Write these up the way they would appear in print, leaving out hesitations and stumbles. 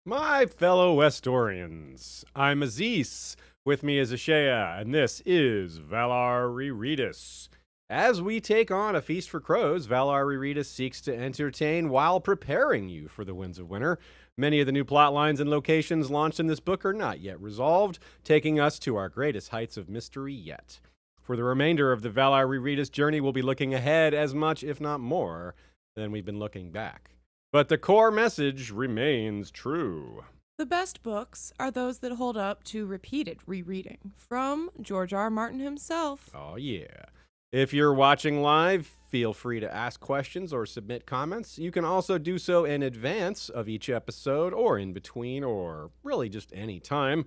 My fellow Westorians, I'm Aziz. With me is Ashea, and this is Valar Rereadis. As we take on A Feast for Crows, Valar Rereadis seeks to entertain while preparing you for the Winds of Winter. Many of the new plot lines and locations launched in this book are not yet resolved, taking us to our greatest heights of mystery yet. For the remainder of the Valar Rereadis journey, we'll be looking ahead as much, if not more, than we've been looking back. But the core message remains true. The best books are those that hold up to repeated rereading from George R. Martin himself. Oh, yeah. If you're watching live, feel free to ask questions or submit comments. You can also do so in advance of each episode or in between or really just any time,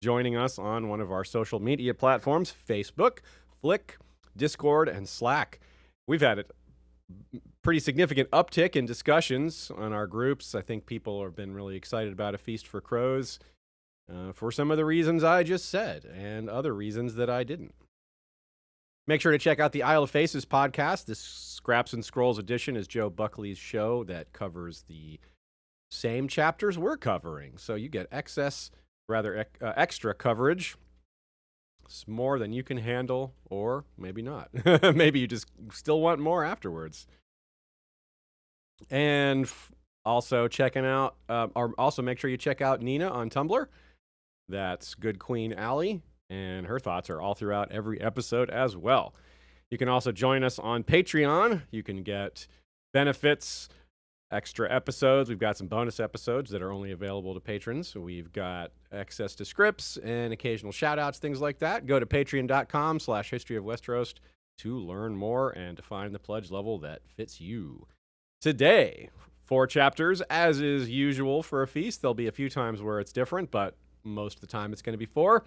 joining us on one of our social media platforms, Facebook, Flick, Discord, and Slack. We've had a pretty significant uptick in discussions on our groups. I think people have been really excited about A Feast for Crows for some of the reasons I just said and other reasons that I didn't. Make sure to check out the Isle of Faces podcast. This Scraps and Scrolls edition is Joe Buckley's show that covers the same chapters we're covering. So you get extra coverage. It's more than you can handle, or maybe not. Maybe you just still want more afterwards. And also checking out, or also make sure you check out Nina on Tumblr. That's Good Queen Allie, and her thoughts are all throughout every episode as well. You can also join us on Patreon. You can get benefits, extra episodes. We've got some bonus episodes that are only available to patrons. We've got access to scripts and occasional shout-outs, things like that. Go to patreon.com/historyofwesteros to learn more and to find the pledge level that fits you. Today, 4 chapters, as is usual for A Feast. There'll be a few times where it's different, but most of the time it's going to be 4.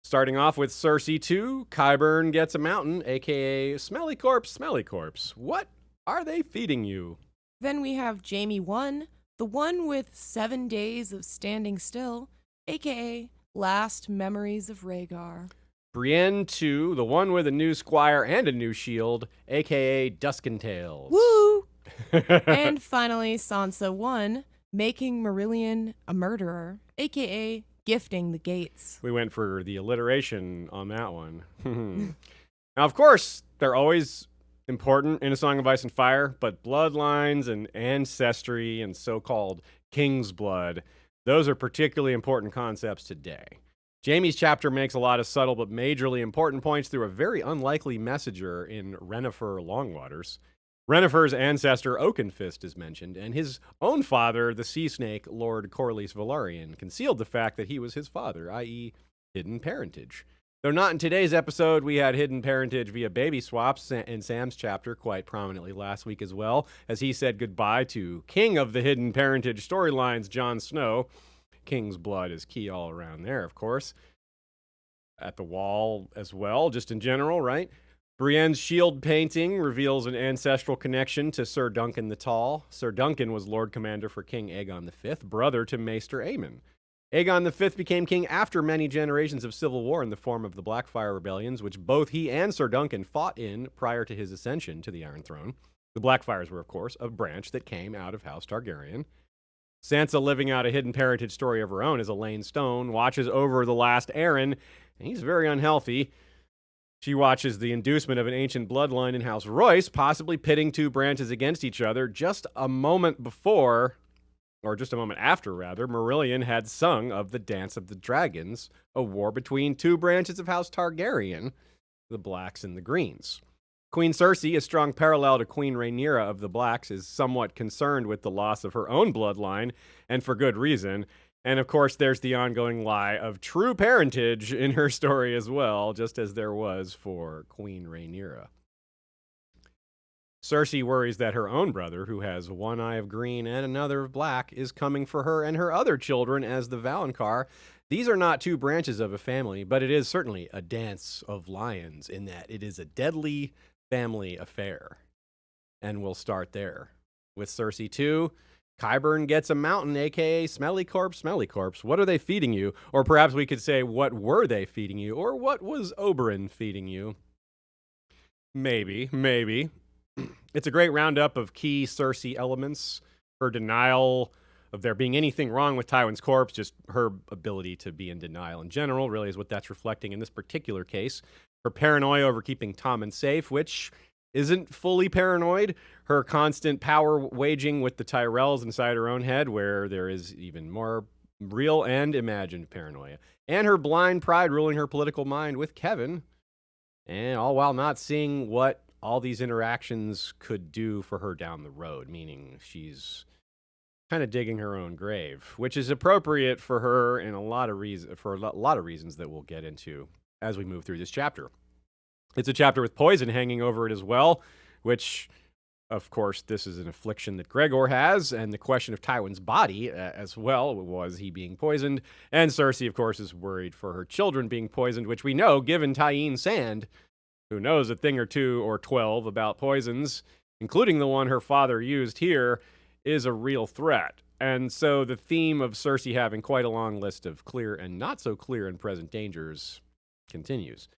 Starting off with Cersei 2, Qyburn gets a mountain, a.k.a. Smelly Corpse. What are they feeding you? Then we have Jaime 1, the one with 7 days of standing still, a.k.a. Last Memories of Rhaegar. Brienne 2, the one with a new squire and a new shield, a.k.a. Dusken-Tales. Woo! And finally, Sansa 1, making Marillion a murderer, a.k.a. gifting the gates. We went for the alliteration on that one. Now, of course, they're always important in A Song of Ice and Fire, but bloodlines and ancestry and so-called king's blood, those are particularly important concepts today. Jaime's chapter makes a lot of subtle but majorly important points through a very unlikely messenger in Yennefer Longwaters. Yennefer's ancestor Oakenfist is mentioned, and his own father, the sea snake, Lord Corlys Velaryon, concealed the fact that he was his father, i.e. hidden parentage. Though not in today's episode, we had hidden parentage via baby swaps in Sam's chapter quite prominently last week as well, as he said goodbye to King of the Hidden Parentage storylines, Jon Snow. King's blood is key all around there, of course. At the wall as well, just in general, right? Brienne's shield painting reveals an ancestral connection to Sir Duncan the Tall. Sir Duncan was Lord Commander for King Aegon V, brother to Maester Aemon. Aegon V became king after many generations of civil war in the form of the Blackfire Rebellions, which both he and Sir Duncan fought in prior to his ascension to the Iron Throne. The Blackfires were, of course, a branch that came out of House Targaryen. Sansa, living out a hidden parentage story of her own as Elaine Stone, watches over the last Aaron, and he's very unhealthy. She watches the inducement of an ancient bloodline in House Royce, possibly pitting 2 branches against each other just a moment before, or just a moment after, rather, Marillion had sung of the Dance of the Dragons, a war between 2 branches of House Targaryen, the Blacks and the Greens. Queen Cersei, a strong parallel to Queen Rhaenyra of the Blacks, is somewhat concerned with the loss of her own bloodline, and for good reason. And of course, there's the ongoing lie of true parentage in her story as well, just as there was for Queen Rhaenyra. Cersei worries that her own brother, who has one eye of green and another of black, is coming for her and her other children as the Valonqar. These are not two branches of a family, but it is certainly a dance of lions in that it is a deadly family affair. And we'll start there. With Cersei too, Qyburn gets a mountain, aka Smelly Corpse, Smelly Corpse. What are they feeding you? Or perhaps we could say, what were they feeding you? Or what was Oberyn feeding you? Maybe. It's a great roundup of key Cersei elements. Her denial of there being anything wrong with Tywin's corpse, just her ability to be in denial in general, really is what that's reflecting in this particular case. Her paranoia over keeping Tommen safe, which isn't fully paranoid. Her constant power waging with the Tyrells inside her own head, where there is even more real and imagined paranoia. And her blind pride ruling her political mind with Kevan, and all while not seeing what all these interactions could do for her down the road, meaning she's kind of digging her own grave, which is appropriate for her in a lot of reasons that we'll get into as we move through this chapter. It's a chapter with poison hanging over it as well, which, of course, this is an affliction that Gregor has, and the question of Tywin's body as well. Was he being poisoned? And Cersei, of course, is worried for her children being poisoned, which we know, given Tyene Sand, who knows a thing or two or 12 about poisons, including the one her father used here, is a real threat. And so the theme of Cersei having quite a long list of clear and not so clear and present dangers continues.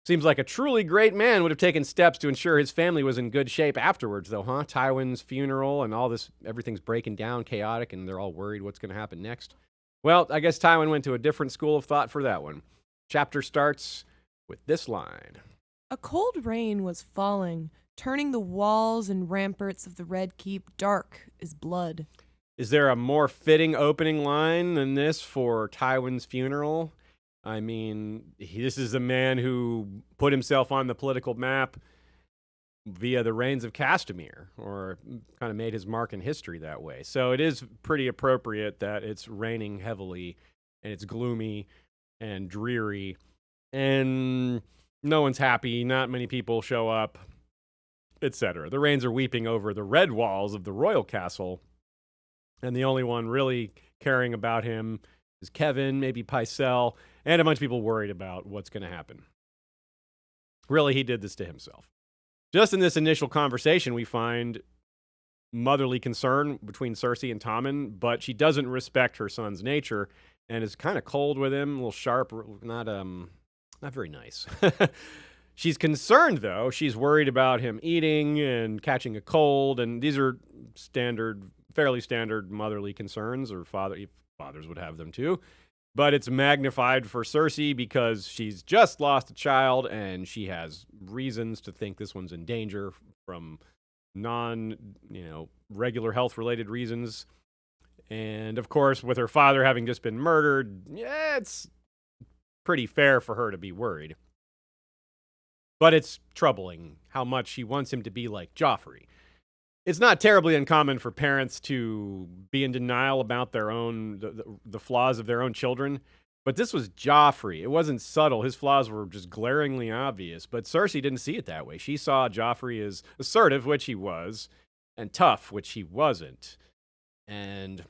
Seems like a truly great man would have taken steps to ensure his family was in good shape afterwards, though, huh? Tywin's funeral and all this, everything's breaking down, chaotic, and they're all worried what's going to happen next. Well, I guess Tywin went to a different school of thought for that one. Chapter starts with this line. A cold rain was falling, turning the walls and ramparts of the Red Keep dark as blood. Is there a more fitting opening line than this for Tywin's funeral? I mean, this is a man who put himself on the political map via the Reigns of Castamere, or kind of made his mark in history that way. So it is pretty appropriate that it's raining heavily, and it's gloomy and dreary, and no one's happy, not many people show up, etc. The Rains are weeping over the red walls of the royal castle, and the only one really caring about him is Kevan, maybe Pycelle, and a bunch of people worried about what's going to happen. Really, he did this to himself. Just in this initial conversation, we find motherly concern between Cersei and Tommen, but she doesn't respect her son's nature and is kind of cold with him, a little sharp, not very nice. She's concerned, though. She's worried about him eating and catching a cold, and these are fairly standard motherly concerns, or fathers would have them too. But it's magnified for Cersei because she's just lost a child, and she has reasons to think this one's in danger from regular health-related reasons. And, of course, with her father having just been murdered, yeah, it's pretty fair for her to be worried. But it's troubling how much she wants him to be like Joffrey. It's not terribly uncommon for parents to be in denial about their own the flaws of their own children, but this was Joffrey. It wasn't subtle. His flaws were just glaringly obvious, but Cersei didn't see it that way. She saw Joffrey as assertive, which he was, and tough, which he wasn't. And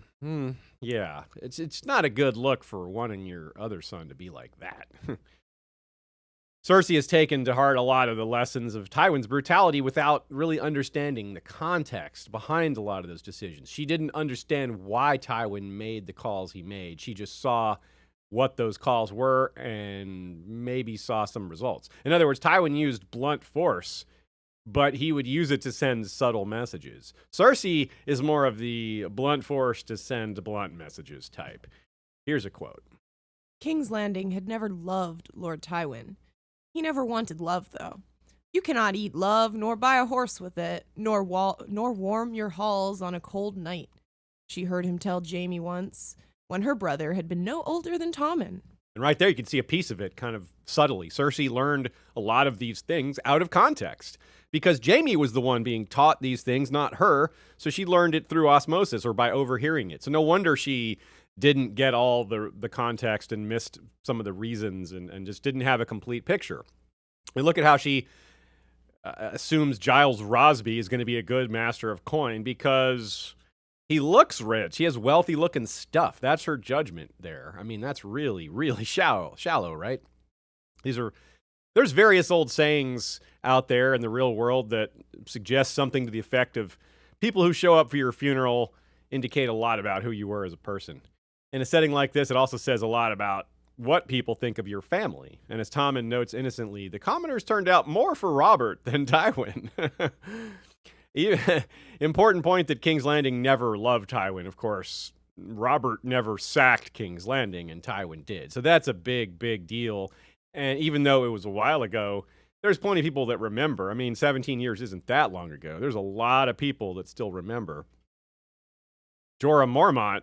yeah, it's not a good look for wanting your other son to be like that. Cersei has taken to heart a lot of the lessons of Tywin's brutality without really understanding the context behind a lot of those decisions. She didn't understand why Tywin made the calls he made. She just saw what those calls were and maybe saw some results. In other words, Tywin used blunt force, but he would use it to send subtle messages. Cersei is more of the blunt force to send blunt messages type. Here's a quote. King's Landing had never loved Lord Tywin. He never wanted love, though. You cannot eat love, nor buy a horse with it, nor warm your halls on a cold night, she heard him tell Jaime once, when her brother had been no older than Tommen. And right there, you can see a piece of it kind of subtly. Cersei learned a lot of these things out of context, because Jaime was the one being taught these things, not her, so she learned it through osmosis or by overhearing it. So no wonder she didn't get all the context and missed some of the reasons and just didn't have a complete picture. And look at how she assumes Giles Rosby is going to be a good master of coin because he looks rich. He has wealthy looking stuff. That's her judgment there. I mean, that's really, really shallow, right? There's various old sayings out there in the real world that suggest something to the effect of people who show up for your funeral indicate a lot about who you were as a person. In a setting like this, it also says a lot about what people think of your family. And as Tommen notes innocently, the commoners turned out more for Robert than Tywin. Important point that King's Landing never loved Tywin, of course. Robert never sacked King's Landing, and Tywin did. So that's a big, big deal. And even though it was a while ago, there's plenty of people that remember. I mean, 17 years isn't that long ago. There's a lot of people that still remember. Jorah Mormont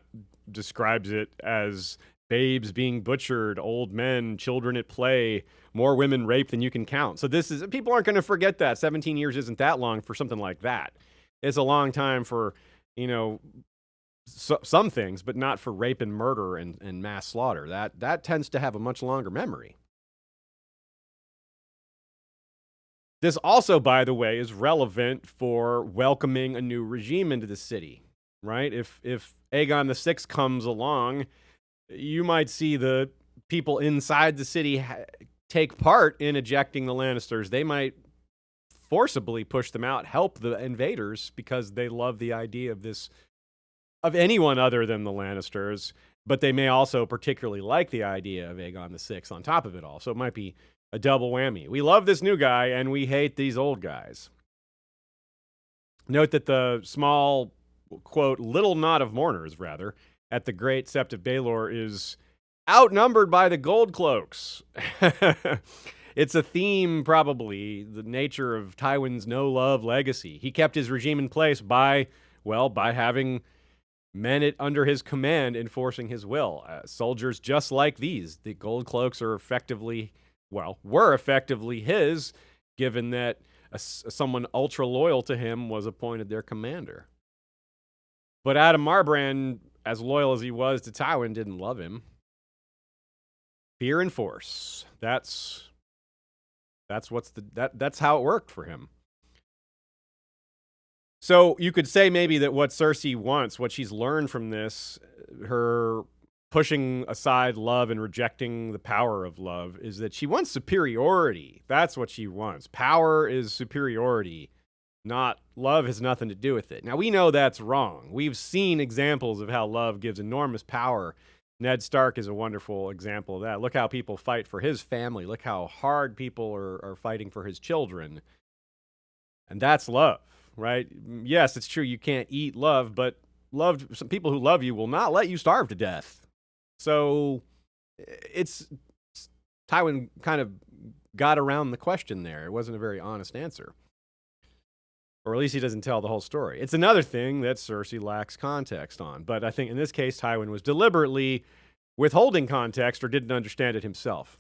describes it as babes being butchered, old men, children at play, more women raped than you can count. So people aren't going to forget that. 17 years isn't that long for something like that. It's a long time for, some things, but not for rape and murder and mass slaughter. That tends to have a much longer memory. This also, by the way, is relevant for welcoming a new regime into the city, right? If Aegon VI comes along, you might see the people inside the city take part in ejecting the Lannisters. They might forcibly push them out, help the invaders because they love the idea of anyone other than the Lannisters, but they may also particularly like the idea of Aegon VI on top of it all. So it might be a double whammy. We love this new guy and we hate these old guys. Note that the small, quote, little knot of mourners, rather, at the Great Sept of Baelor is outnumbered by the Gold Cloaks. It's a theme, probably, the nature of Tywin's no-love legacy. He kept his regime in place by having men under his command enforcing his will. Soldiers just like these. The Gold Cloaks were effectively his, given that someone ultra loyal to him was appointed their commander. But Adam Marbrand, as loyal as he was to Tywin, didn't love him. Fear and force. That's how it worked for him. So you could say maybe that what Cersei wants, what she's learned from this, her pushing aside love and rejecting the power of love, is that she wants superiority. That's what she wants. Power is superiority. Not love has nothing to do with it. Now, we know that's wrong. We've seen examples of how love gives enormous power. Ned Stark is a wonderful example of that. Look how people fight for his family. Look how hard people are fighting for his children. And that's love, right? Yes, it's true you can't eat love, but some people who love you will not let you starve to death. So Tywin kind of got around the question there. It wasn't a very honest answer. Or at least he doesn't tell the whole story. It's another thing that Cersei lacks context on. But I think in this case, Tywin was deliberately withholding context or didn't understand it himself.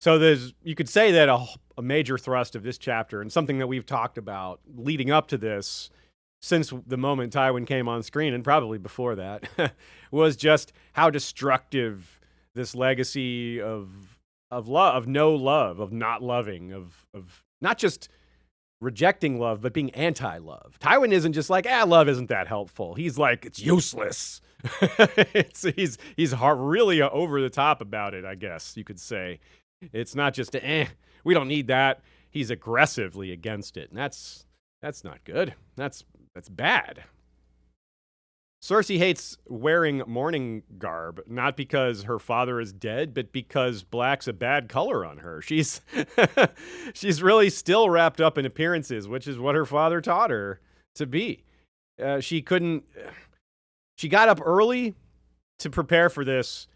So you could say that a major thrust of this chapter, and something that we've talked about leading up to this since the moment Tywin came on screen, and probably before that, was just how destructive this legacy of love, of no love, of not loving, of not just rejecting love, but being anti-love. Tywin isn't just like, love isn't that helpful. He's like, it's useless. He's really over the top about it, I guess you could say. It's not just, we don't need that. He's aggressively against it. And that's not good. That's bad. Cersei hates wearing mourning garb, not because her father is dead, but because black's a bad color on her. She's really still wrapped up in appearances, which is what her father taught her to be. She got up early to prepare for this,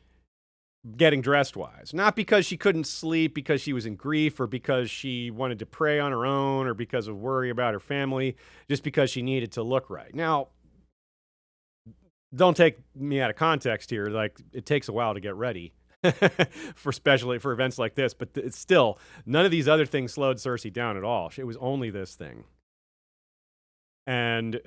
getting dressed wise. Not because she couldn't sleep, because she was in grief, or because she wanted to pray on her own, or because of worry about her family, just because she needed to look right. Now, don't take me out of context here. Like, it takes a while to get ready especially for events like this, but it's still, none of these other things slowed Cersei down at all. It was only this thing. And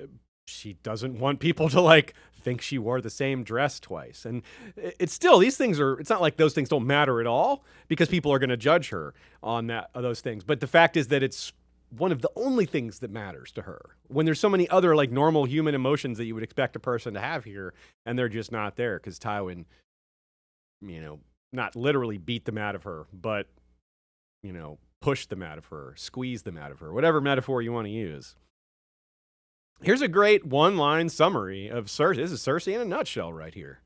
she doesn't want people to like think she wore the same dress twice. And it's still, these things are, it's not like those things don't matter at all because people are going to judge her on those things. But the fact is that it's one of the only things that matters to her when there's so many other like normal human emotions that you would expect a person to have here, and they're just not there because Tywin, not literally beat them out of her, but, push them out of her, squeeze them out of her, whatever metaphor you want to use. Here's a great one-line summary of Cersei. This is Cersei in a nutshell right here.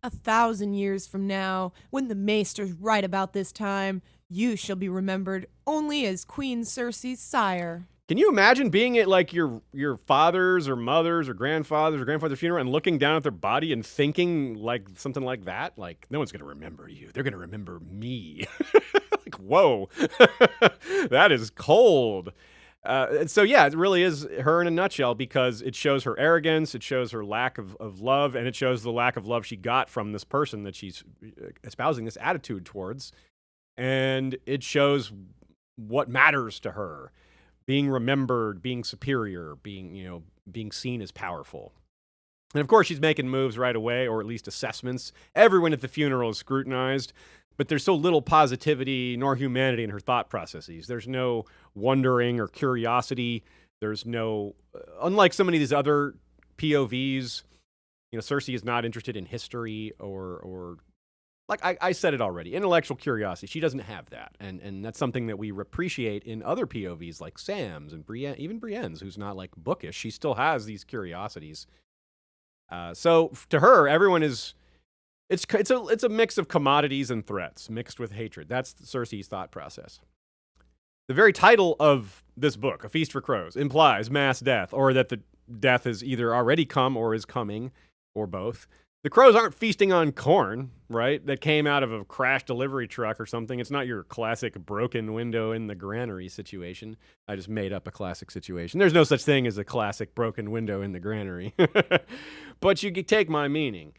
1,000 years from now, when the Maester's right about this time, you shall be remembered only as Queen Cersei's sire. Can you imagine being at like your father's or mother's or grandfather's funeral and looking down at their body and thinking like something like that? Like, no one's going to remember you. They're going to remember me. Like, whoa, that is cold. So yeah, it really is her in a nutshell because it shows her arrogance, it shows her lack of love, and it shows the lack of love she got from this person that she's espousing this attitude towards. And it shows what matters to her. Being remembered, being superior, being seen as powerful. And of course, she's making moves right away, or at least assessments. Everyone at the funeral is scrutinized, but there's so little positivity nor humanity in her thought processes. There's no wondering or curiosity. There's no, unlike so many of these other POVs, Cersei is not interested in history or like I said it already, intellectual curiosity. She doesn't have that. And that's something that we appreciate in other POVs like Sam's and Brienne, even Brienne's, who's not like bookish. She still has these curiosities. So to her, everyone is, it's a mix of commodities and threats mixed with hatred. That's Cersei's thought process. The very title of this book, A Feast for Crows, implies mass death, or that the death has either already come or is coming, or both. The crows aren't feasting on corn, right? That came out of a crashed delivery truck or something. It's not your classic broken window in the granary situation. I just made up a classic situation. There's no such thing as a classic broken window in the granary. But you take my meaning.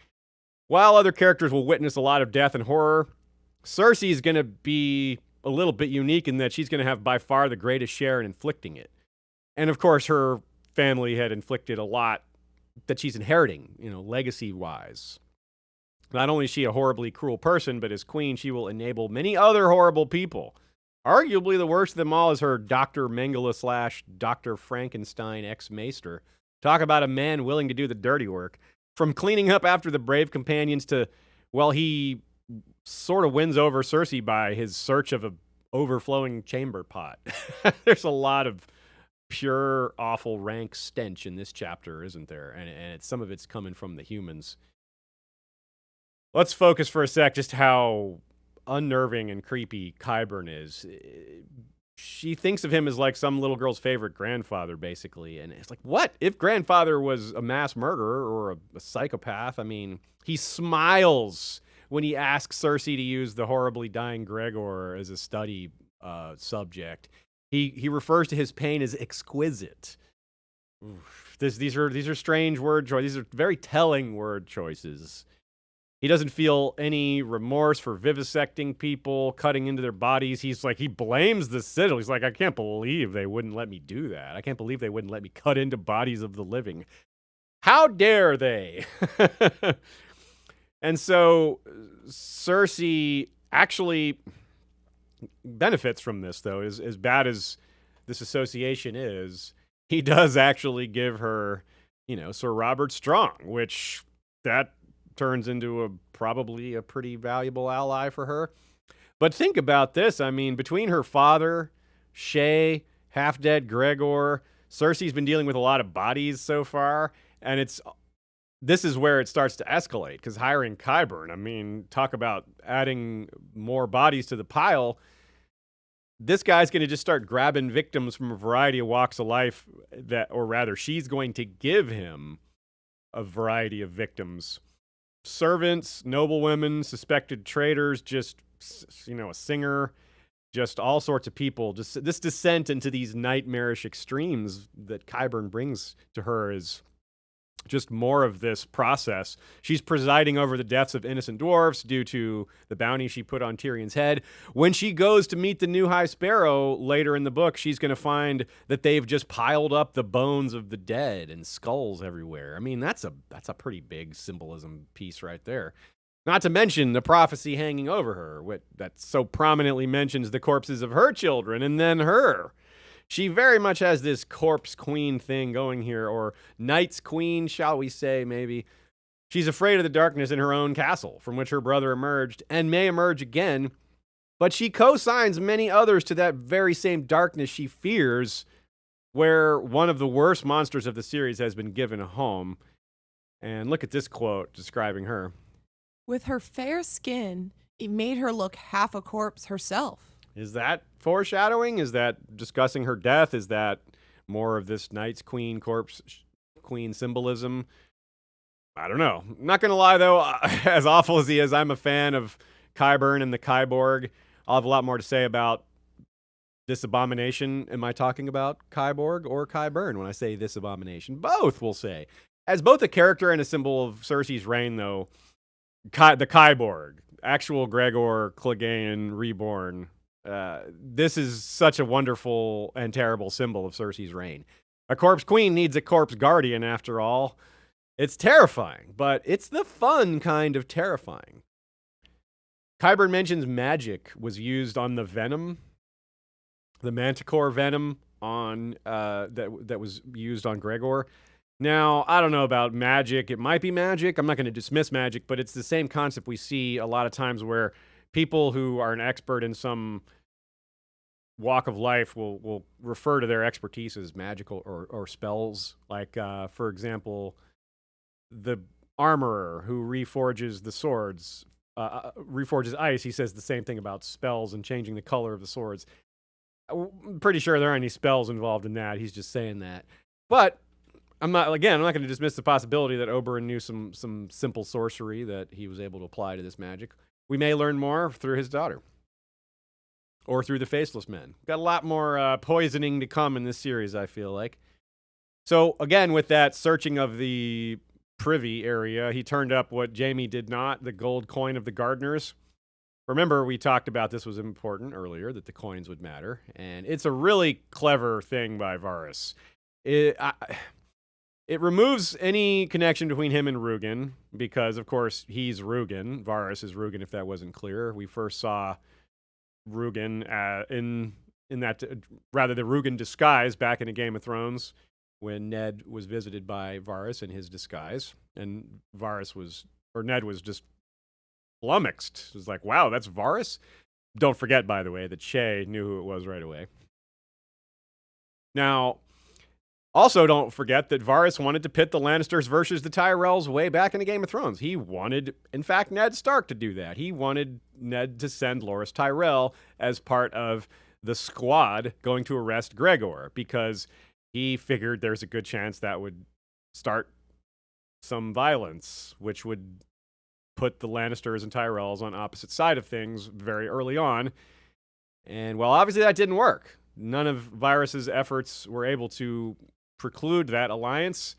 While other characters will witness a lot of death and horror, Cersei is going to be a little bit unique in that she's going to have by far the greatest share in inflicting it. And of course, her family had inflicted a lot that she's inheriting, legacy-wise. Not only is she a horribly cruel person, but as queen, she will enable many other horrible people. Arguably the worst of them all is her Dr. Mengele / Dr. Frankenstein ex-maester. Talk about a man willing to do the dirty work. From cleaning up after the brave companions to, well, he sort of wins over Cersei by his search of an overflowing chamber pot. There's a lot of pure, awful, rank stench in this chapter, isn't there? And some of it's coming from the humans. Let's focus for a sec just how unnerving and creepy Qyburn is. She thinks of him as like some little girl's favorite grandfather, basically. And it's like, what? If grandfather was a mass murderer or a psychopath, I mean, he smiles when he asks Cersei to use the horribly dying Gregor as a study subject. He refers to his pain as exquisite. These are strange word choices. These are very telling word choices. He doesn't feel any remorse for vivisecting people, cutting into their bodies. He blames the sigil. He's like, I can't believe they wouldn't let me do that. I can't believe they wouldn't let me cut into bodies of the living. How dare they? And so Cersei actually benefits from this, though. As bad as this association is, he does actually give her, Sir Robert Strong, which that turns into probably a pretty valuable ally for her. But think about this. I mean, between her father, Shae, half-dead Gregor, Cersei's been dealing with a lot of bodies so far, and this is where it starts to escalate, because hiring Qyburn, I mean, talk about adding more bodies to the pile. This guy's going to just start grabbing victims from a variety of walks of life, or rather, she's going to give him a variety of victims. Servants, noblewomen, suspected traitors, just, a singer, just all sorts of people. Just this descent into these nightmarish extremes that Qyburn brings to her is just more of this process. She's presiding over the deaths of innocent dwarfs due to the bounty she put on Tyrion's head. When she goes to meet the new High Sparrow later in the book, she's going to find that they've just piled up the bones of the dead and skulls everywhere. I mean, that's a pretty big symbolism piece right there. Not to mention the prophecy hanging over her, that so prominently mentions the corpses of her children and then her. She very much has this corpse queen thing going here, or night's queen, shall we say, maybe. She's afraid of the darkness in her own castle, from which her brother emerged, and may emerge again, but she co-signs many others to that very same darkness she fears, where one of the worst monsters of the series has been given a home. And look at this quote describing her. With her fair skin, it made her look half a corpse herself. Is that foreshadowing? Is that discussing her death? Is that more of this Night's Queen, corpse queen symbolism? I don't know. I'm not going to lie, though, as awful as he is, I'm a fan of Qyburn and the Kyborg. I'll have a lot more to say about this abomination. Am I talking about Kyborg or Qyburn when I say this abomination? Both, we'll say. As both a character and a symbol of Cersei's reign, though, the Kyborg, actual Gregor Clegane reborn, this is such a wonderful and terrible symbol of Cersei's reign. A corpse queen needs a corpse guardian, after all. It's terrifying, but it's the fun kind of terrifying. Qyburn mentions magic was used on the venom, the manticore venom on that was used on Gregor. Now, I don't know about magic. It might be magic. I'm not going to dismiss magic, but it's the same concept we see a lot of times where people who are an expert in some walk of life will refer to their expertise as magical or spells. Like, for example, the armorer who reforges the swords, reforges ice, he says the same thing about spells and changing the color of the swords. I'm pretty sure there aren't any spells involved in that. He's just saying that. But I'm not going to dismiss the possibility that Oberyn knew some simple sorcery that he was able to apply to this magic. We may learn more through his daughter. Or through the Faceless Men. Got a lot more poisoning to come in this series, I feel like. So, again, with that searching of the privy area, he turned up what Jaime did not, the gold coin of the Gardeners. Remember, we talked about this was important earlier, that the coins would matter. And it's a really clever thing by Varys. It removes any connection between him and Rugen, because, of course, he's Rugen. Varys is Rugen, if that wasn't clear. We first saw Rugen in that, rather the Rugen disguise back in A Game of Thrones when Ned was visited by Varys in his disguise, and Ned was just flummoxed. It was like, wow, that's Varys? Don't forget, by the way, that Shay knew who it was right away. Now, also don't forget that Varys wanted to pit the Lannisters versus the Tyrells way back in A Game of Thrones. He wanted, in fact, Ned Stark to do that. He wanted Ned to send Loras Tyrell as part of the squad going to arrest Gregor, because he figured there's a good chance that would start some violence, which would put the Lannisters and Tyrells on opposite side of things very early on. And, well, obviously that didn't work. None of Varys's efforts were able to preclude that alliance,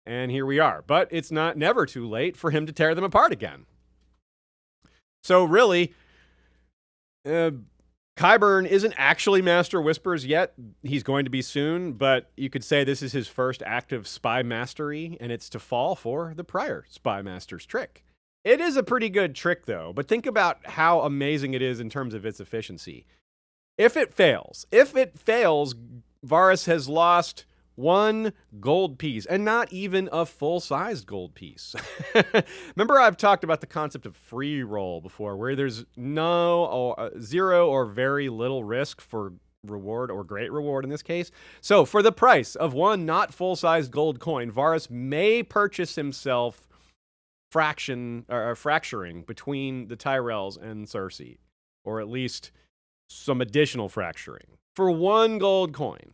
and here we are. But it's never too late for him to tear them apart again. So really, Qyburn isn't actually Master Whispers yet. He's going to be soon, but you could say this is his first active spy mastery, and it's to fall for the prior spy master's trick. It is a pretty good trick, though, but think about how amazing it is in terms of its efficiency. If it fails, Varys has lost one gold piece, and not even a full-sized gold piece. Remember, I've talked about the concept of free roll before, where there's zero or very little risk for reward, or great reward in this case. So, for the price of one not full-sized gold coin, Varys may purchase himself fracturing between the Tyrells and Cersei, or at least some additional fracturing for one gold coin.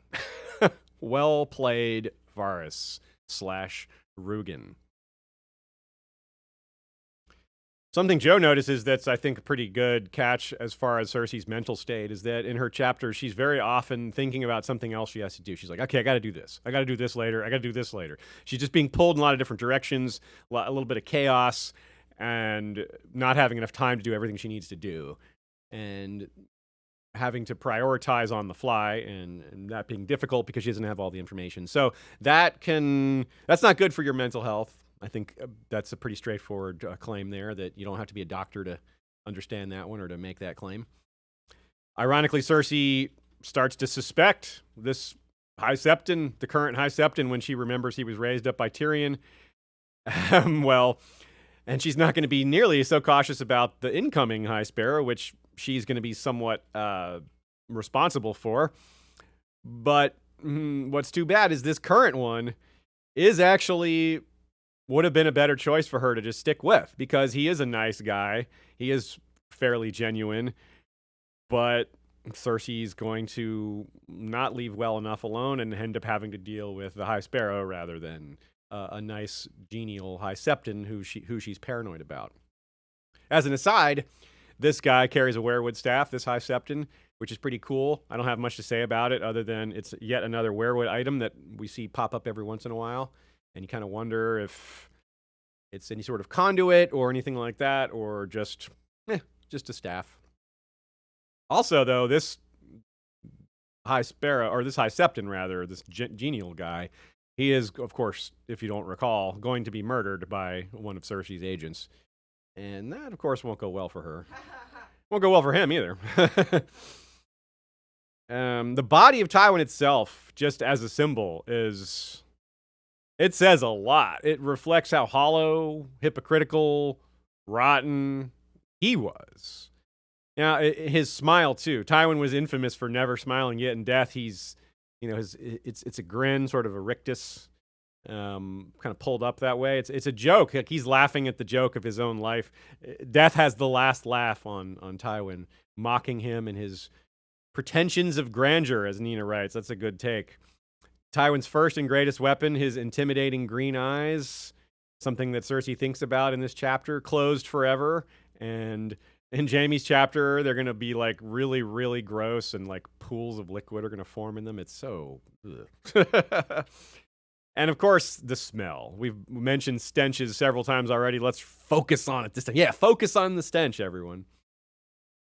Well played, Varys / Rugen. Something Joe notices that's, I think, a pretty good catch as far as Cersei's mental state is that in her chapters, she's very often thinking about something else she has to do. She's like, okay, I got to do this. I got to do this later. I got to do this later. She's just being pulled in a lot of different directions, a little bit of chaos, and not having enough time to do everything she needs to do. And having to prioritize on the fly and that being difficult because she doesn't have all the information. So that's not good for your mental health. I think that's a pretty straightforward claim there that you don't have to be a doctor to understand that one or to make that claim. Ironically, Cersei starts to suspect this High Septon, the current High Septon, when she remembers he was raised up by Tyrion. And she's not going to be nearly so cautious about the incoming High Sparrow, which she's going to be somewhat responsible for. But what's too bad is this current one is actually would have been a better choice for her to just stick with, because he is a nice guy. He is fairly genuine, but Cersei's going to not leave well enough alone and end up having to deal with the High Sparrow rather than a nice, genial High Septon who she's paranoid about. As an aside, this guy carries a werewood staff, this High Septon, which is pretty cool. I don't have much to say about it other than it's yet another werewood item that we see pop up every once in a while. And you kind of wonder if it's any sort of conduit or anything like that, or just a staff. Also, though, this High Sparrow, or this High Septon, rather, this genial guy, he is, of course, if you don't recall, going to be murdered by one of Cersei's agents. And that, of course, won't go well for her. Won't go well for him, either. The body of Tywin itself, just as a symbol, it says a lot. It reflects how hollow, hypocritical, rotten he was. Now, his smile, too. Tywin was infamous for never smiling, yet in death, it's a grin, sort of a rictus, kind of pulled up that way. It's a joke. Like, he's laughing at the joke of his own life. Death has the last laugh on Tywin, mocking him and his pretensions of grandeur, as Nina writes. That's a good take. Tywin's first and greatest weapon, his intimidating green eyes, something that Cersei thinks about in this chapter, closed forever. And in Jaime's chapter, they're going to be like really, really gross, and like pools of liquid are going to form in them. It's so... And of course, the smell. We've mentioned stenches several times already. Let's focus on it this time. Yeah, focus on the stench, everyone.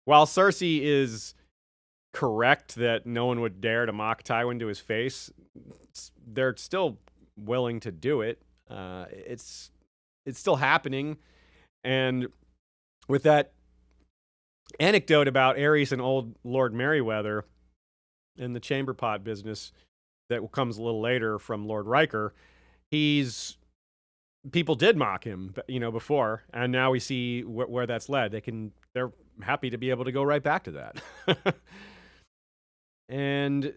While Cersei is correct that no one would dare to mock Tywin to his face, they're still willing to do it. It's still happening. And with that anecdote about Aerys and old Lord Merryweather and the chamber pot business that comes a little later from Lord Riker, people did mock him, before, and now we see where that's led. They're happy to be able to go right back to that. And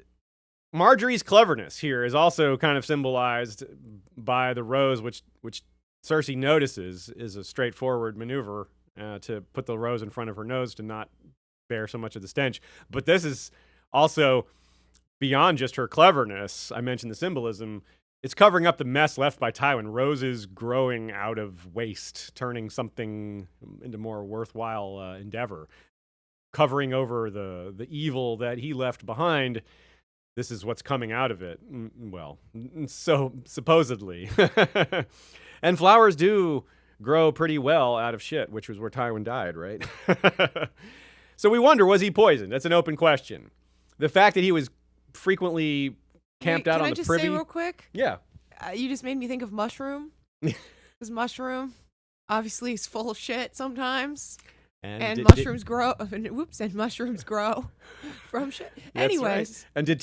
Marjorie's cleverness here is also kind of symbolized by the rose, which Cersei notices is a straightforward maneuver to put the rose in front of her nose to not bear so much of the stench. But this is also beyond just her cleverness. I mentioned the symbolism. It's covering up the mess left by Tywin. Roses growing out of waste, turning something into more worthwhile endeavor. Covering over the evil that he left behind. This is what's coming out of it. Well, so supposedly. And flowers do grow pretty well out of shit, which was where Tywin died, right? So we wonder, was he poisoned? That's an open question. The fact that he was frequently camped out on the privy. Can I just say real quick? Yeah. You just made me think of Mushroom. Because Mushroom obviously is full of shit sometimes. And mushrooms grow. And mushrooms grow from shit. Anyways. Right. And if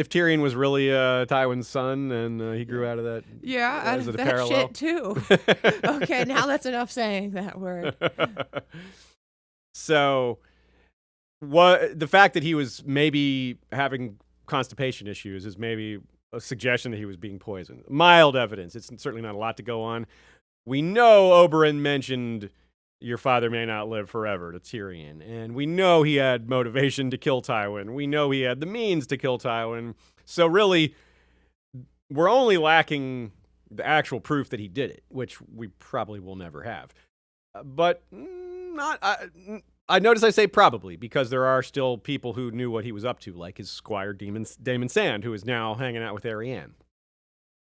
Tyrion was really Tywin's son, and he grew out of that? Yeah, out of that shit too. Okay, now that's enough saying that word. So, the fact that he was maybe having constipation issues is maybe a suggestion that he was being poisoned. Mild evidence. It's certainly not a lot to go on. We know Oberyn mentioned your father may not live forever to Tyrion. And we know he had motivation to kill Tywin. We know he had the means to kill Tywin. So really, we're only lacking the actual proof that he did it, which we probably will never have. but not. I notice I say probably because there are still people who knew what he was up to, like his squire Damon Sand, who is now hanging out with Arianne.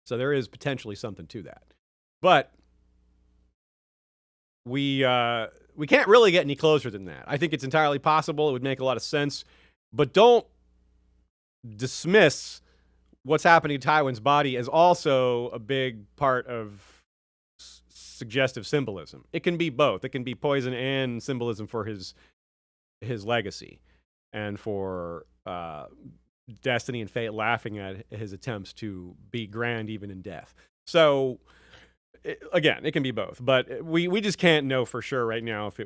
So there is potentially something to that, but we can't really get any closer than that. I think it's entirely possible. It would make a lot of sense, but don't dismiss what's happening to Tywin's body as also a big part of suggestive symbolism. It can be both. It can be poison and symbolism for his legacy, and for destiny and fate laughing at his attempts to be grand even in death. So again, it can be both, but we just can't know for sure right now if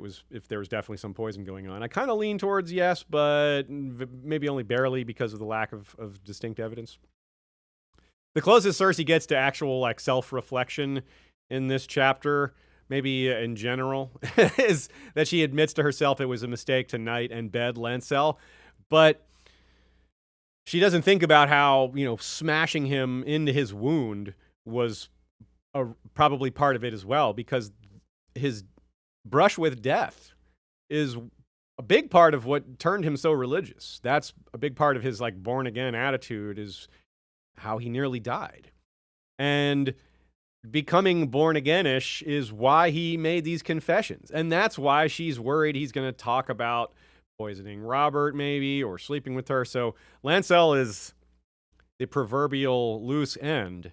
there was definitely some poison going on. I kind of lean towards yes, but maybe only barely because of the lack of distinct evidence. The closest Cersei gets to actual like self-reflection in this chapter, maybe in general, is that she admits to herself it was a mistake to knight and bed Lancel, but she doesn't think about how, smashing him into his wound was probably part of it as well, because his brush with death is a big part of what turned him so religious. That's a big part of his like born again attitude, is how he nearly died. And becoming born again-ish is why he made these confessions. And that's why she's worried he's going to talk about poisoning Robert maybe, or sleeping with her. So Lancel is the proverbial loose end.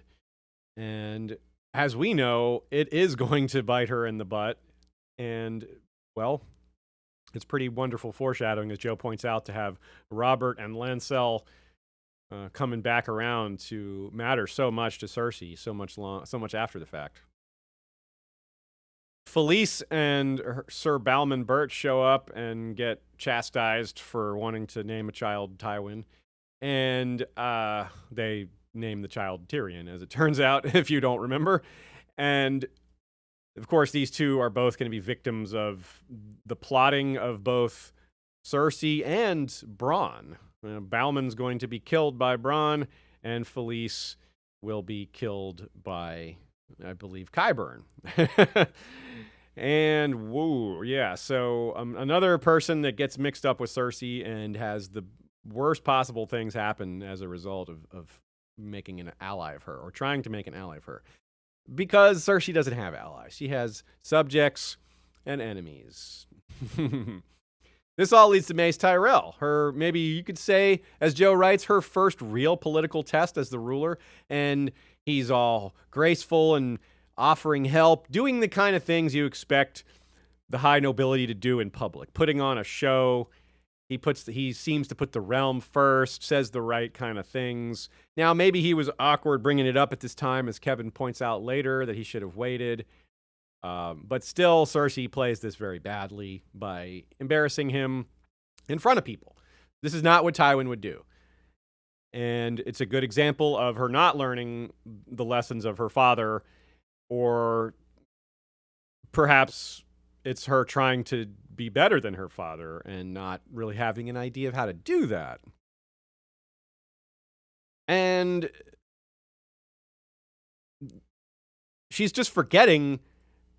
And as we know, it is going to bite her in the butt. And, well, it's pretty wonderful foreshadowing, as Joe points out, to have Robert and Lancel coming back around to matter so much to Cersei, so much after the fact. Felice and Sir Balman Burt show up and get chastised for wanting to name a child Tywin, and they name the child Tyrion, as it turns out, if you don't remember. And of course, these two are both going to be victims of the plotting of both Cersei and Bronn. Balman's going to be killed by Bronn, and Felice will be killed by, I believe, Qyburn. And woo, yeah. So another person that gets mixed up with Cersei and has the worst possible things happen as a result of making an ally of her, or trying to make an ally of her. Because Cersei doesn't have allies. She has subjects and enemies. This all leads to Mace Tyrell. Her, maybe you could say, as Joe writes, her first real political test as the ruler. And he's all graceful and offering help, doing the kind of things you expect the high nobility to do in public. Putting on a show. He seems to put the realm first, says the right kind of things. Now, maybe he was awkward bringing it up at this time, as Kevin points out later, that he should have waited. But still, Cersei plays this very badly by embarrassing him in front of people. This is not what Tywin would do. And it's a good example of her not learning the lessons of her father, or perhaps it's her trying to be better than her father and not really having an idea of how to do that. And she's just forgetting,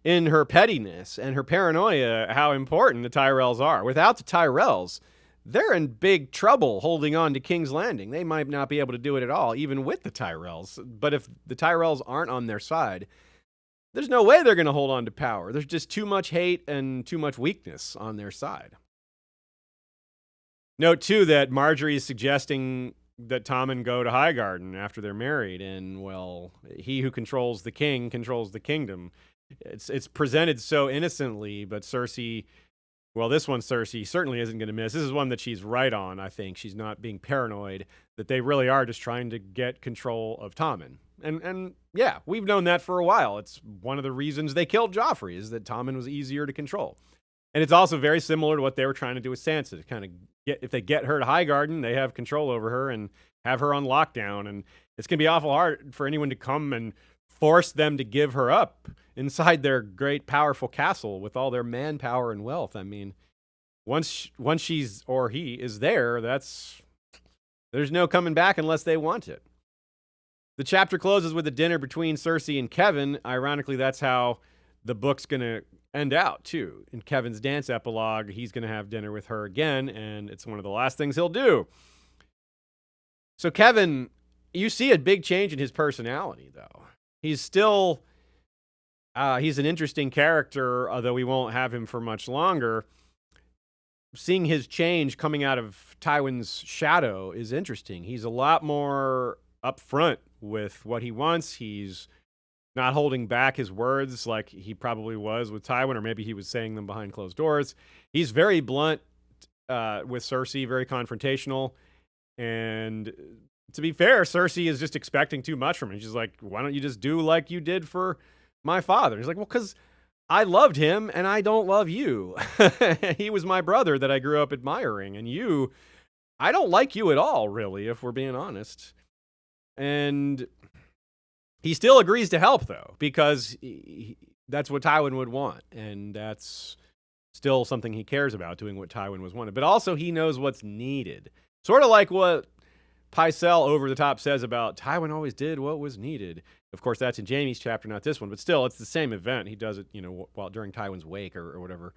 in her pettiness and her paranoia, how important the Tyrells are. Without the Tyrells, they're in big trouble holding on to King's Landing. They might not be able to do it at all, even with the Tyrells. But if the Tyrells aren't on their side, there's no way they're going to hold on to power. There's just too much hate and too much weakness on their side. Note, too, that Marjorie is suggesting that Tommen go to Highgarden after they're married, and, well, he who controls the king controls the kingdom. It's presented so innocently, but Cersei, well, this one Cersei certainly isn't going to miss. This is one that she's right on, I think. She's not being paranoid, that they really are just trying to get control of Tommen. And yeah, we've known that for a while. It's one of the reasons they killed Joffrey, is that Tommen was easier to control. And it's also very similar to what they were trying to do with Sansa, to kind of if they get her to Highgarden, they have control over her and have her on lockdown. And it's going to be awful hard for anyone to come and force them to give her up inside their great, powerful castle with all their manpower and wealth. I mean, once she's, or he is there, there's no coming back unless they want it. The chapter closes with a dinner between Cersei and Kevin. Ironically, that's how the book's going to end out too. In Kevin's dance epilogue, he's going to have dinner with her again, and it's one of the last things he'll do. So Kevin, you see a big change in his personality, though. He's still, he's an interesting character, although we won't have him for much longer. Seeing his change coming out of Tywin's shadow is interesting. He's a lot more upfront with what he wants. He's not holding back his words like he probably was with Tywin, or maybe he was saying them behind closed doors. He's very blunt with Cersei, very confrontational. And to be fair, Cersei is just expecting too much from him. She's like, why don't you just do like you did for my father? He's like, well, because I loved him and I don't love you. He was my brother that I grew up admiring. And you, I don't like you at all, really, if we're being honest. And he still agrees to help, though, because that's what Tywin would want. And that's still something he cares about, doing what Tywin was wanted. But also he knows what's needed. Sort of like what Pycelle over the top says about Tywin always did what was needed. Of course, that's in Jaime's chapter, not this one. But still, it's the same event. He does it, while during Tywin's wake or whatever.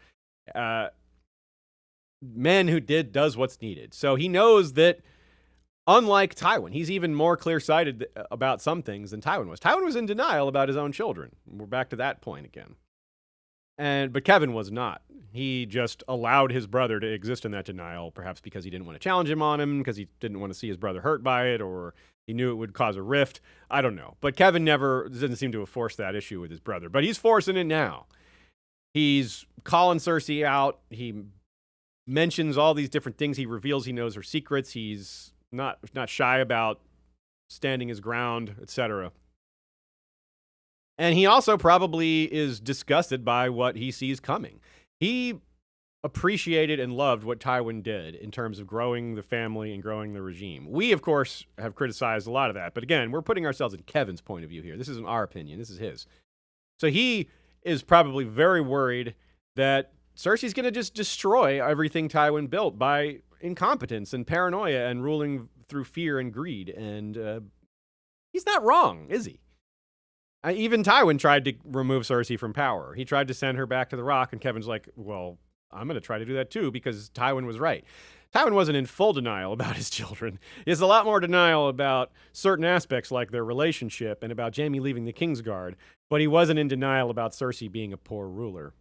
Men who does what's needed. So he knows that, unlike Tywin, he's even more clear-sighted about some things than Tywin was. Tywin was in denial about his own children. We're back to that point again. But Kevin was not. He just allowed his brother to exist in that denial, perhaps because he didn't want to challenge him on him, because he didn't want to see his brother hurt by it, or he knew it would cause a rift. I don't know. But Kevin never doesn't seem to have forced that issue with his brother. But he's forcing it now. He's calling Cersei out. He mentions all these different things. He reveals he knows her secrets. He's not shy about standing his ground, etc. And he also probably is disgusted by what he sees coming. He appreciated and loved what Tywin did in terms of growing the family and growing the regime. We, of course, have criticized a lot of that. But again, we're putting ourselves in Kevin's point of view here. This isn't our opinion. This is his. So he is probably very worried that Cersei's going to just destroy everything Tywin built by incompetence and paranoia and ruling through fear and greed. And he's not wrong, is he? Even Tywin tried to remove Cersei from power. He tried to send her back to the Rock, and Kevin's like, well, I'm going to try to do that too, because Tywin was right. Tywin wasn't in full denial about his children. He has a lot more denial about certain aspects, like their relationship and about Jaime leaving the Kingsguard, but he wasn't in denial about Cersei being a poor ruler.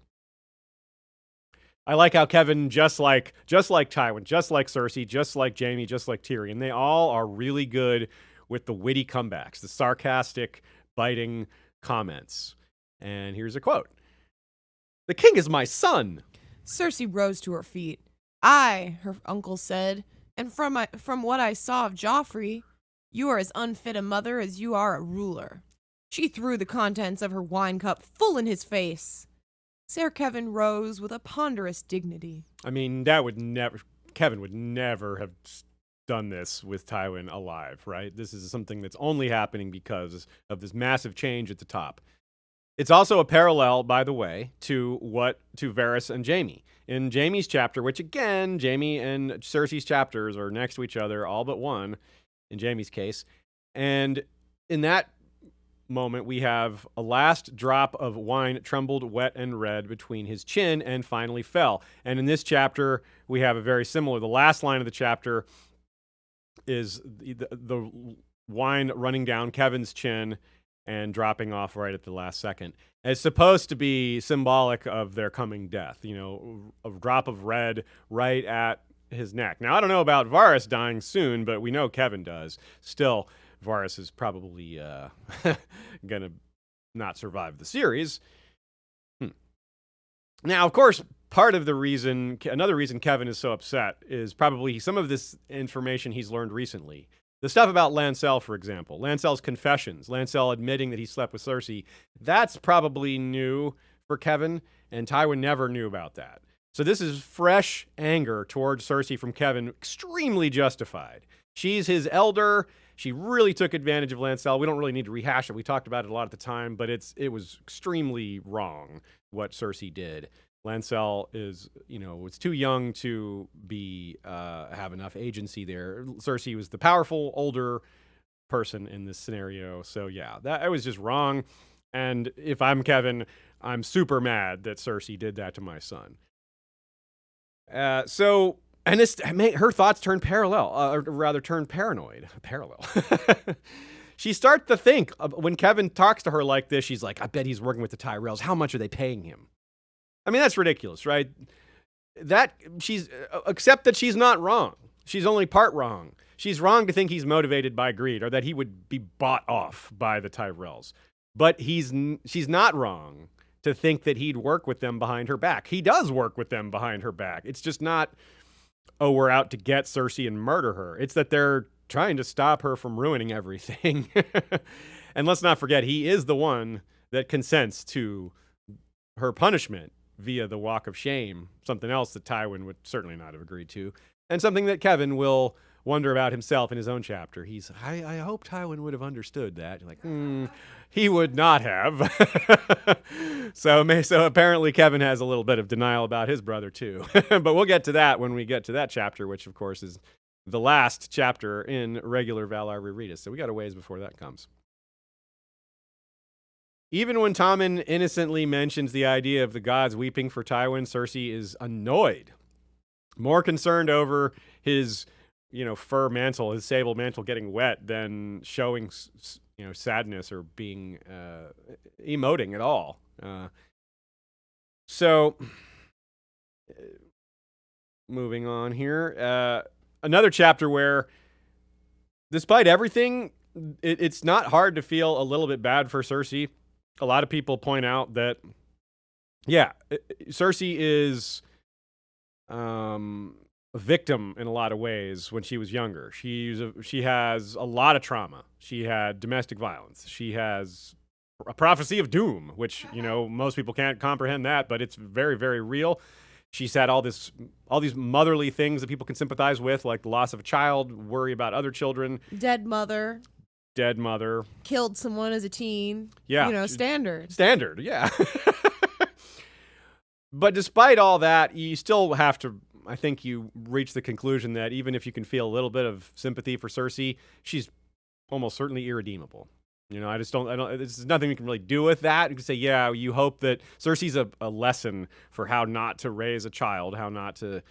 I like how Kevin, just like Tywin, just like Cersei, just like Jaime, just like Tyrion, they all are really good with the witty comebacks, the sarcastic, biting comments. And here's a quote. "The king is my son." Cersei rose to her feet. "I," her uncle said, "and from what I saw of Joffrey, you are as unfit a mother as you are a ruler." She threw the contents of her wine cup full in his face. Sir Kevin rose with a ponderous dignity. I mean, Kevin would never have done this with Tywin alive, right? This is something that's only happening because of this massive change at the top. It's also a parallel, by the way, to Varys and Jaime. In Jaime's chapter, which again, Jaime and Cersei's chapters are next to each other, all but one, in Jaime's case. And in that moment, we have a last drop of wine trembled wet and red between his chin and finally fell. And in this chapter, we have a very similar. The last line of the chapter is the wine running down Kevin's chin and dropping off right at the last second. And it's supposed to be symbolic of their coming death, a drop of red right at his neck. Now, I don't know about Varys dying soon, but we know Kevin does. Still, Varys is probably going to not survive the series. Now, of course, another reason Kevin is so upset is probably some of this information he's learned recently. The stuff about Lancel, for example. Lancel's confessions. Lancel admitting that he slept with Cersei. That's probably new for Kevin, and Tywin never knew about that. So this is fresh anger towards Cersei from Kevin, extremely justified. She's his elder. She really took advantage of Lancel. We don't really need to rehash it. We talked about it a lot at the time, but it was extremely wrong what Cersei did. Lancel is, was too young to be have enough agency there. Cersei was the powerful, older person in this scenario. So yeah, that was just wrong. And if I'm Kevin, I'm super mad that Cersei did that to my son. And her thoughts turn turn paranoid. Parallel. She starts to think, when Kevin talks to her like this, she's like, I bet he's working with the Tyrells. How much are they paying him? I mean, that's ridiculous, right? Except that she's not wrong. She's only part wrong. She's wrong to think he's motivated by greed or that he would be bought off by the Tyrells. But she's not wrong to think that he'd work with them behind her back. He does work with them behind her back. It's just not, oh, we're out to get Cersei and murder her. It's that they're trying to stop her from ruining everything. And let's not forget, he is the one that consents to her punishment via the Walk of Shame, something else that Tywin would certainly not have agreed to, and something that Kevin will wonder about himself in his own chapter. I hope Tywin would have understood that. Like, he would not have. So apparently Kevin has a little bit of denial about his brother too. But we'll get to that when we get to that chapter, which of course is the last chapter in regular Valar Rereadis. So we got a ways before that comes. Even when Tommen innocently mentions the idea of the gods weeping for Tywin, Cersei is annoyed, more concerned over his, fur mantle, his sable mantle getting wet than showing, sadness or being emoting at all. So, moving on here, another chapter where, despite everything, it's not hard to feel a little bit bad for Cersei. A lot of people point out that, Cersei is a victim in a lot of ways when she was younger. She has a lot of trauma. She had domestic violence. She has a prophecy of doom, which, most people can't comprehend that, but it's very, very real. She's had all these motherly things that people can sympathize with, like the loss of a child, worry about other children. Dead mother. Killed someone as a teen. Yeah. Standard, yeah. But despite all that, you still have to, I think you reach the conclusion that even if you can feel a little bit of sympathy for Cersei, she's almost certainly irredeemable. There's nothing we can really do with that. You can say, yeah, you hope that Cersei's a lesson for how not to raise a child, how not to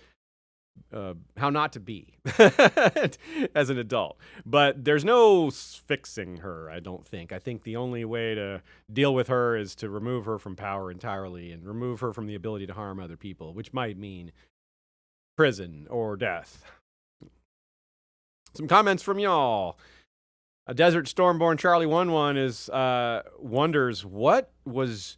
be as an adult. But there's no fixing her, I don't think. I think the only way to deal with her is to remove her from power entirely and remove her from the ability to harm other people, which might mean prison or death. Some comments from y'all. A Desert Stormborn Charlie 11 wonders what was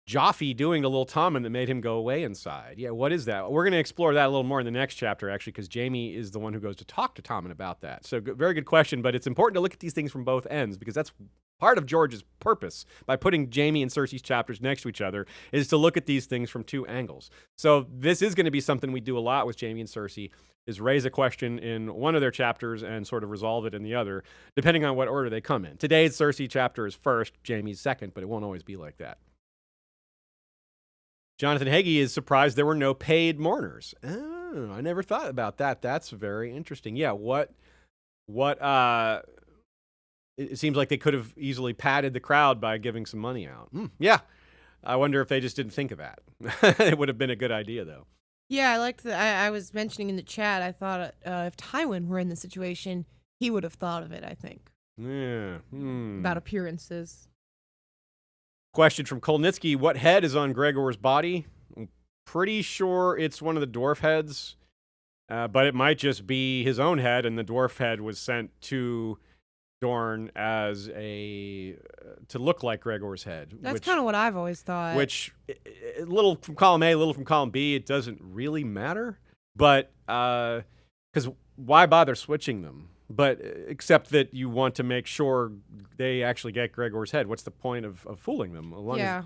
Joffrey doing to little Tommen that made him go away inside. Yeah, what is that? We're going to explore that a little more in the next chapter, actually, because Jaime is the one who goes to talk to Tommen about that. So very good question, but it's important to look at these things from both ends, because that's part of George's purpose by putting Jaime and Cersei's chapters next to each other, is to look at these things from two angles. So this is going to be something we do a lot with Jaime and Cersei, is raise a question in one of their chapters and sort of resolve it in the other, depending on what order they come in. Today's Cersei chapter is first, Jaime's second, but it won't always be like that. Jonathan Hagee is surprised there were no paid mourners. Oh, I never thought about that. That's very interesting. Yeah, it seems like they could have easily padded the crowd by giving some money out. Yeah, I wonder if they just didn't think of that. It would have been a good idea, though. Yeah, I liked I was mentioning in the chat, I thought if Tywin were in the situation, he would have thought of it, I think. Yeah. About appearances. Question from Kolnitsky. What head is on Gregor's body? I'm pretty sure it's one of the dwarf heads, but it might just be his own head, and the dwarf head was sent to Dorne as to look like Gregor's head. That's kind of what I've always thought. Which, a little from column A, a little from column B, it doesn't really matter. But, because why bother switching them? But, except that you want to make sure they actually get Gregor's head. What's the point of fooling them? Yeah.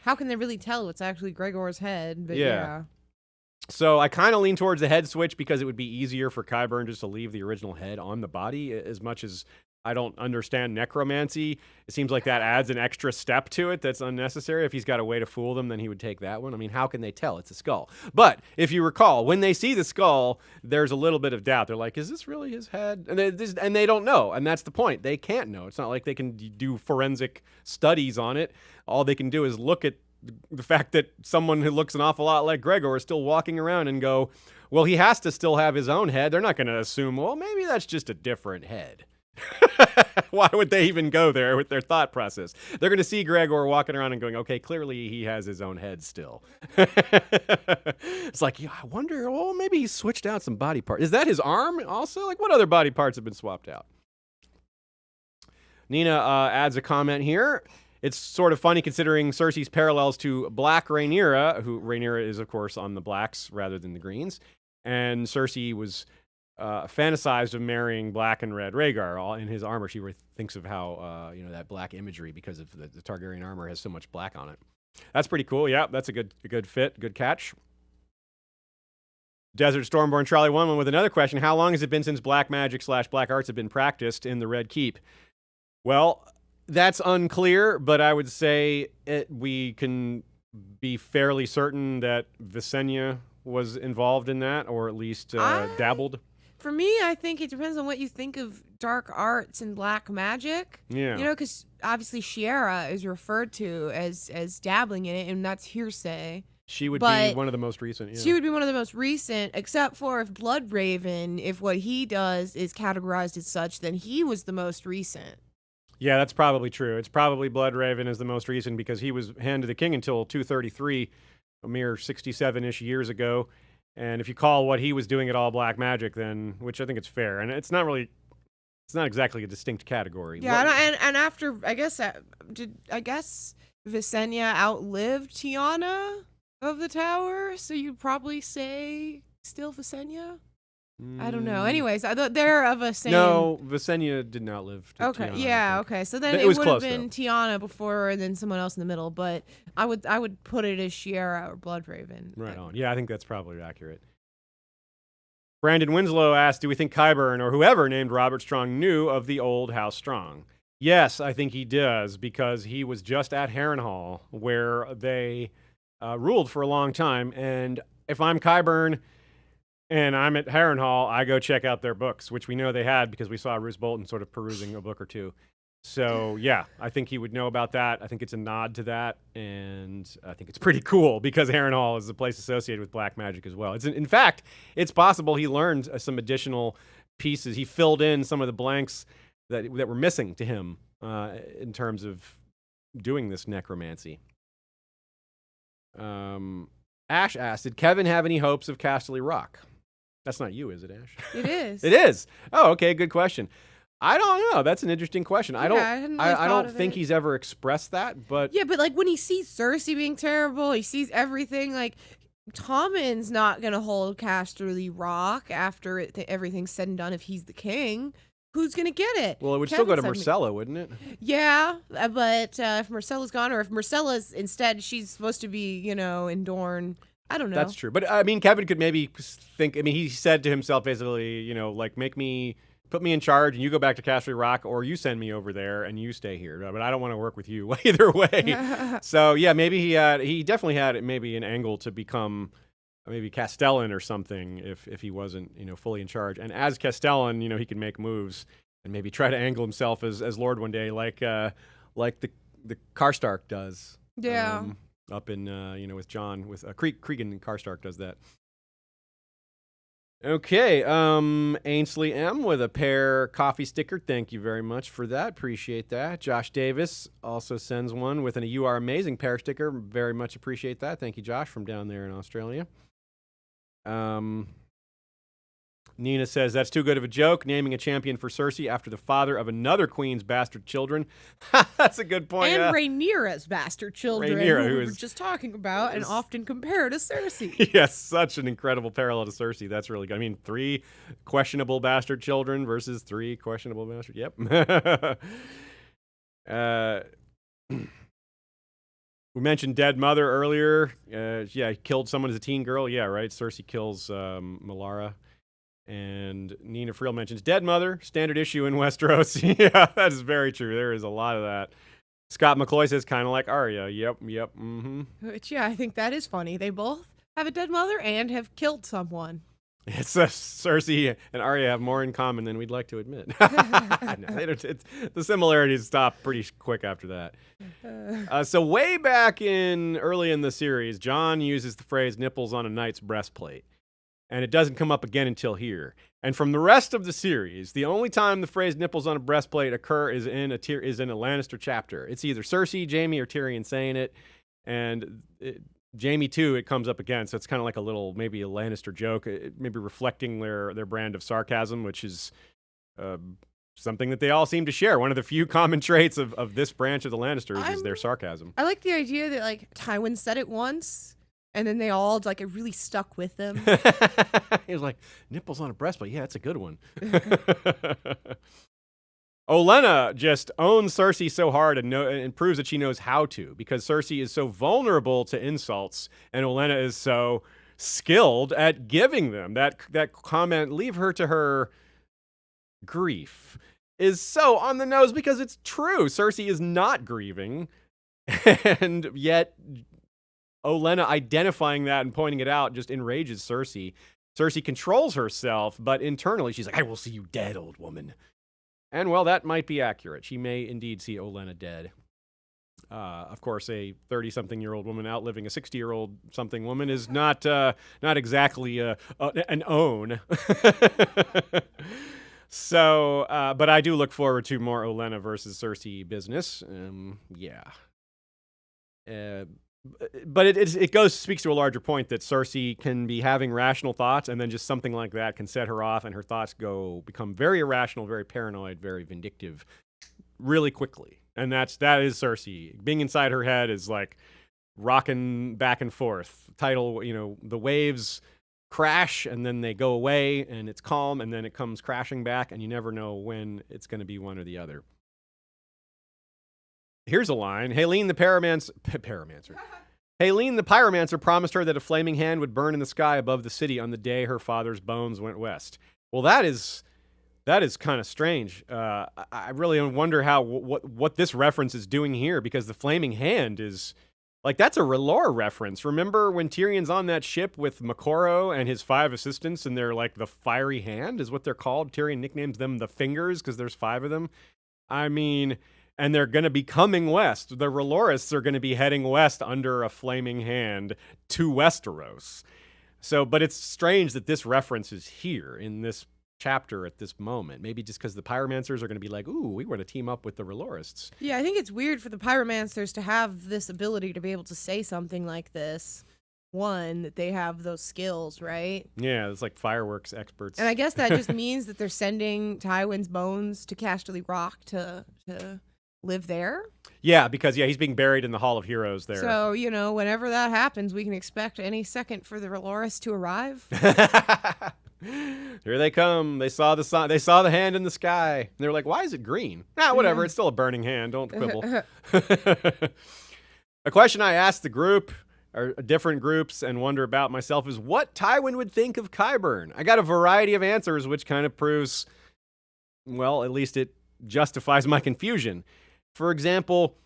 How can they really tell it's actually Gregor's head? But yeah. So I kind of lean towards the head switch because it would be easier for Qyburn just to leave the original head on the body. As much as I don't understand necromancy, it seems like that adds an extra step to it that's unnecessary. If he's got a way to fool them, then he would take that one. I mean, how can they tell? It's a skull. But if you recall, when they see the skull, there's a little bit of doubt. They're like, is this really his head? And they don't know. And that's the point. They can't know. It's not like they can do forensic studies on it. All they can do is look at the fact that someone who looks an awful lot like Gregor is still walking around and go, well, he has to still have his own head. They're not going to assume, well, maybe that's just a different head. Why would they even go there with their thought process? They're going to see Gregor walking around and going, okay, clearly he has his own head still. It's like, yeah, I wonder, oh, maybe he switched out some body parts. Is that his arm also? Like, what other body parts have been swapped out? Nina adds a comment here. It's sort of funny considering Cersei's parallels to Black Rhaenyra, who Rhaenyra is, of course, on the blacks rather than the greens. And Cersei was fantasized of marrying black and red Rhaegar. All in his armor, she thinks of how, that black imagery, because of the Targaryen armor has so much black on it. That's pretty cool. Yeah, that's a good fit, good catch. Desert Stormborn Charlie One with another question. How long has it been since black magic / black arts have been practiced in the Red Keep? Well, that's unclear, but I would say we can be fairly certain that Visenya was involved in that, or at least dabbled. For me, I think it depends on what you think of dark arts and black magic. Yeah. Because obviously Shiera is referred to as dabbling in it, and that's hearsay. She would be one of the most recent. Yeah. She would be one of the most recent, except for if Bloodraven, if what he does is categorized as such, then he was the most recent. Yeah, that's probably true. It's probably Bloodraven is the most recent because he was Hand of the King until 233, a mere 67-ish years ago. And if you call what he was doing at all black magic, then, which I think it's fair, and it's not exactly a distinct category. Yeah, and after, I guess Visenya outlived Tiana of the Tower, so you'd probably say still Visenya? I don't know. Anyways, they're of a same... No, Visenya did not live to Okay, Tiana, yeah, okay. So then it would have been Tiana before and then someone else in the middle, but I would put it as Shiera or Bloodraven. Right on. Yeah, I think that's probably accurate. Brandon Winslow asked, do we think Qyburn or whoever named Robert Strong knew of the old House Strong? Yes, I think he does, because he was just at Harrenhal, where they ruled for a long time, and if I'm Qyburn and I'm at Harrenhal, I go check out their books, which we know they had because we saw Roose Bolton sort of perusing a book or two. So, yeah, I think he would know about that. I think it's a nod to that, and I think it's pretty cool because Harrenhal is a place associated with black magic as well. In fact, it's possible he learned some additional pieces. He filled in some of the blanks that were missing to him in terms of doing this necromancy. Ash asked, did Kevin have any hopes of Casterly Rock? That's not you, is it, Ash? It is. It is. Oh, okay, good question. I don't know. That's an interesting question. I don't think he's ever expressed that, but... Yeah, but like when he sees Cersei being terrible, he sees everything, like Tommen's not going to hold Casterly Rock after everything's said and done if he's the king. Who's going to get it? Well, it would still go to Myrcella, wouldn't it? Yeah, but if Myrcella's gone, or if Myrcella's instead, she's supposed to be, in Dorne. I don't know. That's true. But, I mean, Kevin could maybe think... I mean, he said to himself, basically, like, put me in charge and you go back to Casterly Rock, or you send me over there and you stay here. But I don't want to work with you either way. So, yeah, maybe he definitely had maybe an angle to become maybe Castellan or something if he wasn't, fully in charge. And as Castellan, he can make moves and maybe try to angle himself as Lord one day, like the Karstark does. Yeah. Up in, with Jon, with Cregan Karstark does that. Okay, Ainsley M with a pear coffee sticker. Thank you very much for that. Appreciate that. Josh Davis also sends one with an "You Are Amazing" pear sticker. Very much appreciate that. Thank you, Josh, from down there in Australia. Nina says, that's too good of a joke, naming a champion for Cersei after the father of another queen's bastard children. That's a good point. And Rhaenyra's bastard children, who we were just talking about, and often compared to Cersei. Yes, such an incredible parallel to Cersei. That's really good. I mean, 3 questionable bastard children versus 3 questionable bastard. Yep. We mentioned dead mother earlier. Yeah, killed someone as a teen girl. Yeah, right. Cersei kills Melara. And Nina Friel mentions dead mother, standard issue in Westeros. Yeah, that is very true. There is a lot of that. Scott McCloy says kind of like Arya. Yep, mm-hmm. Which, yeah, I think that is funny. They both have a dead mother and have killed someone. It's Cersei and Arya have more in common than we'd like to admit. No, they don't, the similarities stop pretty quick after that. So way back early in the series, Jon uses the phrase "nipples on a knight's breastplate," and it doesn't come up again until here. And from the rest of the series, the only time the phrase "nipples on a breastplate" occur is in a Lannister chapter. It's either Cersei, Jaime, or Tyrion saying it, and Jaime too, it comes up again, so it's kind of like maybe a Lannister joke, maybe reflecting their brand of sarcasm, which is something that they all seem to share. One of the few common traits of this branch of the Lannisters is their sarcasm. I like the idea that like Tywin said it once, and then they all like it really stuck with them. He was like, "Nipples on a breastplate, yeah, that's a good one." Olenna just owns Cersei so hard and proves that she knows how to, because Cersei is so vulnerable to insults and Olenna is so skilled at giving them. That comment, "leave her to her grief," is so on the nose because it's true. Cersei is not grieving, and yet Olenna identifying that and pointing it out just enrages Cersei. Cersei controls herself, but internally she's like, "I will see you dead, old woman." And, well, that might be accurate. She may indeed see Olenna dead. Of course, a 30-something-year-old woman outliving a 60-year-old something woman is not exactly an own. So, but I do look forward to more Olenna versus Cersei business. Yeah. But it speaks to a larger point that Cersei can be having rational thoughts, and then just something like that can set her off, and her thoughts become very irrational, very paranoid, very vindictive, really quickly. And that is Cersei. Being inside her head is like rocking back and forth. The waves crash, and then they go away, and it's calm, and then it comes crashing back, and you never know when it's going to be one or the other. Here's a line. Haleen the pyromancer promised her that a flaming hand would burn in the sky above the city on the day her father's bones went west. Well, that is kind of strange. I really wonder what this reference is doing here, because the flaming hand is like, that's a R'hllor reference. Remember when Tyrion's on that ship with Makoro and his 5 assistants, and they're like the fiery hand is what they're called. Tyrion nicknames them the fingers because there's 5 of them. I mean, and they're going to be coming west. The R'hllorists are going to be heading west under a flaming hand to Westeros. So, but it's strange that this reference is here in this chapter at this moment. Maybe just because the pyromancers are going to be like, "Ooh, we want to team up with the R'hllorists." Yeah, I think it's weird for the pyromancers to have this ability to be able to say something like this. One, that they have those skills, right? Yeah, it's like fireworks experts. And I guess that just means that they're sending Tywin's bones to Casterly Rock to live there. Yeah, because he's being buried in the Hall of Heroes there. So, whenever that happens, we can expect any second for the R'hllorists to arrive. Here they come. They saw the sun. They saw the hand in the sky. And they were like, "Why is it green?" Whatever. It's still a burning hand. Don't quibble. A question I asked the group, or different groups, and wonder about myself is what Tywin would think of Qyburn. I got a variety of answers, which kind of proves, well, at least it justifies my confusion. For example,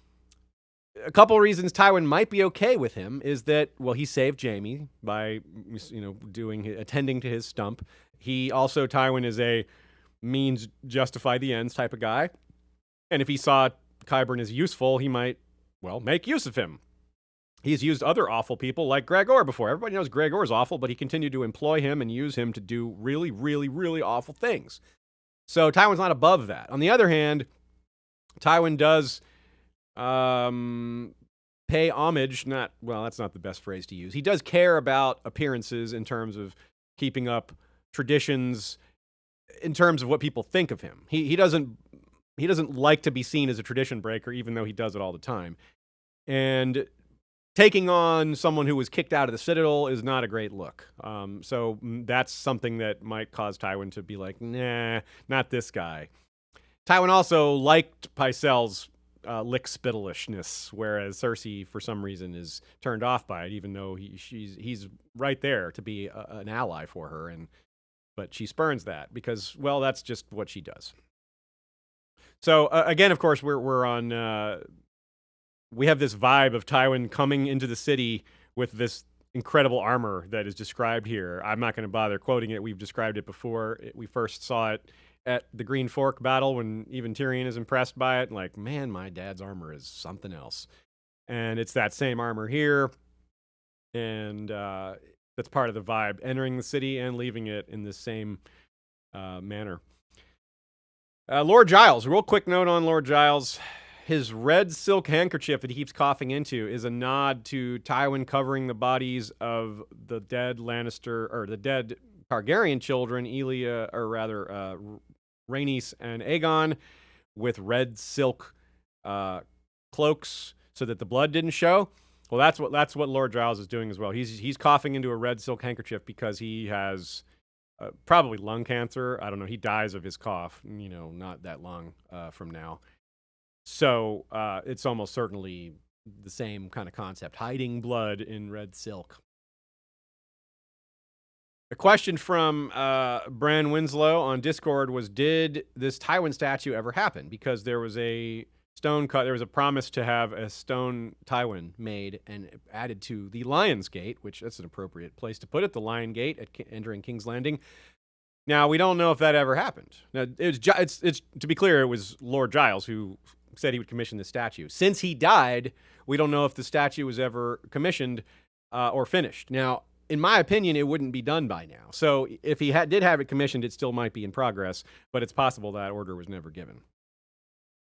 a couple of reasons Tywin might be okay with him is that, well, he saved Jaime by, attending to his stump. Tywin is a means justify the ends type of guy. And if he saw Qyburn as useful, he might, make use of him. He's used other awful people like Gregor before. Everybody knows Gregor is awful, but he continued to employ him and use him to do really, really, really awful things. So Tywin's not above that. On the other hand, Tywin does pay homage, that's not the best phrase to use. He does care about appearances in terms of keeping up traditions, in terms of what people think of him. He doesn't like to be seen as a tradition breaker, even though he does it all the time. And taking on someone who was kicked out of the Citadel is not a great look. So that's something that might cause Tywin to be like, nah, not this guy. Tywin also liked Pycelle's lick-spittlishness, whereas Cersei, for some reason, is turned off by it, even though he's right there to be an ally for her. But she spurns that because, that's just what she does. So again, of course, we're on. We have this vibe of Tywin coming into the city with this incredible armor that is described here. I'm not going to bother quoting it. We've described it before. We first saw it at the Green Fork battle when even Tyrion is impressed by it. Like, man, my dad's armor is something else. And it's that same armor here. And that's part of the vibe, entering the city and leaving it in the same manner. Lord Giles, real quick note on Lord Giles. His red silk handkerchief that he keeps coughing into is a nod to Tywin covering the bodies of the dead Lannister, or the dead Targaryen children, Rhaenys and Aegon, with red silk cloaks so that the blood didn't show. Well, that's what Lord Giles is doing as well. He's coughing into a red silk handkerchief because he has probably lung cancer. I don't know. He dies of his cough, not that long from now. So it's almost certainly the same kind of concept, hiding blood in red silk. A question from Bran Winslow on Discord was, did this Tywin statue ever happen? Because there was a stone cut. There was a promise to have a stone Tywin made and added to the Lion's Gate, which that's an appropriate place to put it, the Lion Gate at entering King's Landing. Now, we don't know if that ever happened. Now, it's to be clear, it was Lord Giles who said he would commission this statue. Since he died, we don't know if the statue was ever commissioned or finished. Now, in my opinion, it wouldn't be done by now. So if he did have it commissioned, it still might be in progress, but it's possible that order was never given.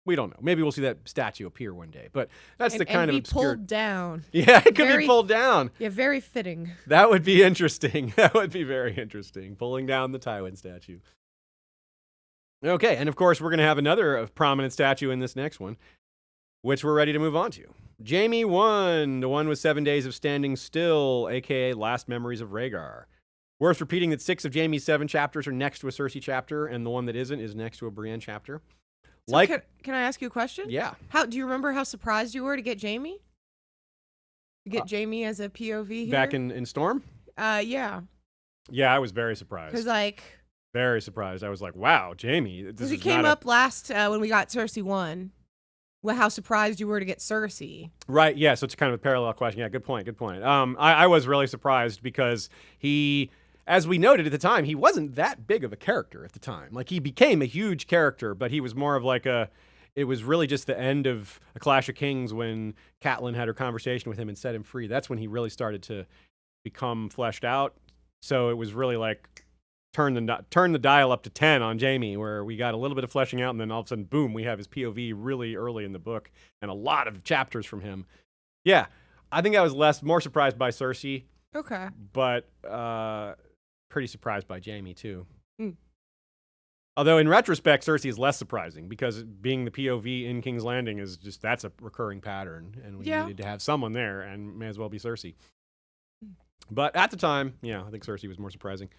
We don't know. Maybe we'll see that statue appear one day, but that's the kind of obscure... pulled down. Yeah, it could be pulled down. Yeah, very fitting. That would be interesting. That would be very interesting. Pulling down the Tywin statue. Okay, and of course, we're going to have another prominent statue in this next one, which we're ready to move on to. Jaime 1, the one with 7 days of standing still, a.k.a. Last Memories of Rhaegar. Worth repeating that 6 of Jaime's 7 chapters are next to a Cersei chapter, and the one that isn't is next to a Brienne chapter. So can I ask you a question? Yeah. Do you remember how surprised you were to get Jaime? To get Jaime as a POV here? Back in Storm? Yeah. Yeah, I was very surprised. Because very surprised. I was like, wow, Jaime. Because it came up last when we got Cersei 1. How surprised you were to get Cersei. Right, yeah, so it's kind of a parallel question. Yeah, good point. I was really surprised because he, as we noted at the time, he wasn't that big of a character at the time. Like, he became a huge character, but he was more of it was really just the end of A Clash of Kings when Catelyn had her conversation with him and set him free. That's when he really started to become fleshed out. So it was really turn the dial up to 10 on Jaime, where we got a little bit of fleshing out, and then all of a sudden, boom, we have his POV really early in the book, and a lot of chapters from him. Yeah, I think I was more surprised by Cersei. Okay. But pretty surprised by Jaime, too. Mm. Although, in retrospect, Cersei is less surprising, because being the POV in King's Landing that's a recurring pattern, and we needed to have someone there, and may as well be Cersei. But at the time, yeah, I think Cersei was more surprising.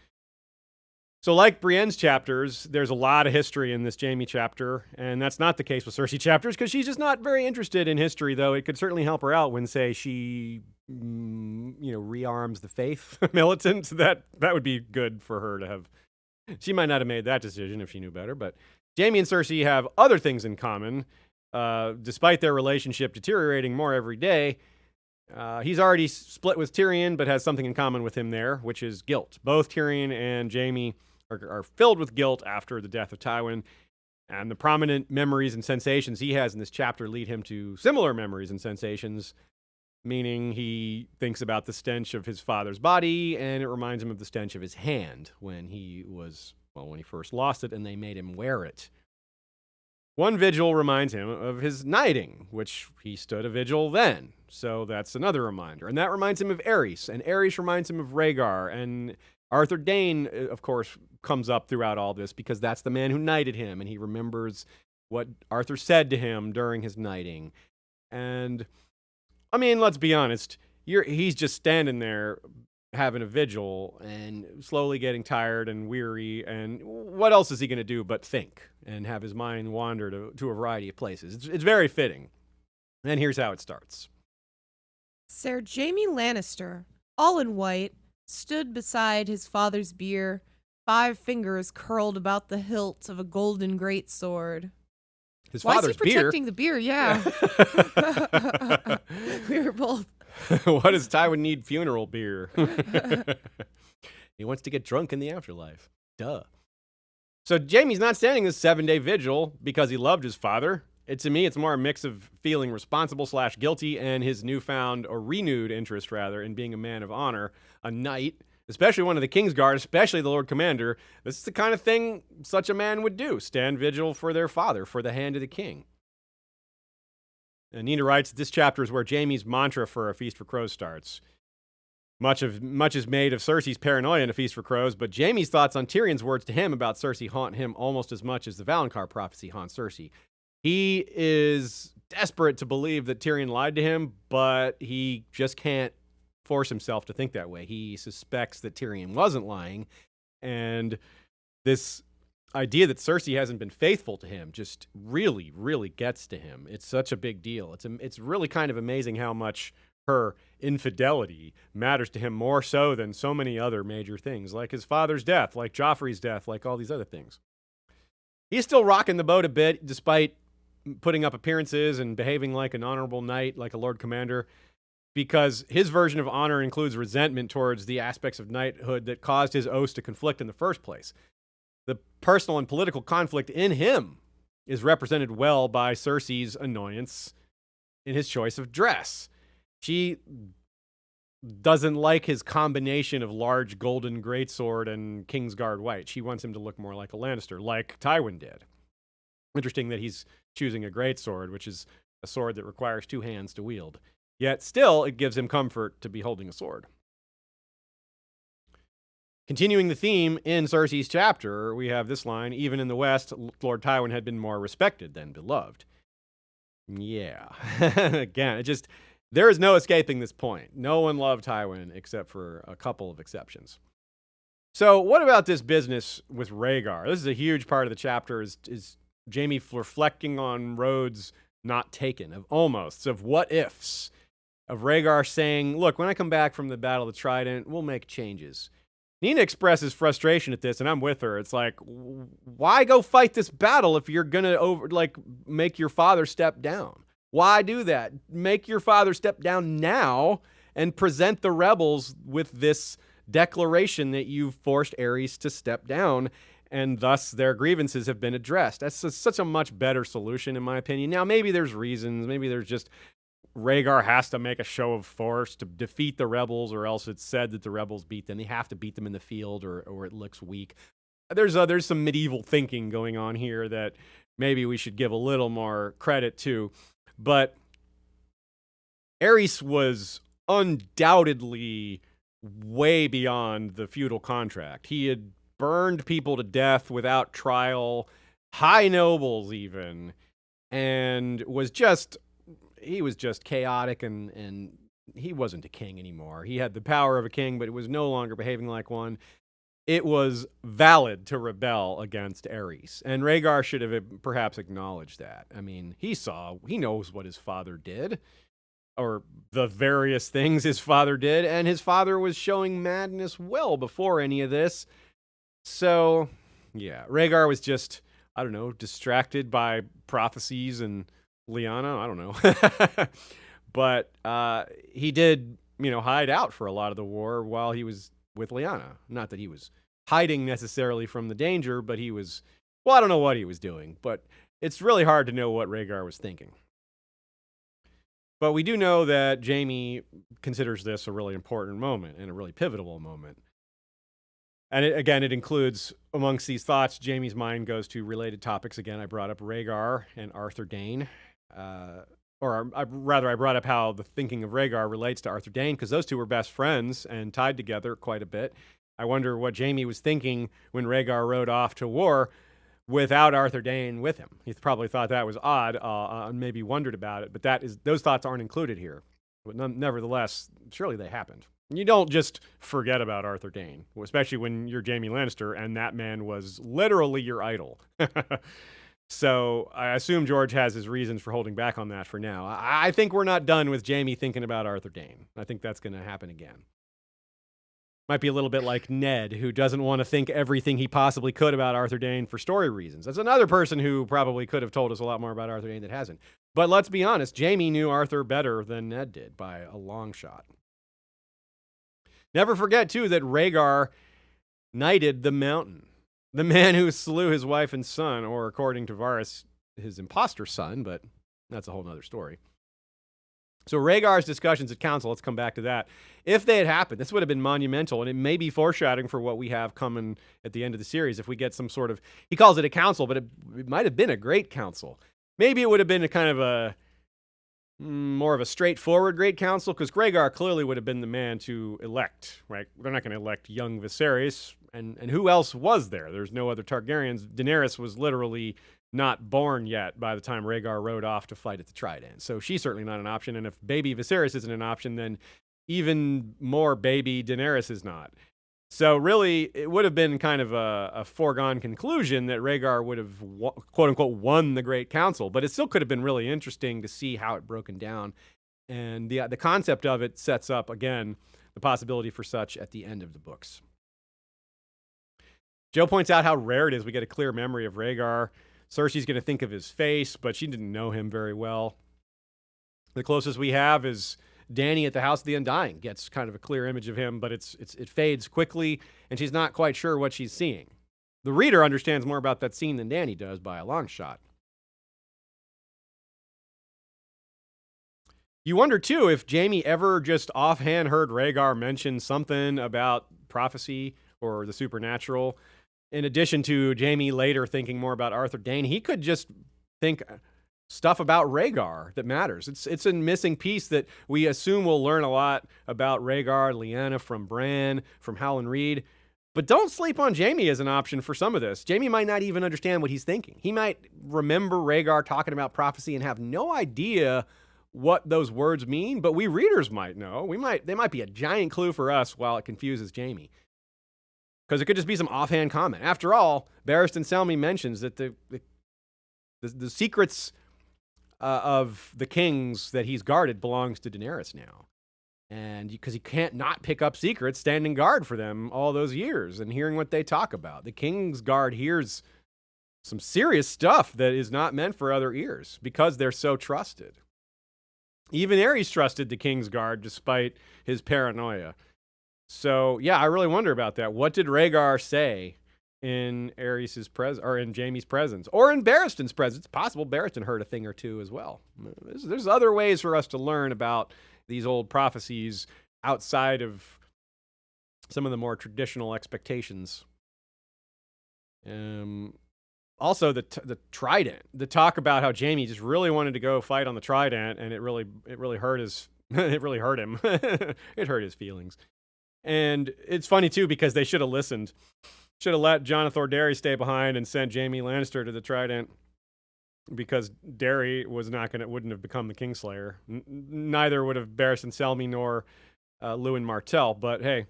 So like Brienne's chapters, there's a lot of history in this Jaime chapter, and that's not the case with Cersei chapters, because she's just not very interested in history, though it could certainly help her out when, say, she, rearms the faith militant. That would be good for her to have. She might not have made that decision if she knew better, but Jaime and Cersei have other things in common. Despite their relationship deteriorating more every day, he's already split with Tyrion, but has something in common with him there, which is guilt. Both Tyrion and Jaime are filled with guilt after the death of Tywin, and the prominent memories and sensations he has in this chapter lead him to similar memories and sensations, meaning he thinks about the stench of his father's body, and it reminds him of the stench of his hand when he first lost it and they made him wear it. One vigil reminds him of his knighting, which he stood a vigil then. So that's another reminder. And that reminds him of Aerys, and Aerys reminds him of Rhaegar, and Arthur Dayne, of course, comes up throughout all this because that's the man who knighted him, and he remembers what Arthur said to him during his knighting. And, I mean, let's be honest, he's just standing there having a vigil and slowly getting tired and weary, and what else is he going to do but think and have his mind wander to a variety of places? It's very fitting. And here's how it starts. Sir Jaime Lannister, all in white, stood beside his father's bier, 5 fingers curled about the hilt of a golden greatsword. His Why father's is he protecting the beer? Yeah. We were both. What does Tywin need funeral beer? He wants to get drunk in the afterlife. Duh. So Jaime's not standing this 7-day vigil because he loved his father. To me, it's more a mix of feeling responsible/guilty and his newfound, or renewed interest, rather, in being a man of honor, a knight, especially one of the Kingsguard, especially the Lord Commander. This is the kind of thing such a man would do, stand vigil for their father, for the hand of the king. And Nina writes, this chapter is where Jaime's mantra for A Feast for Crows starts. Much is made of Cersei's paranoia in A Feast for Crows, but Jaime's thoughts on Tyrion's words to him about Cersei haunt him almost as much as the Valonqar prophecy haunts Cersei. He is desperate to believe that Tyrion lied to him, but he just can't force himself to think that way. He suspects that Tyrion wasn't lying, and this idea that Cersei hasn't been faithful to him just really, really gets to him. It's such a big deal. It's really kind of amazing how much her infidelity matters to him, more so than so many other major things, like his father's death, like Joffrey's death, like all these other things. He's still rocking the boat a bit, despite putting up appearances and behaving like an honorable knight, like a Lord Commander, because his version of honor includes resentment towards the aspects of knighthood that caused his oaths to conflict in the first place. The personal and political conflict in him is represented well by Cersei's annoyance in his choice of dress. She doesn't like his combination of large golden greatsword and Kingsguard white. She wants him to look more like a Lannister, like Tywin did. Interesting that he's choosing a greatsword, which is a sword that requires 2 hands to wield. Yet still, it gives him comfort to be holding a sword. Continuing the theme in Cersei's chapter, we have this line, even in the West, Lord Tywin had been more respected than beloved. Yeah. Again, there is no escaping this point. No one loved Tywin except for a couple of exceptions. So what about this business with Rhaegar? This is a huge part of the chapter, is Jaime reflecting on roads not taken, of almosts, of what ifs, of Rhaegar saying, look, when I come back from the Battle of the Trident, we'll make changes. Nina expresses frustration at this, and I'm with her. It's like, why go fight this battle if you're going to make your father step down? Why do that? Make your father step down now and present the rebels with this declaration that you've forced Aerys to step down, and thus their grievances have been addressed. That's such a much better solution, in my opinion. Now, maybe there's reasons. Maybe there's just Rhaegar has to make a show of force to defeat the rebels, or else it's said that the rebels beat them. They have to beat them in the field, or it looks weak. There's some medieval thinking going on here that maybe we should give a little more credit to. But Aerys was undoubtedly way beyond the feudal contract. He had burned people to death without trial, high nobles even, and he was just chaotic, and he wasn't a king anymore. He had the power of a king, but it was no longer behaving like one. It was valid to rebel against Aerys, and Rhaegar should have perhaps acknowledged that. I mean, he knows what his father did, or the various things his father did, and his father was showing madness well before any of this. So, yeah, Rhaegar was just, I don't know, distracted by prophecies and Lyanna, I don't know. But he did, hide out for a lot of the war while he was with Lyanna. Not that he was hiding necessarily from the danger, but he was, I don't know what he was doing, but it's really hard to know what Rhaegar was thinking. But we do know that Jaime considers this a really important moment and a really pivotal moment. And it includes, amongst these thoughts, Jaime's mind goes to related topics. Again, I brought up Rhaegar and Arthur Dayne. I brought up how the thinking of Rhaegar relates to Arthur Dayne, because those two were best friends and tied together quite a bit. I wonder what Jaime was thinking when Rhaegar rode off to war without Arthur Dayne with him. He probably thought that was odd, and maybe wondered about it, but those thoughts aren't included here. But nevertheless, surely they happened. You don't just forget about Arthur Dayne, especially when you're Jaime Lannister and that man was literally your idol. So I assume George has his reasons for holding back on that for now. I think we're not done with Jaime thinking about Arthur Dayne. I think that's going to happen again. Might be a little bit like Ned, who doesn't want to think everything he possibly could about Arthur Dayne for story reasons. That's another person who probably could have told us a lot more about Arthur Dayne that hasn't. But let's be honest, Jaime knew Arthur better than Ned did by a long shot. Never forget, too, that Rhaegar knighted the Mountain, the man who slew his wife and son, or according to Varys, his imposter son, but that's a whole nother story. So Rhaegar's discussions at council, let's come back to that. If they had happened, this would have been monumental, and it may be foreshadowing for what we have coming at the end of the series. If we get some sort of, he calls it a council, but it might have been a great council. Maybe it would have been a kind of a, more of a straightforward great council, because Rhaegar clearly would have been the man to elect, right? They're not going to elect young Viserys, and who else was there? There's no other Targaryens. Daenerys was literally not born yet by the time Rhaegar rode off to fight at the Trident. So she's certainly not an option. And if baby Viserys isn't an option, then even more baby Daenerys is not. So really, it would have been kind of a foregone conclusion that Rhaegar would have, quote unquote, won the Great Council. But it still could have been really interesting to see how it broken down. And the concept of it sets up, again, the possibility for such at the end of the books. Joe points out how rare it is we get a clear memory of Rhaegar. Cersei's going to think of his face, but she didn't know him very well. The closest we have is Dany at the House of the Undying. Gets kind of a clear image of him, but it fades quickly, and she's not quite sure what she's seeing. The reader understands more about that scene than Dany does by a long shot. You wonder, too, if Jaime ever just offhand heard Rhaegar mention something about prophecy or the supernatural. In addition to Jaime later thinking more about Arthur Dayne, he could just think stuff about Rhaegar that matters. It's a missing piece that we assume we'll learn a lot about Rhaegar, Lyanna from Bran, from Howland Reed. But don't sleep on Jaime as an option for some of this. Jaime might not even understand what he's thinking. He might remember Rhaegar talking about prophecy and have no idea what those words mean, but we readers might know. They might be a giant clue for us while it confuses Jaime. Because it could just be some offhand comment. After all, Barristan Selmy mentions that the secrets of the kings that he's guarded belongs to Daenerys now. And because he can't not pick up secrets standing guard for them all those years and hearing what they talk about. The King's Guard hears some serious stuff that is not meant for other ears because they're so trusted. Even Aerys trusted the King's Guard despite his paranoia. So, yeah, I really wonder about that. What did Rhaegar say in Aerys's presence, or in Jaime's presence, or in Barristan's presence? It's possible Barristan heard a thing or two as well. There's other ways for us to learn about these old prophecies outside of some of the more traditional expectations. Also, the Trident. The talk about how Jaime just really wanted to go fight on the Trident, and it really hurt his it really hurt him. It hurt his feelings. And it's funny, too, because they should have listened. Should have let Jonathan Darry stay behind and sent Jaime Lannister to the Trident because Darry wouldn't have become the Kingslayer. Neither would have Barristan Selmy nor Lewin Martell. But, hey,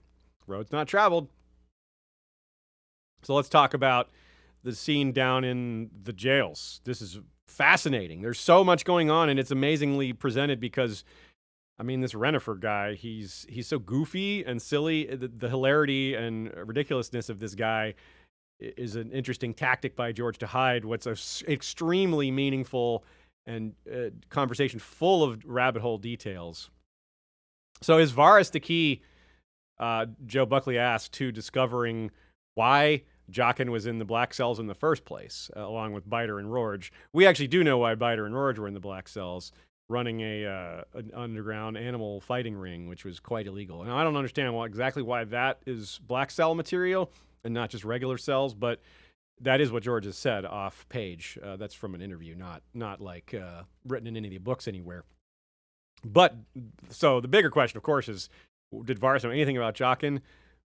road's not traveled. So let's talk about the scene down in the jails. This is fascinating. There's so much going on, and it's amazingly presented because this Rennifer guy, he's so goofy and silly. The hilarity and ridiculousness of this guy is an interesting tactic by George to hide what's an extremely meaningful and conversation full of rabbit hole details. So is Varys the key, Joe Buckley asked, to discovering why Jaqen was in the Black Cells in the first place, along with Biter and Rorge? We actually do know why Biter and Rorge were in the Black Cells, running an underground animal fighting ring, which was quite illegal. And I don't understand exactly why that is Black Cell material and not just regular cells, but that is what George has said off page. That's from an interview, not like written in any of the books anywhere. But so the bigger question, of course, is did Varys know anything about Jaqen?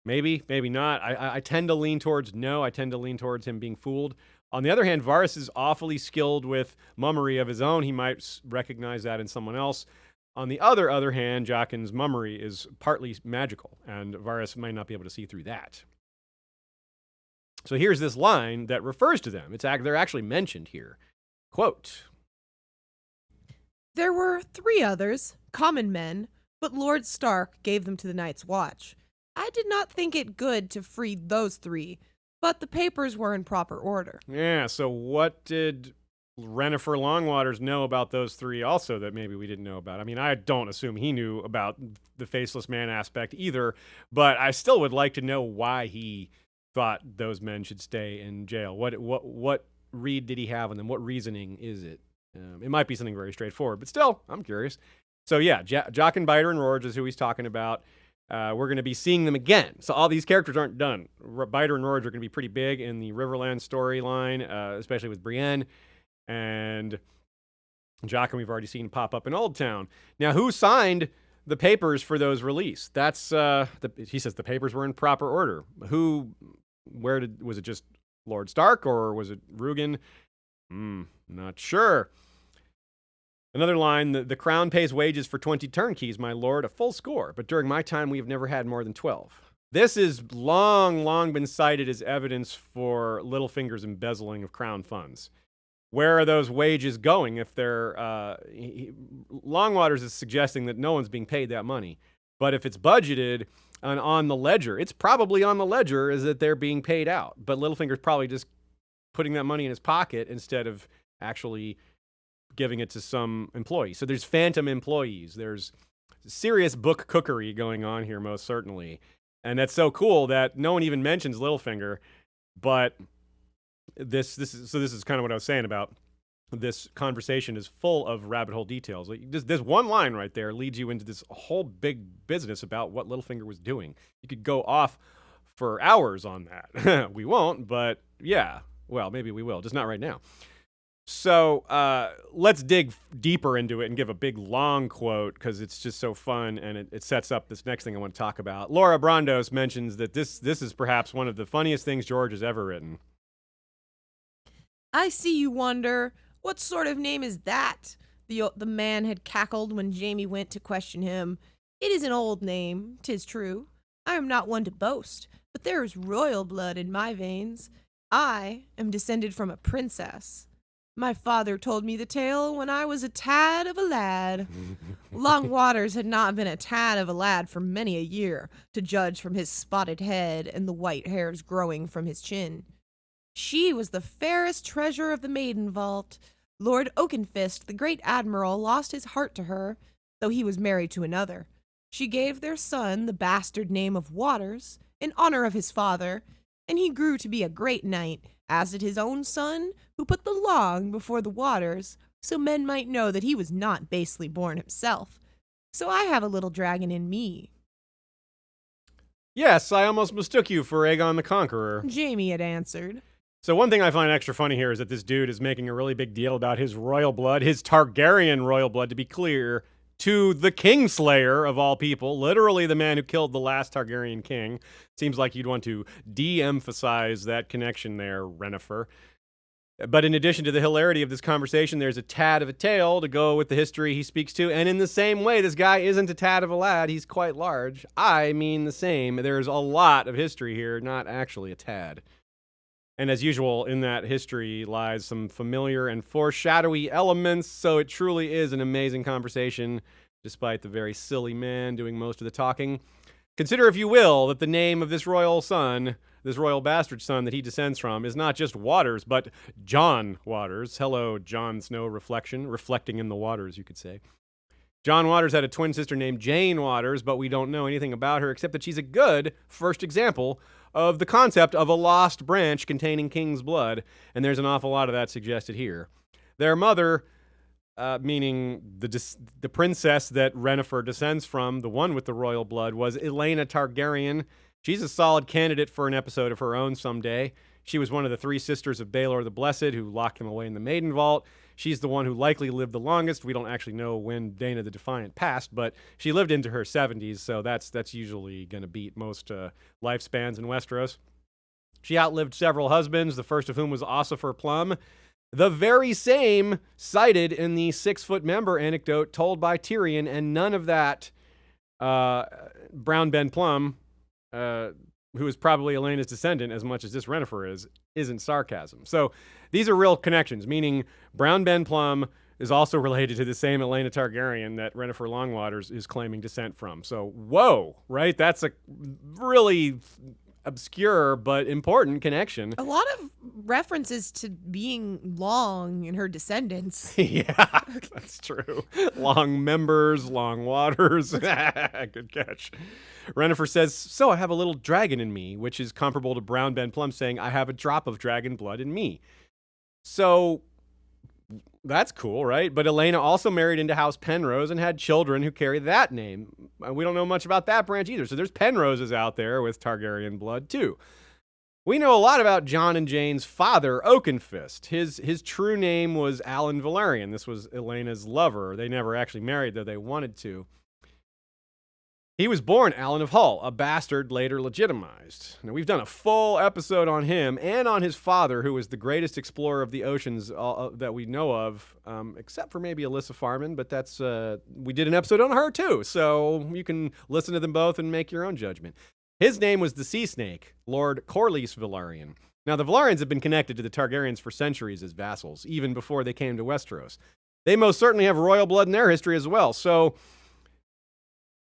Maybe, maybe not. I tend to lean towards no. I tend to lean towards him being fooled. On the other hand, Varys is awfully skilled with mummery of his own. He might recognize that in someone else. On the other hand, Jaqen's mummery is partly magical, and Varys might not be able to see through that. So here's this line that refers to them. They're actually mentioned here. Quote, "There were 3 others, common men, but Lord Stark gave them to the Night's Watch. I did not think it good to free those 3, but the papers were in proper order. Yeah, so what did Renifer Longwaters know about those 3 also that maybe we didn't know about? I mean, I don't assume he knew about the faceless man aspect either, but I still would like to know why he thought those men should stay in jail. What read did he have on them? What reasoning is it? It might be something very straightforward, but still, I'm curious. So yeah, Jaqen, Biter, and Rorge is who he's talking about. We're going to be seeing them again. So all these characters aren't done. Biter and Rorge are going to be pretty big in the Riverland storyline, especially with Brienne. And Jaqen we've already seen pop up in Old Town. Now, who signed the papers for those release? That's he says the papers were in proper order. Was it just Lord Stark or was it Rugen? Not sure. Another line, the crown pays wages for 20 turnkeys, my lord, a full score, but during my time we have never had more than 12. This is long been cited as evidence for Littlefinger's embezzling of crown funds. Where are those wages going if they're... Longwaters is suggesting that no one's being paid that money. But if it's budgeted and on the ledger, it's probably on the ledger is that they're being paid out. But Littlefinger's probably just putting that money in his pocket instead of actually giving it to some employee. So there's phantom employees. There's serious book cookery going on here, most certainly. And that's so cool that no one even mentions Littlefinger. But this is kind of what I was saying about this conversation is full of rabbit hole details. Like this one line right there leads you into this whole big business about what Littlefinger was doing. You could go off for hours on that. We won't, but yeah. Well, maybe we will, just not right now. So let's dig deeper into it and give a big long quote because it's just so fun and it sets up this next thing I want to talk about. Laura Brandos mentions that this is perhaps one of the funniest things George has ever written. I see you wonder, what sort of name is that? The man had cackled when Jaime went to question him. It is an old name, 'tis true. I am not one to boast, but there is royal blood in my veins. I am descended from a princess. My father told me the tale when I was a tad of a lad. Longwaters had not been a tad of a lad for many a year, to judge from his spotted head and the white hairs growing from his chin. She was the fairest treasure of the maiden vault. Lord Oakenfist, the great admiral, lost his heart to her, though he was married to another. She gave their son the bastard name of Waters, in honor of his father, and he grew to be a great knight, as did his own son, who put the long before the waters, so men might know that he was not basely born himself. So I have a little dragon in me. Yes, I almost mistook you for Aegon the Conqueror. Jaime had answered. So one thing I find extra funny here is that this dude is making a really big deal about his royal blood, his Targaryen royal blood, to be clear, to the Kingslayer of all people, literally the man who killed the last Targaryen king. Seems like you'd want to de-emphasize that connection there, Renifer. But in addition to the hilarity of this conversation, there's a tad of a tale to go with the history he speaks to. And in the same way, this guy isn't a tad of a lad. He's quite large. I mean the same. There's a lot of history here, not actually a tad. And as usual, in that history lies some familiar and foreshadowy elements, so it truly is an amazing conversation, despite the very silly man doing most of the talking. Consider, if you will, that the name of this royal son, this royal bastard son that he descends from, is not just Waters, but John Waters. Hello, Jon Snow reflecting in the waters, you could say. John Waters had a twin sister named Jane Waters, but we don't know anything about her except that she's a good first example of the concept of a lost branch containing king's blood, and there's an awful lot of that suggested here. Their mother, meaning the princess that Renifer descends from, the one with the royal blood, was Elena Targaryen. She's a solid candidate for an episode of her own someday. She was one of the 3 sisters of Baelor the Blessed who locked him away in the Maiden Vault. She's the one who likely lived the longest. We don't actually know when Dana the Defiant passed, but she lived into her 70s, so that's usually going to beat most lifespans in Westeros. She outlived several husbands, the first of whom was Ossifer Plum, the very same cited in the 6-foot member anecdote told by Tyrion, and none of that Brown Ben Plum, who is probably Elena's descendant as much as this Renifer is, isn't sarcasm. So these are real connections, meaning Brown Ben Plum is also related to the same Aelena Targaryen that Yennefer Longwaters is claiming descent from. So, whoa, right? That's a really obscure but important connection. A lot of references to being long in her descendants. Yeah, that's true. Long members, long waters. Good catch. Yennefer says, so I have a little dragon in me, which is comparable to Brown Ben Plum saying, I have a drop of dragon blood in me. So that's cool, right? But Aelena also married into House Penrose and had children who carry that name. We don't know much about that branch either. So there's Penroses out there with Targaryen blood too. We know a lot about Jon and Jane's father, Oakenfist. His true name was Alan Valerian. This was Elena's lover. They never actually married, though they wanted to. He was born Alan of Hull, a bastard later legitimized. Now, we've done a full episode on him and on his father, who was the greatest explorer of the oceans that we know of, except for maybe Alyssa Farman, but that's we did an episode on her too, so you can listen to them both and make your own judgment. His name was the Sea Snake, Lord Corlys Velaryon. Now, the Velaryons have been connected to the Targaryens for centuries as vassals, even before they came to Westeros. They most certainly have royal blood in their history as well, so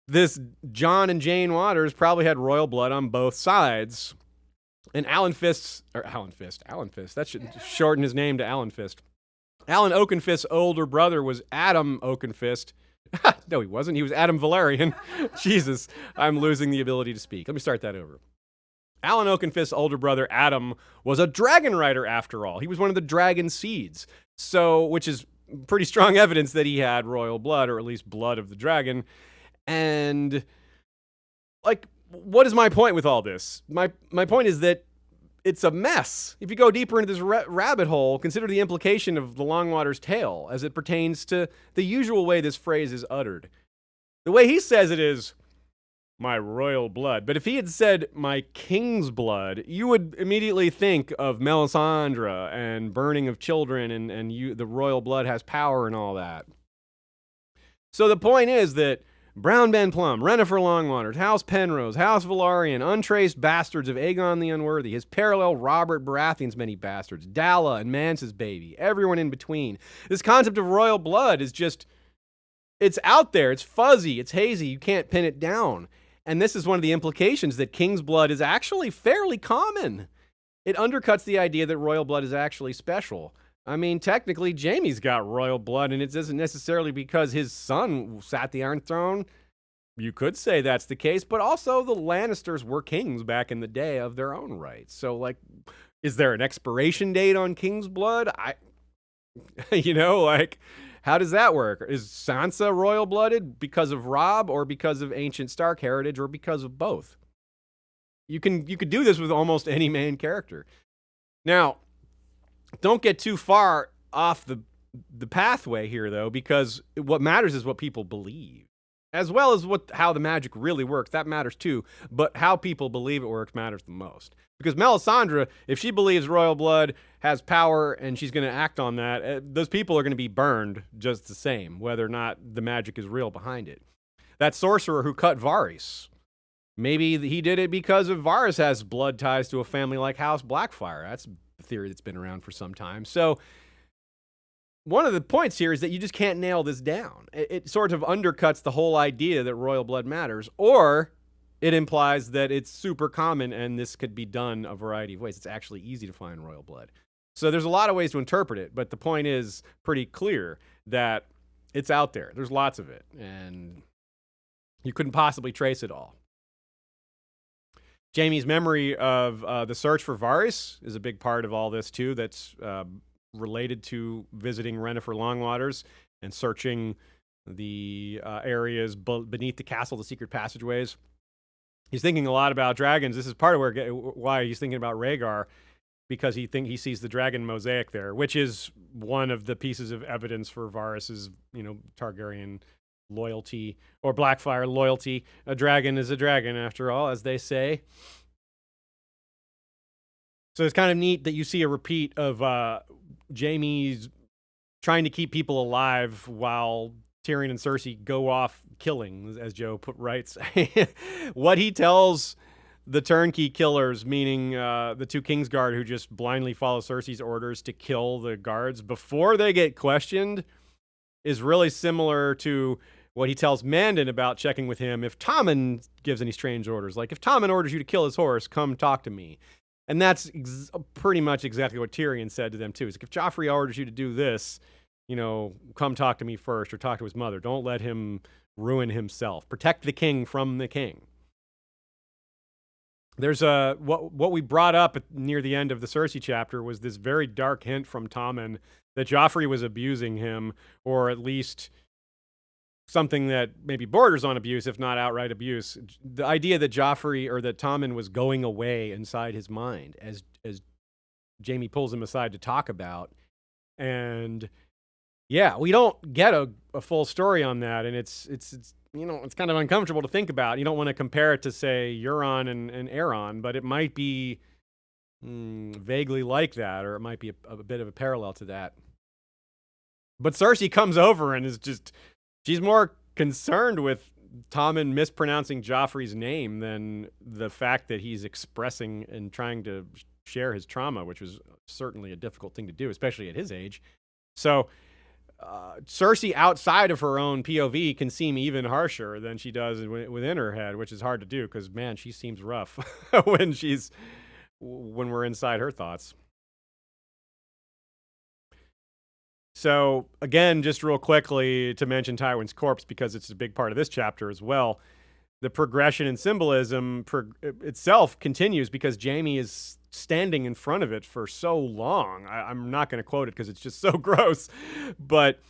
this Jon and Jane Waters probably had royal blood on both sides. And Alan Fist, that should shorten his name to Alan Fist. Alan Oakenfist's older brother was Adam Oakenfist. No, he wasn't. He was Adam Valerian. Jesus, I'm losing the ability to speak. Let me start that over. Alan Oakenfist's older brother, Adam, was a dragon rider after all. He was one of the dragon seeds. So, which is pretty strong evidence that he had royal blood, or at least blood of the dragon. And, like, what is my point with all this? My point is that it's a mess. If you go deeper into this rabbit hole, consider the implication of the Longwater's tale as it pertains to the usual way this phrase is uttered. The way he says it is, my royal blood. But if he had said, my king's blood, you would immediately think of Melisandre and burning of children and the royal blood has power and all that. So the point is that Brown Ben Plum, Yennefer Longwaters, House Penrose, House Velaryon, untraced bastards of Aegon the Unworthy, his parallel Robert Baratheon's many bastards, Dalla and Mance's baby, everyone in between. This concept of royal blood is just, it's out there, it's fuzzy, it's hazy, you can't pin it down. And this is one of the implications that king's blood is actually fairly common. It undercuts the idea that royal blood is actually special. I mean, technically, Jaime's got royal blood, and it isn't necessarily because his son sat the Iron Throne. You could say that's the case, but also the Lannisters were kings back in the day of their own right. So, like, is there an expiration date on king's blood? How does that work? Is Sansa royal-blooded because of Robb, or because of ancient Stark heritage, or because of both? You could do this with almost any main character. Now, don't get too far off the pathway here, though, because what matters is what people believe, as well as how the magic really works. That matters too, but how people believe it works matters the most. Because Melisandre, if she believes royal blood has power and she's going to act on that, those people are going to be burned just the same, whether or not the magic is real behind it. That sorcerer who cut Varys, maybe he did it because of Varys has blood ties to a family like House Blackfyre. That's a theory that's been around for some time. So one of the points here is that you just can't nail this down. It sort of undercuts the whole idea that royal blood matters, or it implies that it's super common and this could be done a variety of ways. It's actually easy to find royal blood. So there's a lot of ways to interpret it, but the point is pretty clear that it's out there. There's lots of it, and you couldn't possibly trace it all. Jaime's memory of the search for Varys is a big part of all this, too, that's related to visiting Yennefer Longwaters and searching the areas beneath the castle, the secret passageways. He's thinking a lot about dragons. This is part of why he's thinking about Rhaegar, because he sees the dragon mosaic there, which is one of the pieces of evidence for Varys's, Targaryen loyalty, or Blackfyre loyalty. A dragon is a dragon, after all, as they say. So it's kind of neat that you see a repeat of Jaime's trying to keep people alive while Tyrion and Cersei go off killing, as Joe writes. What he tells the turnkey killers, meaning the two Kingsguard who just blindly follow Cersei's orders to kill the guards before they get questioned, is really similar to what he tells Mandan about checking with him if Tommen gives any strange orders. Like, if Tommen orders you to kill his horse, come talk to me. And that's pretty much exactly what Tyrion said to them, too. Is like, if Joffrey orders you to do this, come talk to me first, or talk to his mother. Don't let him ruin himself. Protect the king from the king. There's what we brought up near the end of the Cersei chapter was this very dark hint from Tommen that Joffrey was abusing him, or at least something that maybe borders on abuse, if not outright abuse. The idea that Joffrey, or that Tommen, was going away inside his mind as Jaime pulls him aside to talk about. And yeah, we don't get a full story on that, and it's kind of uncomfortable to think about. You don't want to compare it to, say, Euron and Aeron, but it might be vaguely like that, or it might be a bit of a parallel to that. But Cersei comes over and she's more concerned with Tommen mispronouncing Joffrey's name than the fact that he's expressing and trying to share his trauma, which was certainly a difficult thing to do, especially at his age. So Cersei, outside of her own POV, can seem even harsher than she does within her head, which is hard to do because, man, she seems rough when we're inside her thoughts. So, again, just real quickly to mention Tywin's corpse, because it's a big part of this chapter as well. The progression and symbolism itself continues because Jaime is standing in front of it for so long. I'm not going to quote it because it's just so gross, but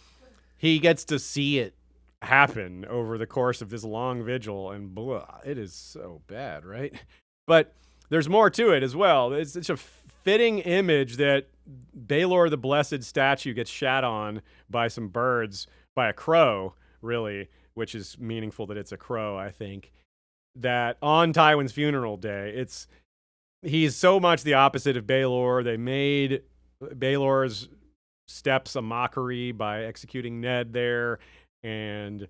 he gets to see it happen over the course of this long vigil, and blah, it is so bad, right? But there's more to it as well. It's such a fitting image that Baelor the Blessed statue gets shat on by some birds, by a crow, really, which is meaningful that it's a crow, I think, that on Tywin's funeral day, he's so much the opposite of Baelor. They made Baelor's steps a mockery by executing Ned there, and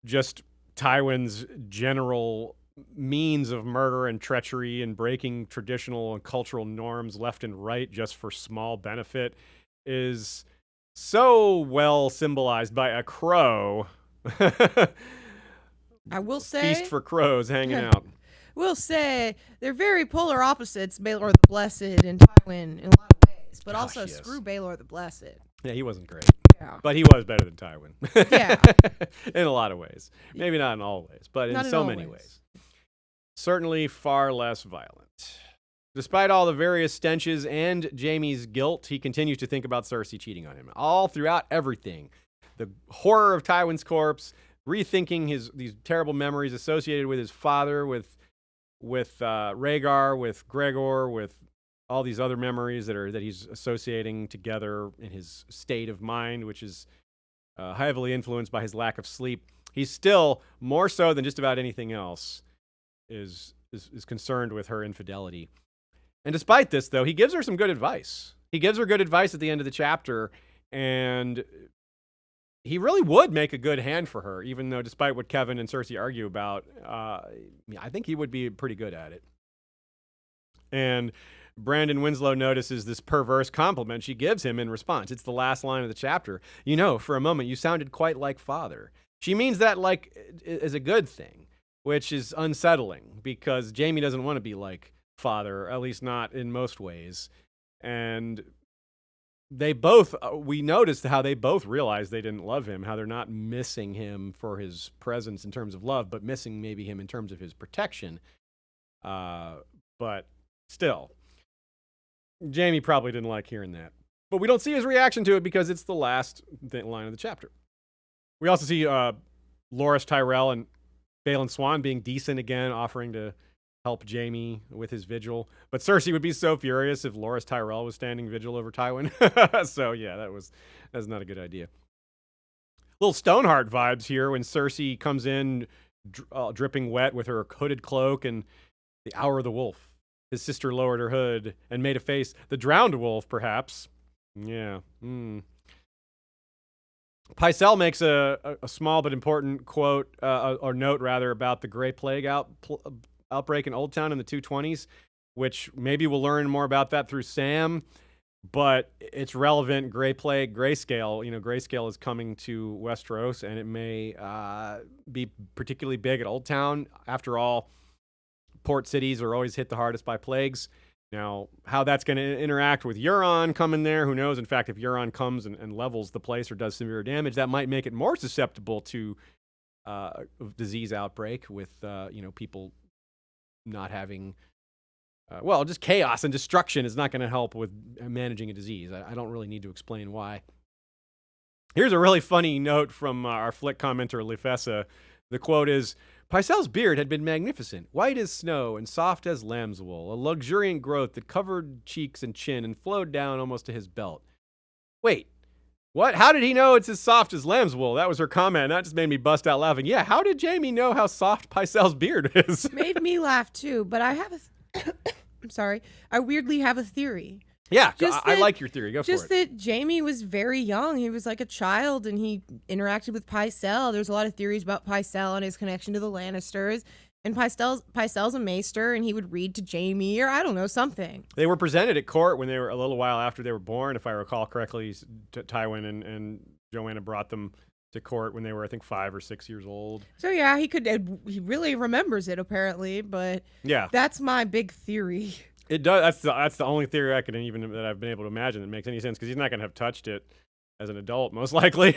just Tywin's general means of murder and treachery and breaking traditional and cultural norms left and right just for small benefit is so well symbolized by a crow. I will say, feast for crows hanging out. We'll say they're very polar opposites, Baelor the Blessed and Tywin, in a lot of ways, but also yes. Screw Baelor the Blessed. Yeah, he wasn't great. Yeah. But he was better than Tywin. Yeah. In a lot of ways. Maybe not in all ways, but in so many ways. Certainly far less violent. Despite all the various stenches and Jaime's guilt, he continues to think about Cersei cheating on him. All throughout everything. The horror of Tywin's corpse, rethinking these terrible memories associated with his father, with Rhaegar, with Gregor, with all these other memories that he's associating together in his state of mind, which is heavily influenced by his lack of sleep. He's still, more so than just about anything else, is concerned with her infidelity. And despite this, though, he gives her some good advice. He gives her good advice at the end of the chapter, and he really would make a good hand for her, even though, despite what Kevin and Cersei argue about, I think he would be pretty good at it. And Brandon Winslow notices this perverse compliment she gives him in response. It's the last line of the chapter. For a moment, you sounded quite like father. She means that like as a good thing, which is unsettling because Jaime doesn't want to be like father, at least not in most ways. And they both, we noticed how they both realized they didn't love him, how they're not missing him for his presence in terms of love, but missing maybe him in terms of his protection. But still, Jaime probably didn't like hearing that. But we don't see his reaction to it because it's the last line of the chapter. We also see Loras Tyrell and Balon Swan being decent again, offering to help Jaime with his vigil. But Cersei would be so furious if Loras Tyrell was standing vigil over Tywin. So yeah, that's not a good idea. Little Stoneheart vibes here when Cersei comes in dripping wet with her hooded cloak and the hour of the wolf. His sister lowered her hood and made a face. The drowned wolf, perhaps. Yeah. Pycelle makes a small but important quote, or note rather, about the Grey Plague outbreak in Old Town in the 220s, which maybe we'll learn more about that through Sam. but it's relevant. Grayscale. Grayscale is coming to Westeros, and it may be particularly big at Old Town. After all, port cities are always hit the hardest by plagues. Now, how that's going to interact with Euron coming there, who knows? In fact, if Euron comes and levels the place or does severe damage, that might make it more susceptible to a disease outbreak with, people not having, just chaos and destruction is not going to help with managing a disease. I don't really need to explain why. Here's a really funny note from our Flick commenter, Lefessa. The quote is, Pycelle's beard had been magnificent, white as snow and soft as lamb's wool, a luxuriant growth that covered cheeks and chin and flowed down almost to his belt. Wait, what? How did he know it's as soft as lamb's wool? That was her comment, and that just made me bust out laughing. Yeah, how did Jaime know how soft Pycelle's beard is? Made me laugh too, but I have I'm sorry. I weirdly have a theory. Yeah, I like your theory. Go for it. Just that Jaime was very young. He was like a child, and he interacted with Pycelle. There's a lot of theories about Pycelle and his connection to the Lannisters. And Pycelle's a maester, and he would read to Jaime, or I don't know, something. They were presented at court when they were a little while after they were born, if I recall correctly. Tywin and Joanna brought them to court when they were, I think, 5 or 6 years old. So yeah, he really remembers it apparently, but yeah, that's my big theory. It does. That's the only theory that I've been able to imagine that makes any sense, because he's not going to have touched it as an adult, most likely.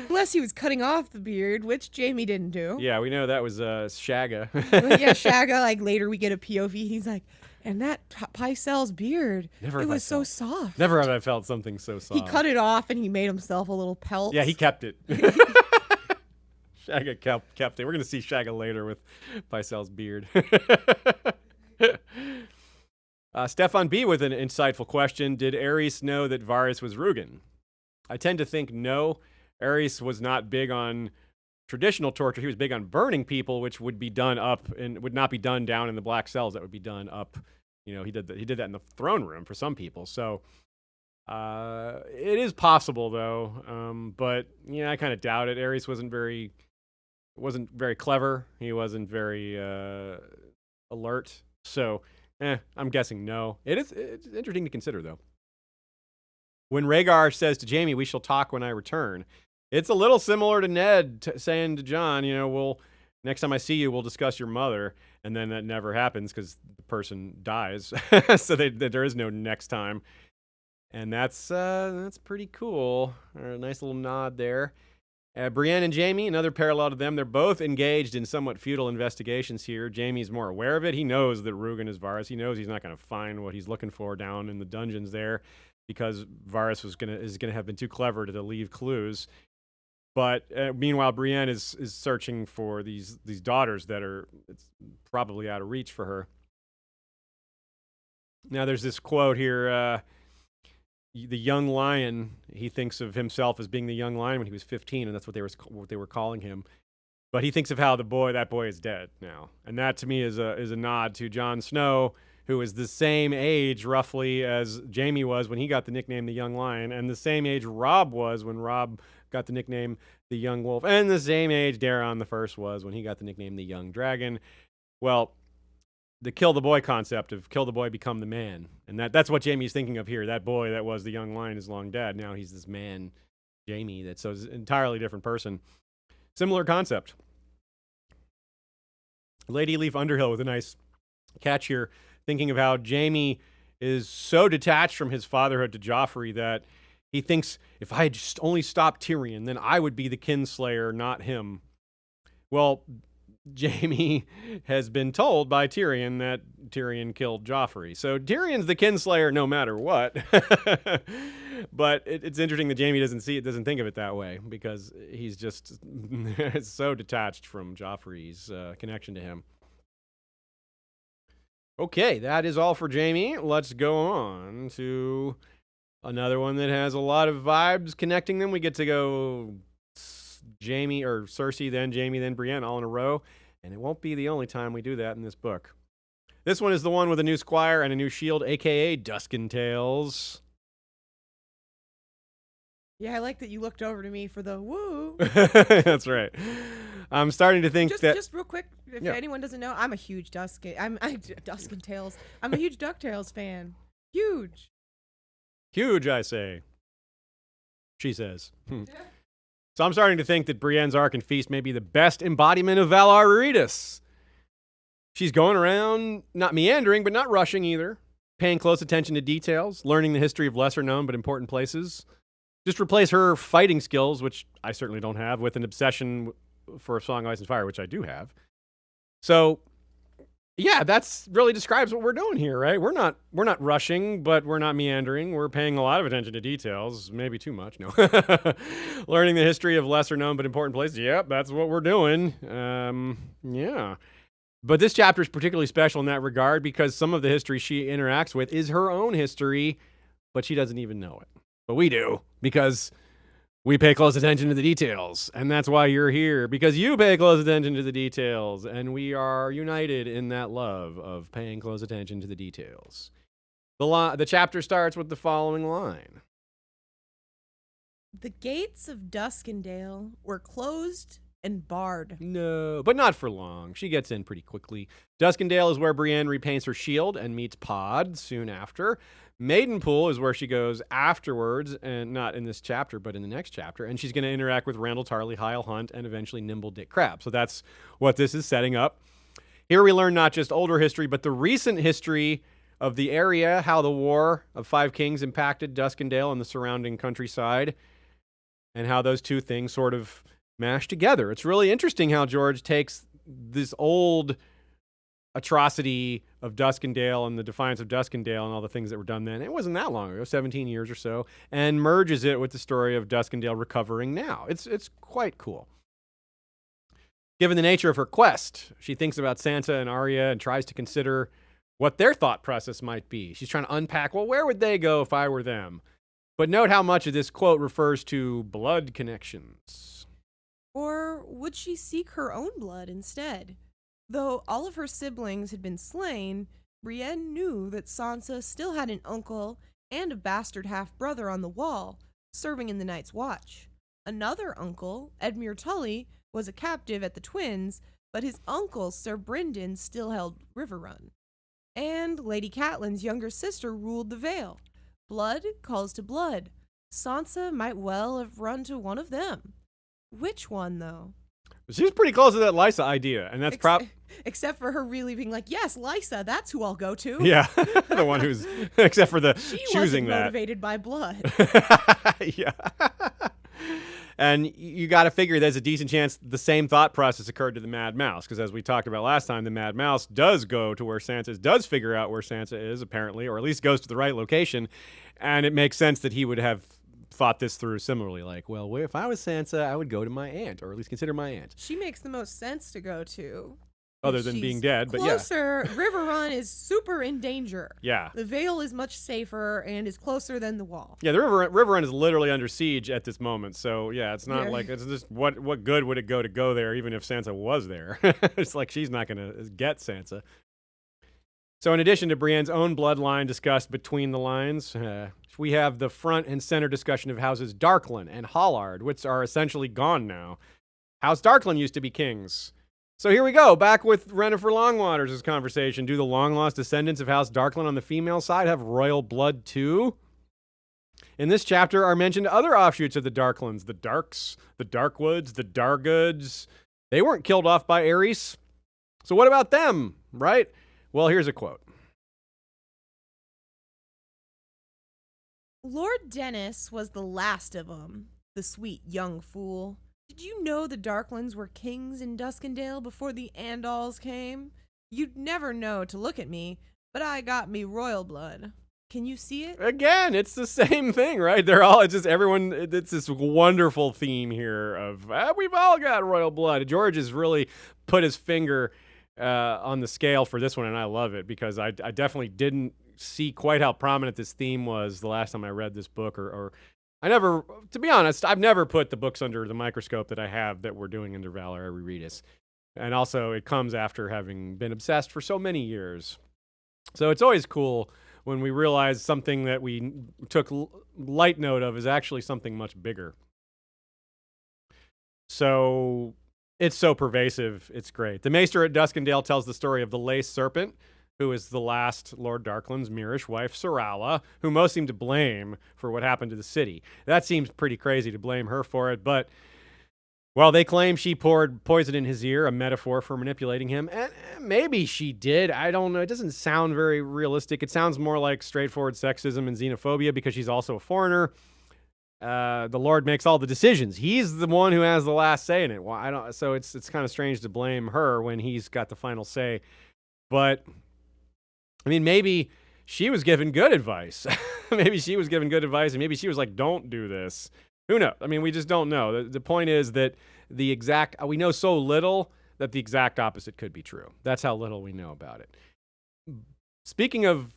Unless he was cutting off the beard, which Jaime didn't do. Yeah, we know that was Shagga. Yeah, Shagga. Like later, we get a POV. He's like, and that Pycelle's beard, it was so soft. Never have I felt something so soft. He cut it off and he made himself a little pelt. Yeah, he kept it. Shagga kept it. We're gonna see Shagga later with Pycelle's beard. Stefan B with an insightful question. Did Aerys know that Varys was Rugen? I tend to think no. Aerys was not big on traditional torture. He was big on burning people, which would be done up and would not be done down in the black cells. That would be done up. He did that in the throne room for some people. So it is possible though. But yeah, I kind of doubt it. Aerys wasn't very clever. He wasn't very alert. So I'm guessing no. It's interesting to consider, though. When Rhaegar says to Jaime, "We shall talk when I return," it's a little similar to Ned saying to Jon, next time I see you, we'll discuss your mother. And then that never happens because the person dies. So there is no next time. And that's pretty cool. A nice little nod there. Brienne and Jaime, another parallel to them. They're both engaged in somewhat futile investigations here. Jaime's more aware of it. He knows that Rugen is Varys. He knows he's not going to find what he's looking for down in the dungeons there, because Varys is going to have been too clever to leave clues. But meanwhile, Brienne is searching for these daughters that it's probably out of reach for her. Now, there's this quote here. The young lion, he thinks of himself as being the young lion when he was 15, and that's what they were calling him. But he thinks of how that boy is dead now. And that, to me, is a nod to Jon Snow, who is the same age, roughly, as Jaime was when he got the nickname the Young Lion, and the same age Robb was when Robb got the nickname the Young Wolf, and the same age Daeron the First was when he got the nickname the Young Dragon. Well, the kill the boy concept of kill the boy, become the man. And that's what Jaime's thinking of here. That boy that was the young lion is long dead. Now he's this man, Jaime, that's an entirely different person. Similar concept. Lady Leaf Underhill with a nice catch here, thinking of how Jaime is so detached from his fatherhood to Joffrey that he thinks, if I had just only stopped Tyrion, then I would be the kinslayer, not him. Well, Jaime has been told by Tyrion that Tyrion killed Joffrey. So Tyrion's the kinslayer no matter what. But it's interesting that Jaime doesn't think of it that way, because he's just so detached from Joffrey's connection to him. Okay, that is all for Jaime. Let's go on to another one that has a lot of vibes connecting them. We get to go Jaime or Cersei, then Jaime, then Brienne, all in a row. And it won't be the only time we do that in this book. This one is the one with a new squire and a new shield, a.k.a. Dusken-Tales. Yeah, I like that you looked over to me for the woo. That's right. I'm starting to think just real quick, if anyone doesn't know, I'm a huge Dusken-Tales. I'm a huge DuckTales fan. Huge. Huge, I say. She says. So I'm starting to think that Brienne's Ark and Feast may be the best embodiment of Valar Rereadis. She's going around, not meandering, but not rushing either. Paying close attention to details, learning the history of lesser known but important places. Just replace her fighting skills, which I certainly don't have, with an obsession for A Song of Ice and Fire, which I do have. So, yeah, that's really describes what we're doing here, right? We're not rushing, but we're not meandering. We're paying a lot of attention to details, maybe too much. No, learning the history of lesser known but important places. Yep, that's what we're doing. Yeah, but this chapter is particularly special in that regard because some of the history she interacts with is her own history, but she doesn't even know it. But we do because we pay close attention to the details, and that's why you're here, because you pay close attention to the details, and we are united in that love of paying close attention to the details. The chapter starts with the following line. The gates of Duskendale were closed and barred. No, but not for long. She gets in pretty quickly. Duskendale is where Brienne repaints her shield and meets Pod soon after. Maidenpool is where she goes afterwards, and not in this chapter, but in the next chapter. And she's going to interact with Randall Tarley, Hyle Hunt, and eventually Nimble Dick Crab. So that's what this is setting up. Here we learn not just older history, but the recent history of the area, how the War of Five Kings impacted Duskendale and the surrounding countryside, and how those two things sort of mash together. It's really interesting how George takes this old atrocity of Duskendale and the defiance of Duskendale and all the things that were done then. It wasn't that long ago, 17 years or so, and merges it with the story of Duskendale recovering now. It's quite cool. Given the nature of her quest, she thinks about Sansa and Arya and tries to consider what their thought process might be. She's trying to unpack, well, where would they go if I were them? But note how much of this quote refers to blood connections. Or would she seek her own blood instead? Though all of her siblings had been slain, Brienne knew that Sansa still had an uncle and a bastard half-brother on the wall, serving in the Night's Watch. Another uncle, Edmure Tully, was a captive at the Twins, but his uncle, Sir Brynden, still held Riverrun. And Lady Catelyn's younger sister ruled the Vale. Blood calls to blood. Sansa might well have run to one of them. Which one, though? She's pretty close to that Lysa idea, and that's except for her really being like, yes, Lysa, that's who I'll go to. Yeah, the one who's, except for the she choosing wasn't that. Motivated by blood. Yeah. And you got to figure there's a decent chance the same thought process occurred to the Mad Mouse, because as we talked about last time, the Mad Mouse does go to where Sansa is, does figure out where Sansa is, apparently, or at least goes to the right location, and it makes sense that he would have thought this through similarly, like, well, if I was Sansa, I would go to my aunt, or at least consider my aunt. She makes the most sense to go to. Other than being dead, but yeah. Closer, Riverrun is super in danger. Yeah. The Vale is much safer and is closer than the Wall. Yeah, the Riverrun is literally under siege at this moment, so yeah, it's not like, it's just, what good would it go there, even if Sansa was there? It's like she's not going to get Sansa. So in addition to Brienne's own bloodline discussed between the lines, we have the front and center discussion of houses Darkland and Hollard, which are essentially gone now. House Darkland used to be kings. So here we go, back with Yennefer Longwaters' conversation. Do the long-lost descendants of House Darkland on the female side have royal blood too? In this chapter are mentioned other offshoots of the Darklands, the Darks, the Darkwoods, the Dargoods. They weren't killed off by Aerys. So what about them, right? Well, here's a quote. Lord Dennis was the last of 'em, the sweet young fool. Did you know the Darklands were kings in Duskendale before the Andals came? You'd never know to look at me, but I got me royal blood. Can you see it? Again, it's the same thing, right? It's just everyone, it's this wonderful theme here of, we've all got royal blood. George has really put his finger on the scale for this one, and I love it, because I definitely didn't see quite how prominent this theme was the last time I read this book, or I never, to be honest, I've never put the books under the microscope that I have that we're doing under Valar Rereadis. And also, it comes after having been obsessed for so many years. So it's always cool when we realize something that we took light note of is actually something much bigger. So it's so pervasive, it's great. The Maester at Duskendale tells the story of the Lace Serpent, who is the last Lord Darkland's Myrish wife, Sorala, who most seem to blame for what happened to the city. That seems pretty crazy to blame her for it, but, well, they claim she poured poison in his ear, a metaphor for manipulating him, and maybe she did. I don't know. It doesn't sound very realistic. It sounds more like straightforward sexism and xenophobia because she's also a foreigner. The Lord makes all the decisions. He's the one who has the last say in it. Well, so it's kind of strange to blame her when he's got the final say. But I mean, maybe she was given good advice. Maybe she was given good advice, and maybe she was like, "Don't do this." Who knows? I mean, we just don't know. The point is that we know so little that the exact opposite could be true. That's how little we know about it. Speaking of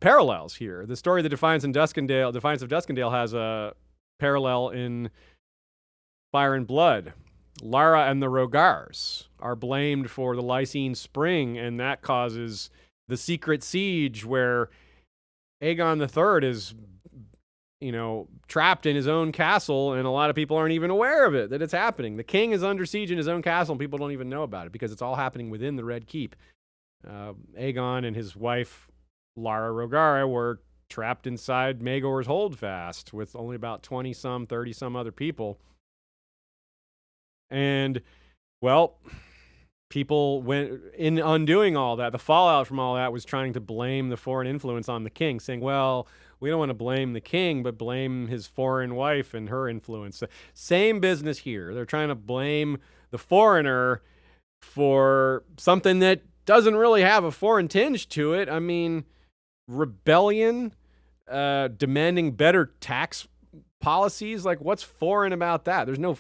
parallels here, the story of the Defiance of Dusken-Tales has a parallel in Fire and Blood. Lara and the Rhaegars are blamed for the Lysine Spring, and that causes the secret siege where Aegon III is, trapped in his own castle, and a lot of people aren't even aware of it, that it's happening. The king is under siege in his own castle, and people don't even know about it because it's all happening within the Red Keep. Aegon and his wife, Lara Rhaegar, were trapped inside Maegor's Holdfast with only about 20-some, 30-some other people. And, well, people went in undoing all that. The fallout from all that was trying to blame the foreign influence on the king, saying, well, we don't want to blame the king, but blame his foreign wife and her influence. Same business here. They're trying to blame the foreigner for something that doesn't really have a foreign tinge to it. I mean, rebellion, demanding better tax policies, like what's foreign about that? There's no,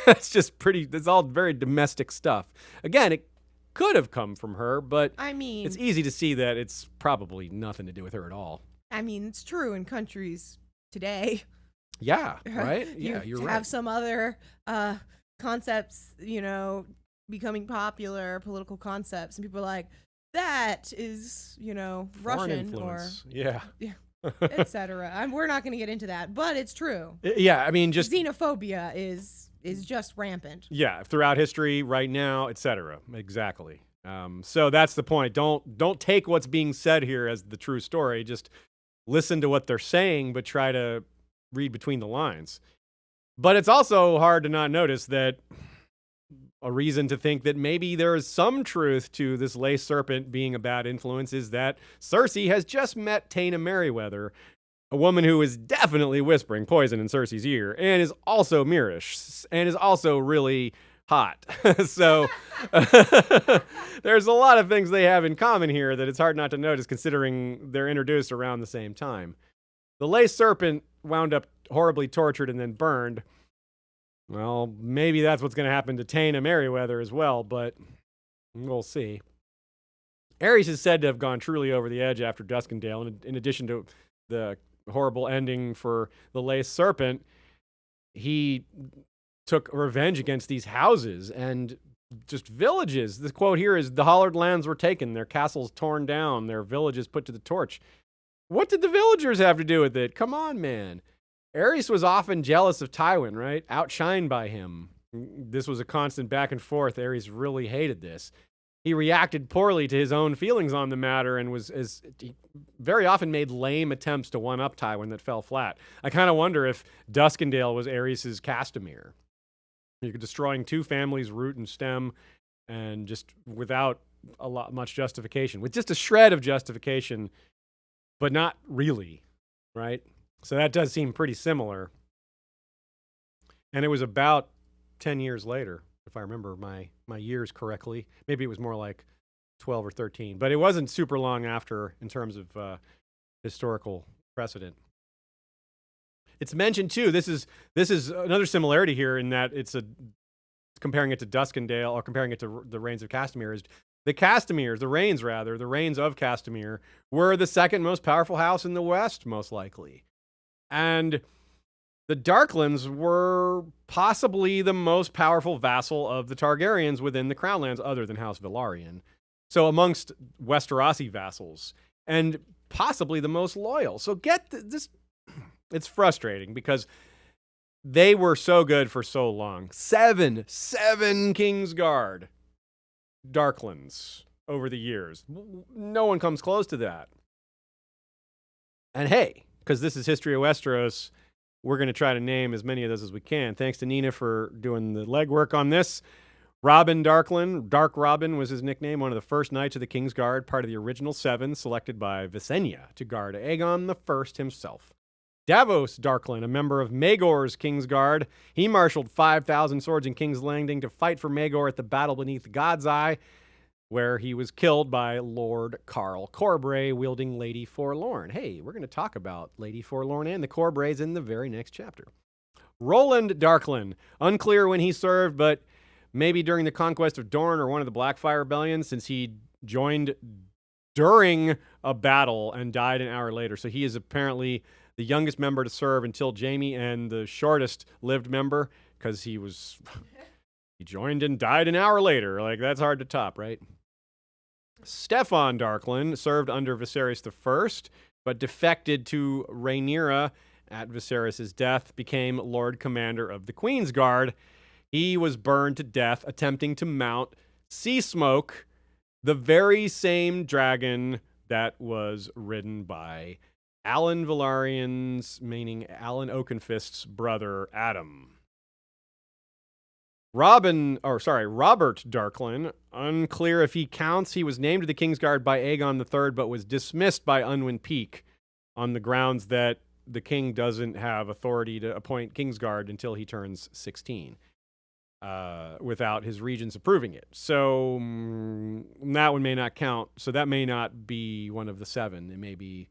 it's all very domestic stuff. Again, it could have come from her, but I mean, it's easy to see that it's probably nothing to do with her at all. I mean, it's true in countries today. Yeah, right? Yeah, you're right. Have some other concepts, becoming popular, political concepts, and people are like, that is, Russian or yeah. etc. We're not going to get into that, but it's true. Yeah, I mean, just xenophobia is just rampant. Yeah, throughout history, right now, etc. Exactly. So that's the point. Don't take what's being said here as the true story. Just listen to what they're saying, but try to read between the lines. But it's also hard to not notice that a reason to think that maybe there is some truth to this lace serpent being a bad influence is that Cersei has just met Taena Merryweather, a woman who is definitely whispering poison in Cersei's ear, and is also Myrish, and is also really hot. So there's a lot of things they have in common here that it's hard not to notice, considering they're introduced around the same time. The lace serpent wound up horribly tortured and then burned. Well, maybe that's what's going to happen to Taena Merryweather as well, but we'll see. Aerys is said to have gone truly over the edge after Duskendale, in addition to the horrible ending for the Lace Serpent. He took revenge against these houses and just villages. The quote here is, the Hollard lands were taken, their castles torn down, their villages put to the torch. What did the villagers have to do with it? Come on, man. Aerys was often jealous of Tywin, right? Outshined by him. This was a constant back and forth. Aerys really hated this. He reacted poorly to his own feelings on the matter and he very often made lame attempts to one-up Tywin that fell flat. I kind of wonder if Duskendale was Aerys' Castamere. You're destroying two families, root and stem, and just without much justification. With just a shred of justification, but not really, right? So that does seem pretty similar. And it was about 10 years later, if I remember my years correctly. Maybe it was more like 12 or 13. But it wasn't super long after in terms of historical precedent. It's mentioned, too, this is another similarity here in that it's comparing it to Duskendale, or comparing it to the reigns of Castamere, is the reigns of Castamere were the second most powerful house in the West, most likely. And the Darklands were possibly the most powerful vassal of the Targaryens within the Crownlands, other than House Velaryon. So amongst Westerosi vassals, and possibly the most loyal. So get this. It's frustrating because they were so good for so long. Seven Kingsguard Darklands over the years. No one comes close to that. And hey, because this is History of Westeros, we're going to try to name as many of those as we can. Thanks to Nina for doing the legwork on this. Robin Darklin, Dark Robin was his nickname, one of the first knights of the Kingsguard, part of the original 7, selected by Visenya to guard Aegon I himself. Davos Darklin, a member of Maegor's Kingsguard, he marshaled 5,000 swords in King's Landing to fight for Maegor at the Battle Beneath God's Eye, where he was killed by Lord Carl Corbray wielding Lady Forlorn. Hey, we're going to talk about Lady Forlorn and the Corbrays in the very next chapter. Roland Darklin, unclear when he served, but maybe during the conquest of Dorne or one of the Blackfire Rebellions, since he joined during a battle and died an hour later. So he is apparently the youngest member to serve until Jaime, and the shortest lived member because he joined and died an hour later. Like, that's hard to top, right? Stefan Darklin served under Viserys I, but defected to Rhaenyra at Viserys' death, became Lord Commander of the Queen's Guard. He was burned to death attempting to mount Sea Smoke, the very same dragon that was ridden by Alan Velarion's, meaning Alan Oakenfist's brother, Adam. Robert Darklin, unclear if he counts. He was named to the Kingsguard by Aegon III, but was dismissed by Unwin Peake on the grounds that the king doesn't have authority to appoint Kingsguard until he turns 16, without his regents approving it. So that one may not count. So that may not be one of the 7. It may be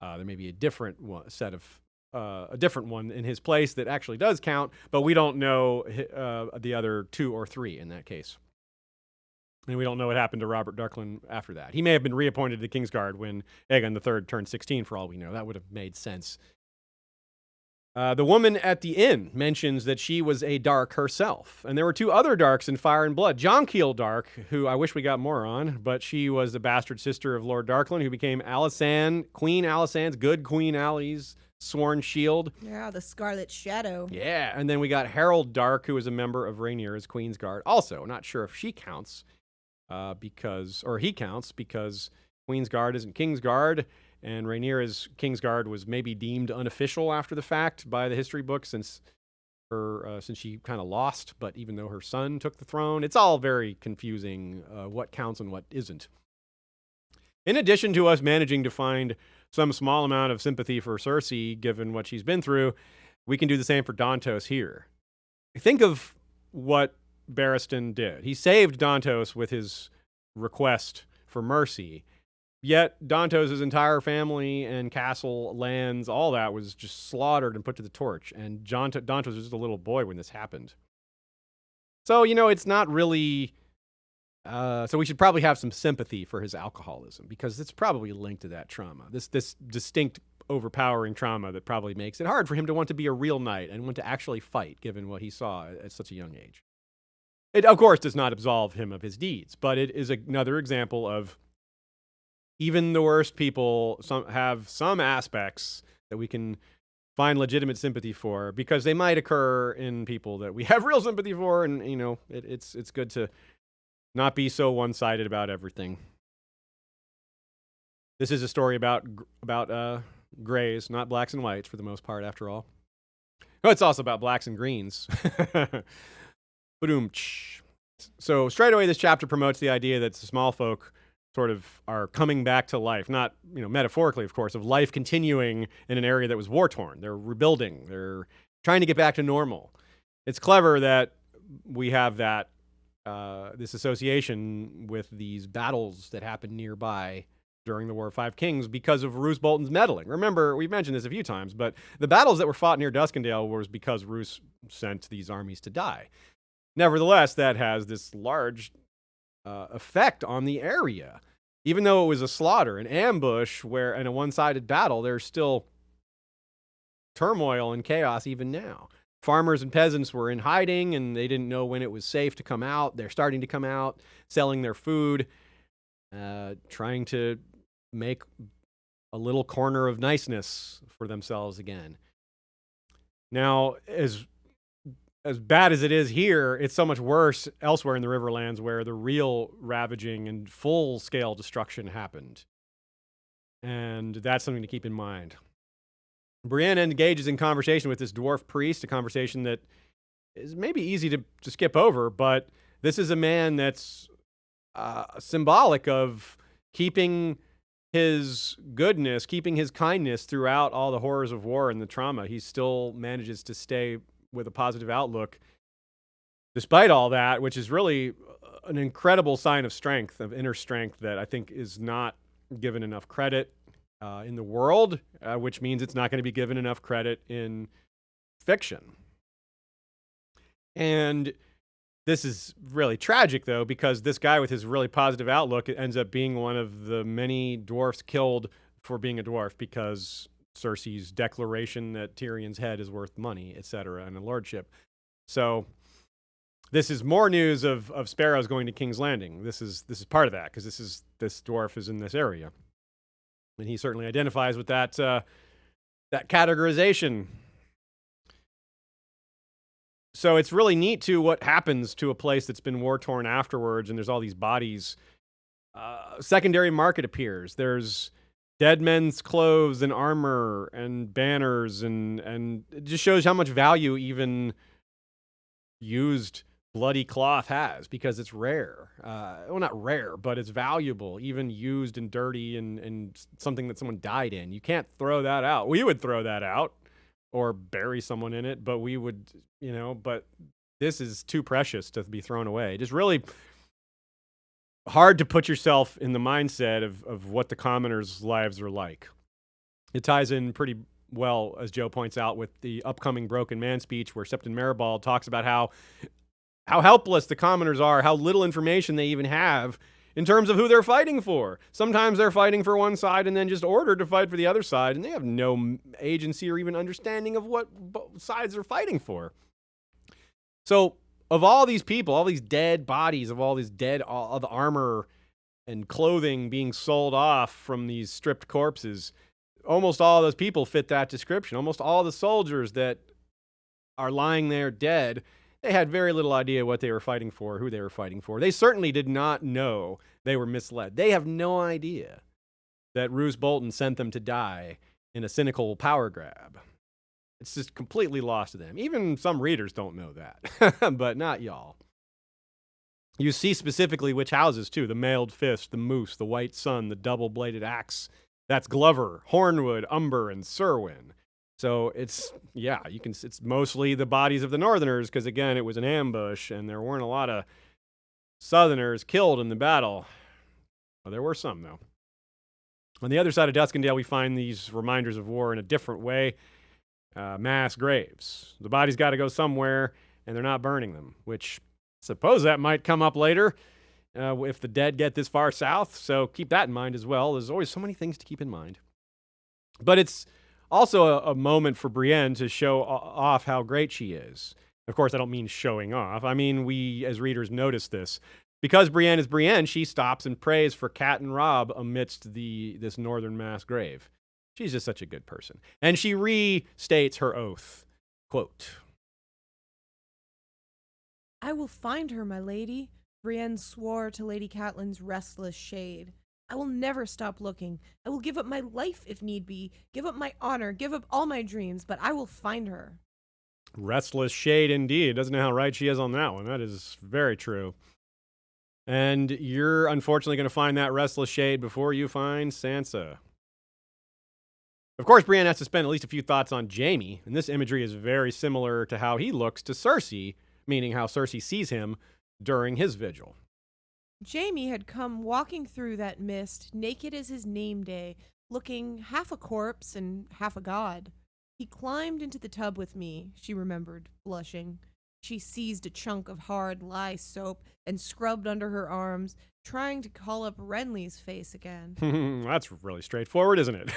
there may be a different a different one in his place that actually does count, but we don't know the other 2 or 3 in that case. And we don't know what happened to Robert Darklin after that. He may have been reappointed to the Kingsguard when Aegon III turned 16, for all we know. That would have made sense. The woman at the inn mentions that she was a Dark herself. And there were 2 other Darks in Fire and Blood. Jonquil Dark, who I wish we got more on, but she was the bastard sister of Lord Darklin, who became Queen Alysanne's, good Queen Ally's sworn shield. Yeah, the Scarlet Shadow. Yeah, and then we got Harold Dark, who was a member of Rhaenyra's Queen's Guard. Also, not sure if she counts, because he counts, because Queen's Guard isn't King's Guard, and Rhaenyra's Kingsguard was maybe deemed unofficial after the fact by the history book since she kind of lost, but even though her son took the throne. It's all very confusing, what counts and what isn't. In addition to us managing to find some small amount of sympathy for Cersei, given what she's been through, we can do the same for Dantos here. Think of what Barristan did. He saved Dantos with his request for mercy. Yet Dantos' entire family and castle lands, all that was just slaughtered and put to the torch. And Dantos was just a little boy when this happened. So, it's not really... so we should probably have some sympathy for his alcoholism, because it's probably linked to that trauma. This distinct, overpowering trauma that probably makes it hard for him to want to be a real knight and want to actually fight, given what he saw at such a young age. It, of course, does not absolve him of his deeds, but it is another example of even the worst people have some aspects that we can find legitimate sympathy for, because they might occur in people that we have real sympathy for, and it's good to not be so one-sided about everything. This is a story about grays, not blacks and whites for the most part, after all. Oh, it's also about blacks and greens. So straight away, this chapter promotes the idea that the small folk sort of are coming back to life, not metaphorically, of course, of life continuing in an area that was war-torn. They're rebuilding. They're trying to get back to normal. It's clever that we have that this association with these battles that happened nearby during the War of Five Kings because of Roose Bolton's meddling. Remember, we've mentioned this a few times, but the battles that were fought near Dusken-Tales was because Roose sent these armies to die. Nevertheless, that has this large effect on the area. Even though it was a slaughter, an ambush, and a one-sided battle, there's still turmoil and chaos even now. Farmers and peasants were in hiding, and they didn't know when it was safe to come out. They're starting to come out, selling their food, trying to make a little corner of niceness for themselves again. Now, as as bad as it is here, it's so much worse elsewhere in the Riverlands where the real ravaging and full-scale destruction happened. And that's something to keep in mind. Brienne engages in conversation with this dwarf priest, a conversation that is maybe easy to skip over, but this is a man that's symbolic of keeping his goodness, keeping his kindness throughout all the horrors of war and the trauma. He still manages to stay with a positive outlook despite all that, which is really an incredible sign of strength, of inner strength that I think is not given enough credit in the world, which means it's not going to be given enough credit in fiction. And this is really tragic, though, because this guy with his really positive outlook ends up being one of the many dwarfs killed for being a dwarf because Cersei's declaration that Tyrion's head is worth money, etc., and a lordship. So this is more news of sparrows going to King's Landing. This is part of that, because this dwarf is in this area. And he certainly identifies with that categorization. So it's really neat, too, what happens to a place that's been war-torn afterwards, and there's all these bodies. Secondary market appears. There's dead men's clothes and armor and banners, and it just shows how much value even used bloody cloth has, because it's rare. Well, not rare, but it's valuable, even used and dirty and something that someone died in. You can't throw that out. We would throw that out or bury someone in it, but we would, but this is too precious to be thrown away. Just really hard to put yourself in the mindset of what the commoners' lives are like. It ties in pretty well, as Joe points out, with the upcoming Broken Man speech, where Septon Maribald talks about how helpless the commoners are, how little information they even have in terms of who they're fighting for. Sometimes they're fighting for one side and then just ordered to fight for the other side, and they have no agency or even understanding of what both sides are fighting for. So, of all these people, all these dead bodies, of all these all the armor and clothing being sold off from these stripped corpses, almost all those people fit that description. Almost all the soldiers that are lying there dead, they had very little idea what they were fighting for, who they were fighting for. They certainly did not know they were misled. They have no idea that Roose Bolton sent them to die in a cynical power grab. It's just completely lost to them. Even some readers don't know that, but not y'all. You see specifically which houses, too. The mailed fist, the moose, the white sun, the double-bladed axe. That's Glover, Hornwood, Umber, and Serwyn. So it's mostly the bodies of the Northerners, because, again, it was an ambush, and there weren't a lot of Southerners killed in the battle. Well, there were some, though. On the other side of Duskendale, we find these reminders of war in a different way. Mass graves. The bodies got to go somewhere, and they're not burning them, which I suppose that might come up later if the dead get this far south. So keep that in mind as well. There's always so many things to keep in mind. But it's also a moment for Brienne to show off how great she is. Of course, I don't mean showing off. I mean, we as readers notice this. Because Brienne is Brienne, she stops and prays for Cat and Robb amidst this northern mass grave. She's just such a good person. And she restates her oath. Quote, "I will find her, my lady," Brienne swore to Lady Catelyn's restless shade. "I will never stop looking. I will give up my life if need be, give up my honor, give up all my dreams, but I will find her." Restless shade indeed. Doesn't know how right she is on that one. That is very true. And you're unfortunately going to find that restless shade before you find Sansa. Of course, Brienne has to spend at least a few thoughts on Jaime, and this imagery is very similar to how he looks to Cersei, meaning how Cersei sees him during his vigil. Jaime had come walking through that mist, naked as his name day, looking half a corpse and half a god. He climbed into the tub with me, she remembered, blushing. She seized a chunk of hard lye soap and scrubbed under her arms, trying to call up Renly's face again. That's really straightforward, isn't it?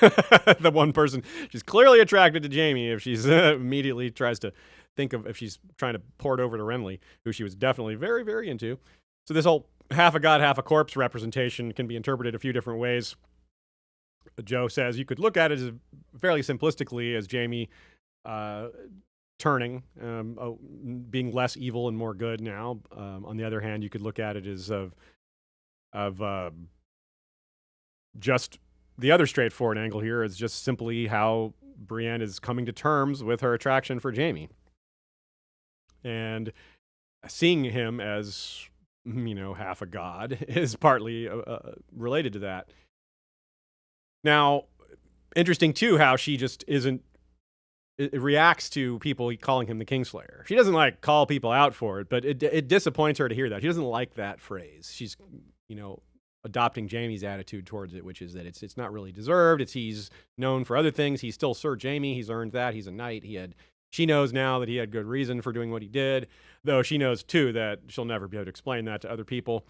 The one person, she's clearly attracted to Jaime if she's immediately tries to think of if she's trying to port over to Renly, who she was definitely very, very into. So this whole half a god, half a corpse representation can be interpreted a few different ways. Joe says you could look at it as fairly simplistically as Jaime turning, being less evil and more good now. On the other hand, you could look at it as of just the other straightforward angle here is just simply how Brienne is coming to terms with her attraction for Jaime. And seeing him as, half a god is partly related to that. Now, interesting too how she just isn't, it reacts to people calling him the Kingslayer. She doesn't like call people out for it, but it disappoints her to hear that. She doesn't like that phrase. She's, adopting Jaime's attitude towards it, which is that it's not really deserved. He's known for other things. He's still Sir Jaime. He's earned that. He's a knight. She knows now that he had good reason for doing what he did, though she knows too that she'll never be able to explain that to other people.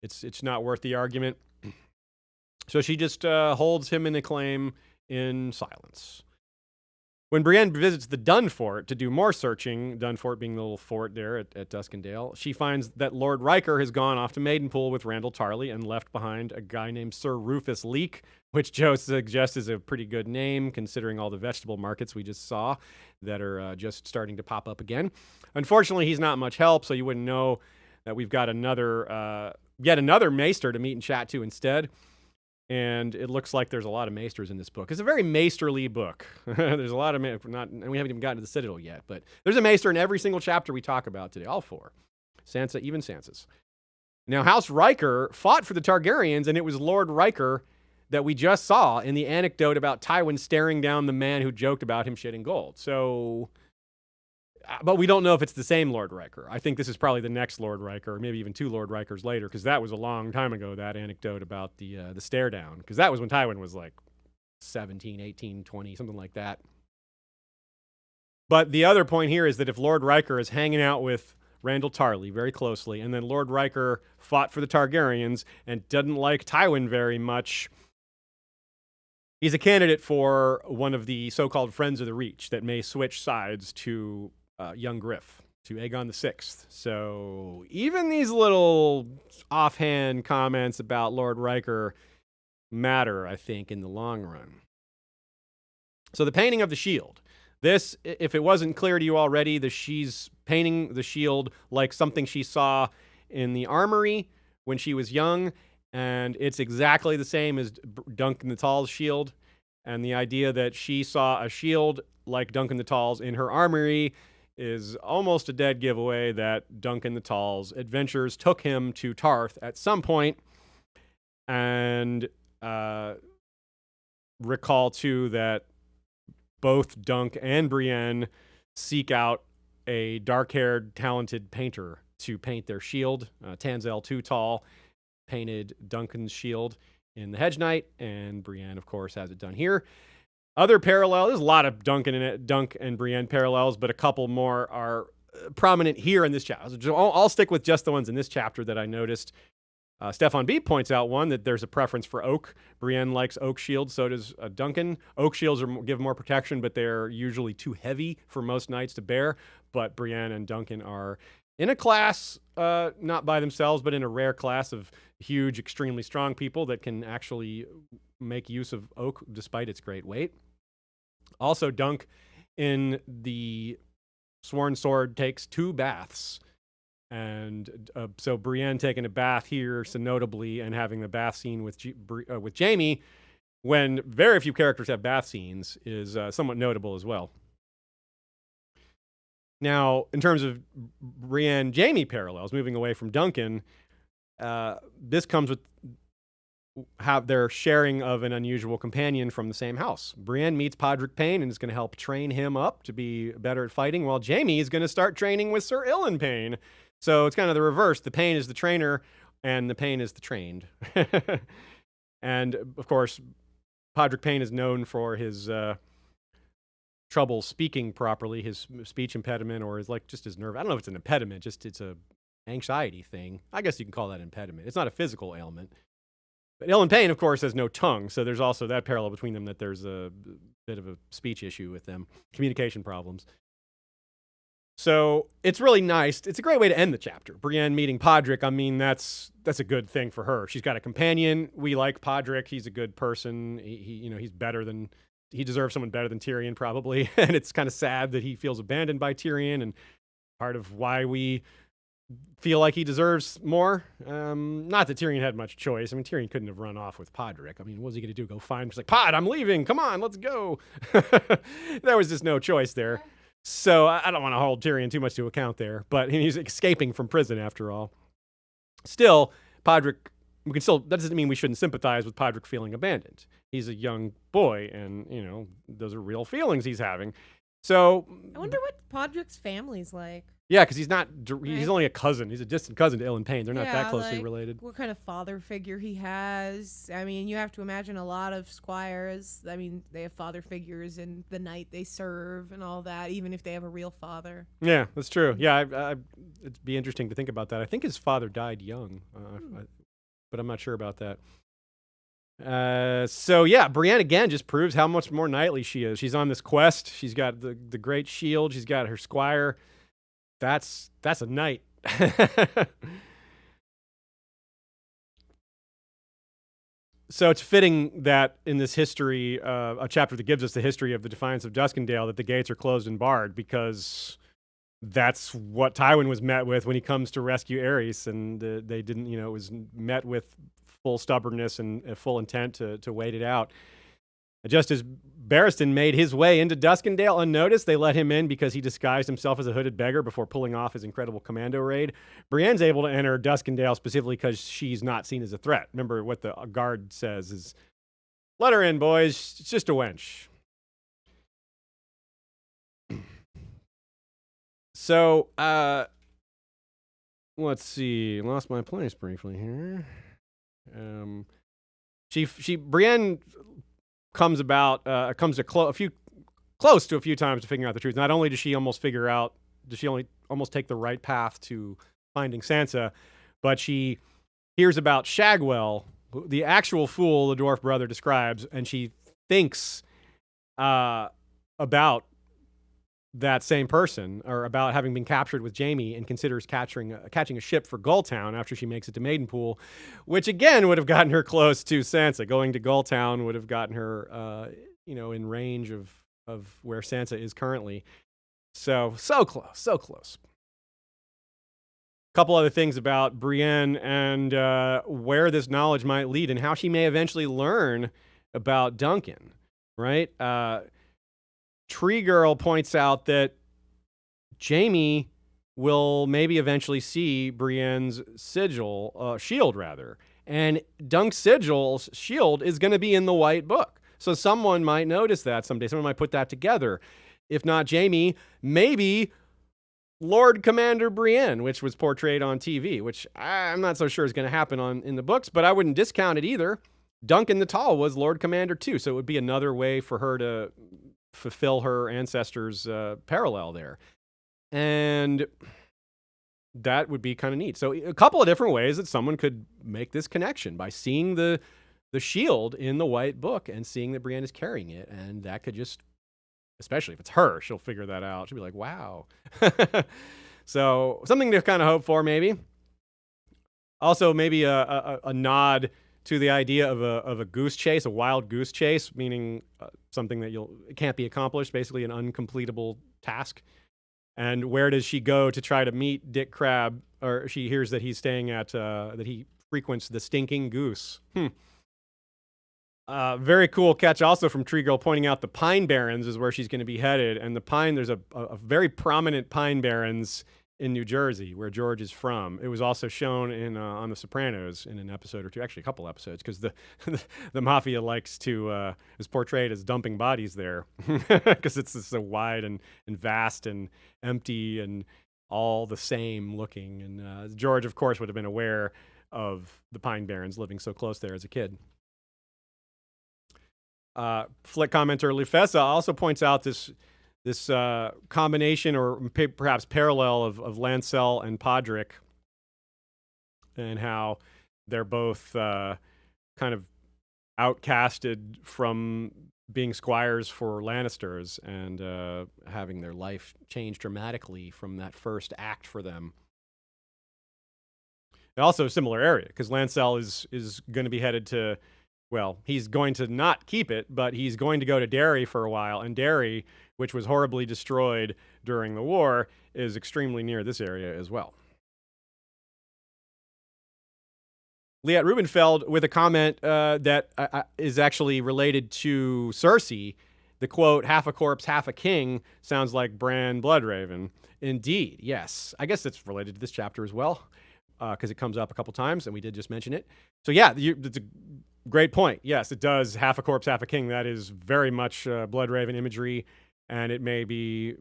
It's not worth the argument. So she just holds him in acclaim in silence. When Brienne visits the Dun Fort to do more searching, Dun Fort being the little fort there at Dusken-Tales, she finds that Lord Rhaegar has gone off to Maidenpool with Randyll Tarly and left behind a guy named Sir Rufus Leake, which Joe suggests is a pretty good name considering all the vegetable markets we just saw that are just starting to pop up again. Unfortunately, he's not much help, so you wouldn't know that we've got yet another maester to meet and chat to instead. And it looks like there's a lot of maesters in this book. It's a very maesterly book. There's a lot of and we haven't even gotten to the Citadel yet, but there's a maester in every single chapter we talk about today. All four, Sansa, even Sansa's. Now, House Rhaegar fought for the Targaryens, and it was Lord Rhaegar that we just saw in the anecdote about Tywin staring down the man who joked about him shitting gold. So, but we don't know if it's the same Lord Rhaegar. I think this is probably the next Lord Rhaegar, or maybe even two Lord Rhaegars later, because that was a long time ago, that anecdote about the stare down, because that was when Tywin was like 17, 18, 20, something like that. But the other point here is that if Lord Rhaegar is hanging out with Randyll Tarly very closely, and then Lord Rhaegar fought for the Targaryens and doesn't like Tywin very much, he's a candidate for one of the so-called Friends of the Reach that may switch sides to young Griff, to Aegon VI. So even these little offhand comments about Lord Rhaegar matter, I think, in the long run. So the painting of the shield. This, if it wasn't clear to you already, she's painting the shield like something she saw in the armory when she was young, and it's exactly the same as Duncan the Tall's shield. And the idea that she saw a shield like Duncan the Tall's in her armory is almost a dead giveaway that Duncan the Tall's adventures took him to Tarth at some point. And recall, too, that both Dunk and Brienne seek out a dark-haired, talented painter to paint their shield. Tansel Too Tall painted Duncan's shield in The Hedge Knight, and Brienne, of course, has it done here. Other parallels, there's a lot of Dunk and Brienne parallels, but a couple more are prominent here in this chapter. I'll stick with just the ones in this chapter that I noticed. Stefan B points out one, that there's a preference for oak. Brienne likes oak shields, so does Duncan. Oak shields give more protection, but they're usually too heavy for most knights to bear. But Brienne and Duncan are in a class, not by themselves, but in a rare class of huge, extremely strong people that can actually make use of oak despite its great weight. Also, Dunk in the Sworn Sword takes 2 baths. And so Brienne taking a bath here, so notably, and having the bath scene with Jaime, when very few characters have bath scenes, is somewhat notable as well. Now, in terms of Brienne-Jaime parallels, moving away from Duncan, this comes with their sharing of an unusual companion from the same house. Brienne meets Podrick Payne and is going to help train him up to be better at fighting, while Jaime is going to start training with Sir Ilyn Payne. So it's kind of the reverse. The Payne is the trainer, and the Payne is the trained. And, of course, Podrick Payne is known for his trouble speaking properly, his speech impediment, or just his nerve. I don't know if it's an impediment, it's a anxiety thing. I guess you can call that an impediment. It's not a physical ailment. But Ilyn Payne, of course, has no tongue, so there's also that parallel between them, that there's a bit of a speech issue with them, communication problems. So it's really nice. It's a great way to end the chapter. Brienne meeting Podrick. I mean, that's a good thing for her. She's got a companion. We like Podrick. He's a good person. He's better than he deserves someone better than Tyrion, probably. And it's kind of sad that he feels abandoned by Tyrion, and part of why we feel like he deserves more. Not that Tyrion had much choice. I mean, Tyrion couldn't have run off with Podrick. I mean, what was he going to do? Go find him? He's like, Pod, I'm leaving. Come on, let's go. There was just no choice there. So I don't want to hold Tyrion too much to account there. But he's escaping from prison after all. Still, Podrick, that doesn't mean we shouldn't sympathize with Podrick feeling abandoned. He's a young boy, and, those are real feelings he's having. So I wonder what Podrick's family's like. Yeah, because he's only a cousin. He's a distant cousin to Ilyn Payne. They're not that closely related. What kind of father figure he has. I mean, you have to imagine a lot of squires. I mean, they have father figures in the knight they serve and all that, even if they have a real father. Yeah, that's true. Yeah, it'd be interesting to think about that. I think his father died young, but I'm not sure about that. So yeah, Brienne again just proves how much more knightly she is. She's on this quest. She's got the great shield. She's got her squire. That's a knight. So it's fitting that in this history, a chapter that gives us the history of the defiance of Duskendale, that the gates are closed and barred, because that's what Tywin was met with when he comes to rescue Aerys, and they didn't, it was met with full stubbornness and full intent to wait it out. Just as Barristan made his way into Duskendale unnoticed, they let him in because he disguised himself as a hooded beggar before pulling off his incredible commando raid. Brienne's able to enter Duskendale specifically because she's not seen as a threat. Remember what the guard says is, let her in, boys. It's just a wench. So, let's see. Lost my place briefly here. Brienne comes close to a few times to figuring out the truth. Not only does she almost take the right path to finding Sansa, but she hears about Shagwell, the actual fool the dwarf brother describes, and she thinks about that same person, or about having been captured with Jaime, and considers catching a ship for Gulltown after she makes it to Maidenpool, which again would have gotten her close to Sansa. Going to Gulltown would have gotten her, in range of where Sansa is currently. So close. Couple other things about Brienne and where this knowledge might lead, and how she may eventually learn about Duncan, right? Tree Girl points out that Jaime will maybe eventually see Brienne's shield, and Dunk's sigil's shield is going to be in the White Book. So someone might notice that someday. Someone might put that together. If not Jaime, maybe Lord Commander Brienne, which was portrayed on TV, which I'm not so sure is going to happen in the books, but I wouldn't discount it either. Duncan the Tall was Lord Commander too, so it would be another way for her to fulfill her ancestors' parallel there. And that would be kind of neat. So a couple of different ways that someone could make this connection, by seeing the shield in the White Book and seeing that Brienne is carrying it. And that could just, especially if it's her, she'll figure that out. She'll be like, wow. So something to kind of hope for, maybe. Also, maybe a nod to the idea of a goose chase, a wild goose chase, meaning something that it can't be accomplished, basically an uncompletable task. And where does she go to try to meet Dick Crabb? Or she hears that he's staying that he frequents the Stinking Goose. Very cool catch also from Tree Girl, pointing out the Pine Barrens is where she's going to be headed. And there's a very prominent Pine Barrens in New Jersey, where George is from. It was also shown on The Sopranos in an episode or two, actually a couple episodes, because the mafia is portrayed as dumping bodies there, because it's so wide and vast and empty and all the same looking. And George, of course, would have been aware of the Pine Barrens, living so close there as a kid. Flick commenter Lufessa also points out this combination, or perhaps parallel, of Lancel and Podrick, and how they're both kind of outcasted from being squires for Lannisters, and having their life change dramatically from that first act for them. And also a similar area, because Lancel is going to be headed to well, he's going to not keep it, but he's going to go to Derry for a while. And Derry, which was horribly destroyed during the war, is extremely near this area as well. Liat Rubenfeld with a comment that is actually related to Cersei. The quote, half a corpse, half a king, sounds like Bran Bloodraven. Indeed, yes. I guess it's related to this chapter as well, because it comes up a couple times, and we did just mention it. So yeah, it's a great point. Yes, it does. Half a corpse, half a king. That is very much Bloodraven imagery, and it may be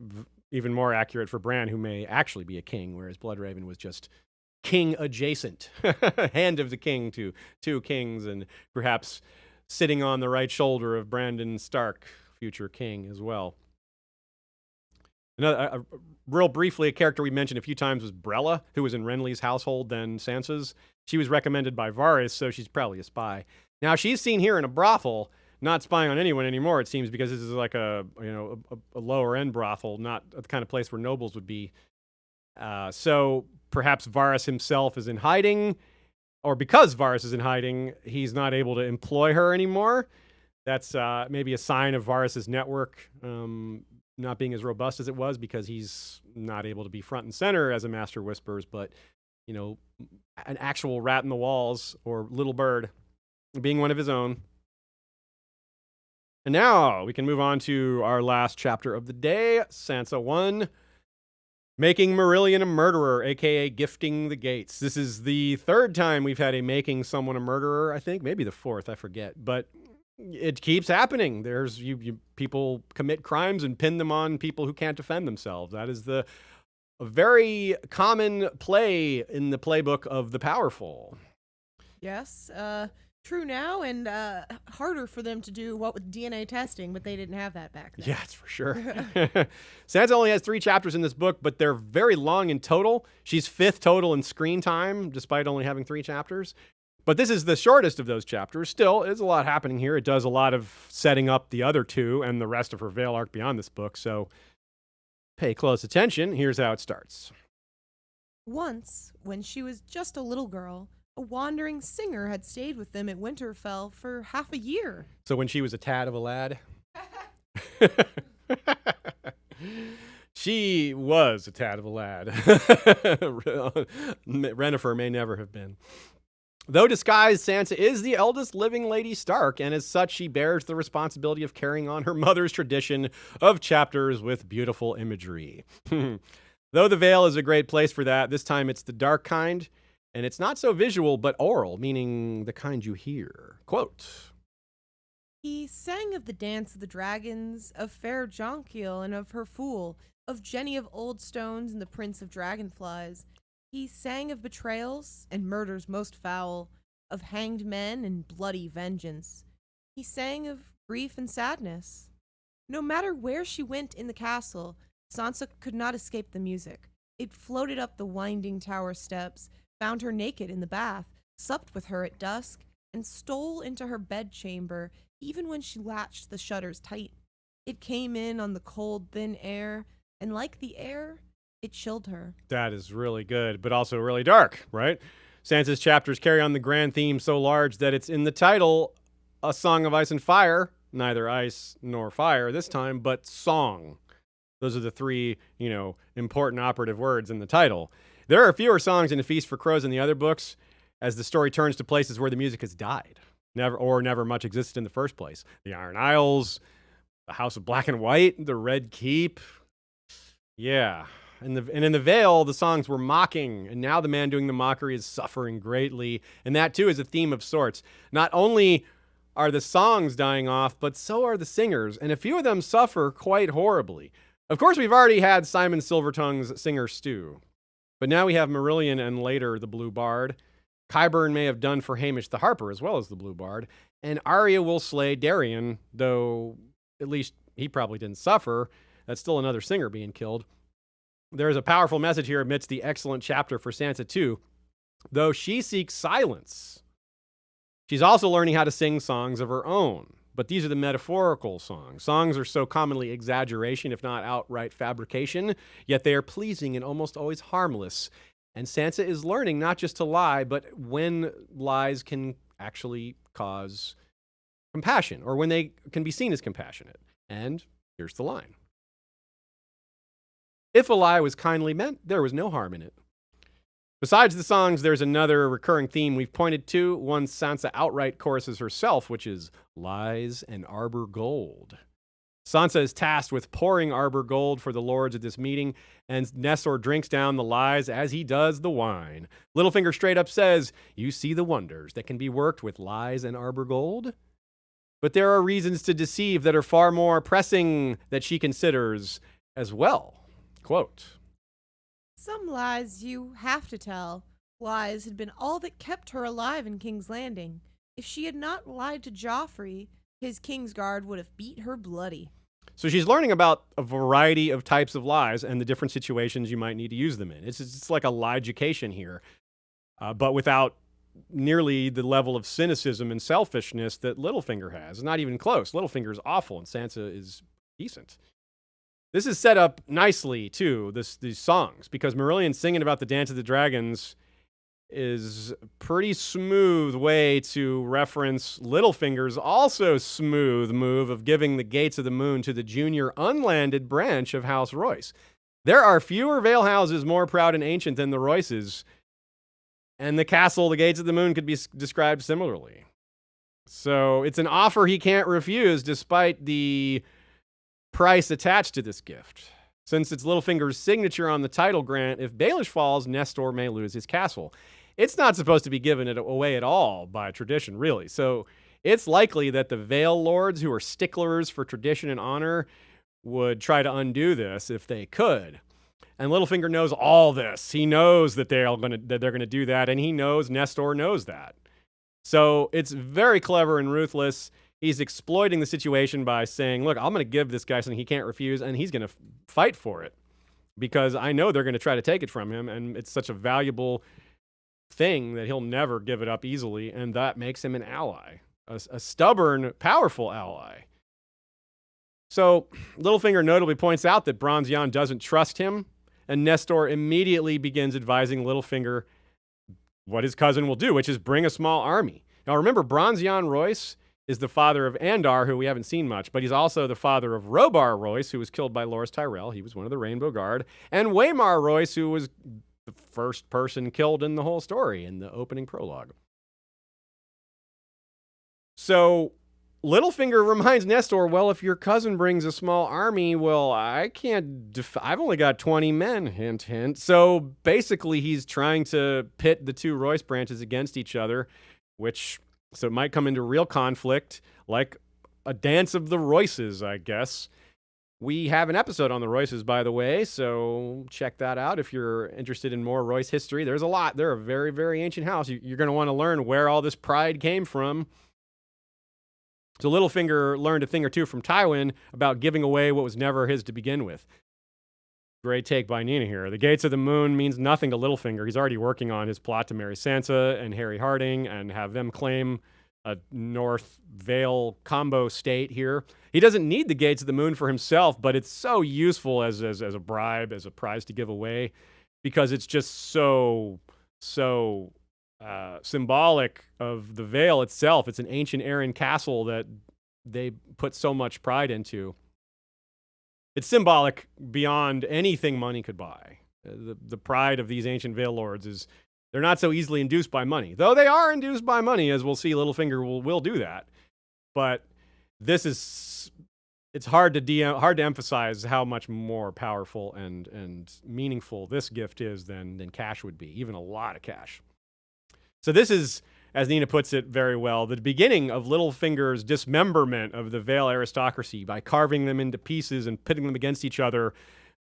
even more accurate for Bran, who may actually be a king, whereas Bloodraven was just king adjacent, hand of the king to two kings, and perhaps sitting on the right shoulder of Brandon Stark, future king as well. Another, real briefly, a character we mentioned a few times was Brella, who was in Renly's household, then Sansa's. She was recommended by Varys, so she's probably a spy. Now she's seen here in a brothel, not spying on anyone anymore, it seems, because this is like a lower end brothel, not the kind of place where nobles would be. So perhaps Varys himself is in hiding, or because Varys is in hiding, he's not able to employ her anymore. That's maybe a sign of Varys' network not being as robust as it was, because he's not able to be front and center as a master whispers, but, you know, an actual rat in the walls or little bird being one of his own. And now we can move on to our last chapter of the day, Sansa 1. Making Marillion a murderer, a.k.a. gifting the gates. This is the third time we've had a making someone a murderer, I think. Maybe the fourth, I forget. But it keeps happening. There's people commit crimes and pin them on people who can't defend themselves. That is a very common play in the playbook of the powerful. Yes, true now, and harder for them to do what with DNA testing, but they didn't have that back then. Yeah, it's for sure. Sansa only has 3 chapters in this book, but they're very long in total. She's 5th total in screen time, despite only having 3 chapters. But this is the shortest of those chapters. Still, there's a lot happening here. It does a lot of setting up the other 2 and the rest of her Vale arc beyond this book, so pay close attention. Here's how it starts. Once, when she was just a little girl, a wandering singer had stayed with them at Winterfell for half a year. So when she was a tad of a lad? She was a tad of a lad. Yennefer may never have been. Though disguised, Sansa is the eldest living Lady Stark, and as such, she bears the responsibility of carrying on her mother's tradition of chapters with beautiful imagery. Though the Vale is a great place for that, this time it's the dark kind, and it's not so visual, but oral, meaning the kind you hear. Quote, he sang of the dance of the dragons, of fair Jonquil and of her fool, of Jenny of Oldstones and the prince of dragonflies. He sang of betrayals and murders most foul, of hanged men and bloody vengeance. He sang of grief and sadness. No matter where she went in the castle, Sansa could not escape the music. It floated up the winding tower steps, found her naked in the bath, supped with her at dusk, and stole into her bedchamber even when she latched the shutters tight. It came in on the cold, thin air, and like the air, it chilled her. That is really good, but also really dark, right? Sansa's chapters carry on the grand theme so large that it's in the title, A Song of Ice and Fire. Neither ice nor fire this time, but song. Those are the 3, important operative words in the title. There are fewer songs in A Feast for Crows in the other books, as the story turns to places where the music has died, never much existed in the first place. The Iron Isles, the House of Black and White, the Red Keep. Yeah. And in the Vale, the songs were mocking, and now the man doing the mockery is suffering greatly. And that, too, is a theme of sorts. Not only are the songs dying off, but so are the singers, and a few of them suffer quite horribly. Of course, we've already had Simon Silvertongue's singer stew, but now we have Marillion and later the Blue Bard. Qyburn may have done for Hamish the Harper as well as the Blue Bard, and Arya will slay Darien, though at least he probably didn't suffer. That's still another singer being killed. There's a powerful message here amidst the excellent chapter for Sansa too. Though she seeks silence, she's also learning how to sing songs of her own. But these are the metaphorical songs. Songs are so commonly exaggeration, if not outright fabrication, yet they are pleasing and almost always harmless. And Sansa is learning not just to lie, but when lies can actually cause compassion, or when they can be seen as compassionate. And here's the line. If a lie was kindly meant, there was no harm in it. Besides the songs, there's another recurring theme we've pointed to, one Sansa outright choruses herself, which is lies and arbor gold. Sansa is tasked with pouring arbor gold for the lords at this meeting, and Nestor drinks down the lies as he does the wine. Littlefinger straight up says, "You see the wonders that can be worked with lies and arbor gold? But there are reasons to deceive that are far more pressing that she considers as well." Quote, Some lies you have to tell. Lies had been all that kept her alive in King's Landing. If she had not lied to Joffrey, his Kingsguard would have beat her bloody. so she's learning about a variety of types of lies and the different situations you might need to use them in. It's like a lie-education here, but without nearly the level of cynicism and selfishness that Littlefinger has. Not even close. Littlefinger is awful, and Sansa is decent. This is set up nicely, too, these songs, because Marillion singing about the Dance of the Dragons is a pretty smooth way to reference Littlefinger's also smooth move of giving the Gates of the Moon to the junior unlanded branch of House Royce. There are fewer Vale houses more proud and ancient than the Royces, and the castle, the Gates of the Moon, could be described similarly. So it's an offer he can't refuse, despite the price attached to this gift. Since it's Littlefinger's signature on the title grant, if Baelish falls, Nestor may lose his castle. It's not supposed to be given away at all by tradition, really. So it's likely that the Vale lords, who are sticklers for tradition and honor, would try to undo this if they could. And Littlefinger knows all this. He knows that they're going to do that, and he knows Nestor knows that. So it's very clever and ruthless. He's exploiting the situation by saying, look, I'm going to give this guy something he can't refuse, and he's going to fight for it because I know they're going to try to take it from him, and it's such a valuable thing that he'll never give it up easily, and that makes him an ally, a stubborn, powerful ally. So Littlefinger notably points out that Bronze Yohn doesn't trust him, and Nestor immediately begins advising Littlefinger what his cousin will do, which is bring a small army. Now remember, Bronze Yohn Royce is the father of Andar, who we haven't seen much, but he's also the father of Robar Royce, who was killed by Loras Tyrell. He was one of the Rainbow Guard. And Waymar Royce, who was the first person killed in the whole story in the opening prologue. So Littlefinger reminds Nestor, well, if your cousin brings a small army, well, I can't, I've only got 20 men, hint, hint. So basically he's trying to pit the two Royce branches against each other, so it might come into real conflict, like a dance of the Royces, I guess. We have an episode on the Royces, by the way, so check that out if you're interested in more Royce history. There's a lot. They're a very, very ancient house. You're going to want to learn where all this pride came from. So Littlefinger learned a thing or two from Tywin about giving away what was never his to begin with. Great take by Nina here. The Gates of the Moon means nothing to Littlefinger. He's already working on his plot to marry Sansa and Harry Harding and have them claim a North Vale combo state here. He doesn't need the Gates of the Moon for himself, but it's so useful as a bribe, as a prize to give away, because it's just so symbolic of the Vale itself. It's an ancient Arryn castle that they put so much pride into. It's symbolic beyond anything money could buy. The pride of these ancient Vale lords is they're not so easily induced by money, though they are induced by money, as we'll see. Littlefinger will do that. But it's hard to emphasize how much more powerful and meaningful this gift is than cash would be, even a lot of cash. So this is, as Nina puts it very well, the beginning of Littlefinger's dismemberment of the Vale aristocracy by carving them into pieces and pitting them against each other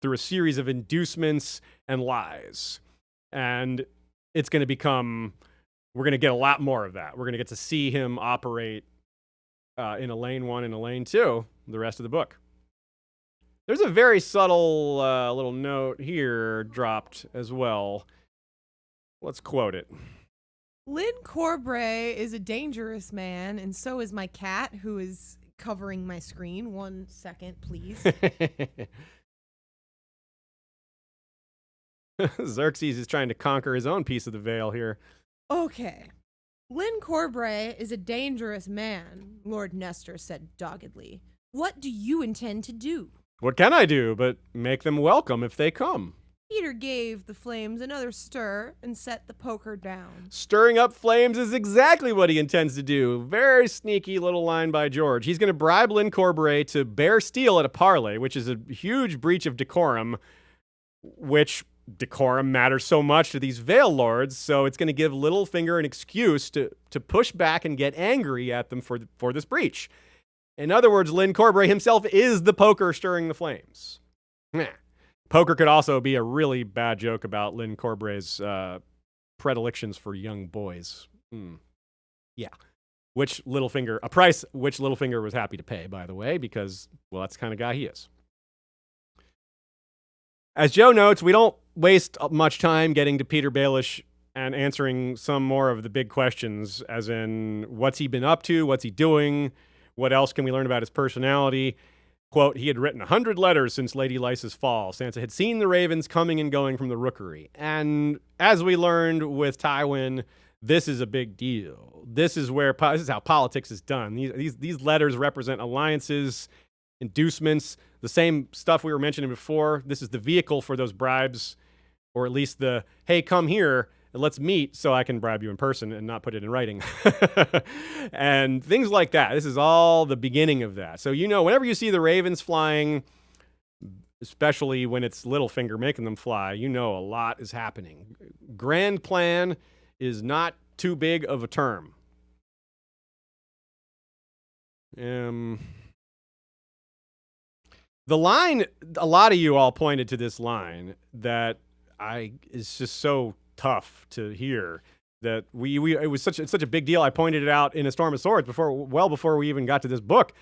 through a series of inducements and lies. And it's going to we're going to get a lot more of that. We're going to get to see him operate in Elaine 1 and Elaine 2 the rest of the book. There's a very subtle little note here dropped as well. Let's quote it. Lynn Corbray is a dangerous man, and so is my cat, who is covering my screen. 1 second, please. Xerxes is trying to conquer his own piece of the Vale here. Okay. Lynn Corbray is a dangerous man, Lord Nestor said doggedly. What do you intend to do? What can I do but make them welcome if they come? Peter gave the flames another stir and set the poker down. Stirring up flames is exactly what he intends to do. Very sneaky little line by George. He's going to bribe Lynn Corbray to bear steel at a parley, which is a huge breach of decorum, which decorum matters so much to these Vale Lords, so it's going to give Littlefinger an excuse to push back and get angry at them for this breach. In other words, Lynn Corbray himself is the poker stirring the flames. Meh. Poker could also be a really bad joke about Lynn Corbray's predilections for young boys. Yeah. A price which Littlefinger was happy to pay, by the way, because, well, that's the kind of guy he is. As Joe notes, we don't waste much time getting to Peter Baelish and answering some more of the big questions, as in, what's he been up to? What's he doing? What else can we learn about his personality? Quote, he had written 100 letters since Lady Lysa's fall. Sansa had seen the ravens coming and going from the rookery. And as we learned with Tywin, this is a big deal. This is how politics is done. These letters represent alliances, inducements, the same stuff we were mentioning before. This is the vehicle for those bribes, or at least the, hey, come here, and let's meet so I can bribe you in person and not put it in writing. And things like that. This is all the beginning of that. So, whenever you see the ravens flying, especially when it's Littlefinger making them fly, a lot is happening. Grand plan is not too big of a term. The line, a lot of you all pointed to this line that is just so tough to hear, that it was such a big deal. I pointed it out in A Storm of Swords well before we even got to this book,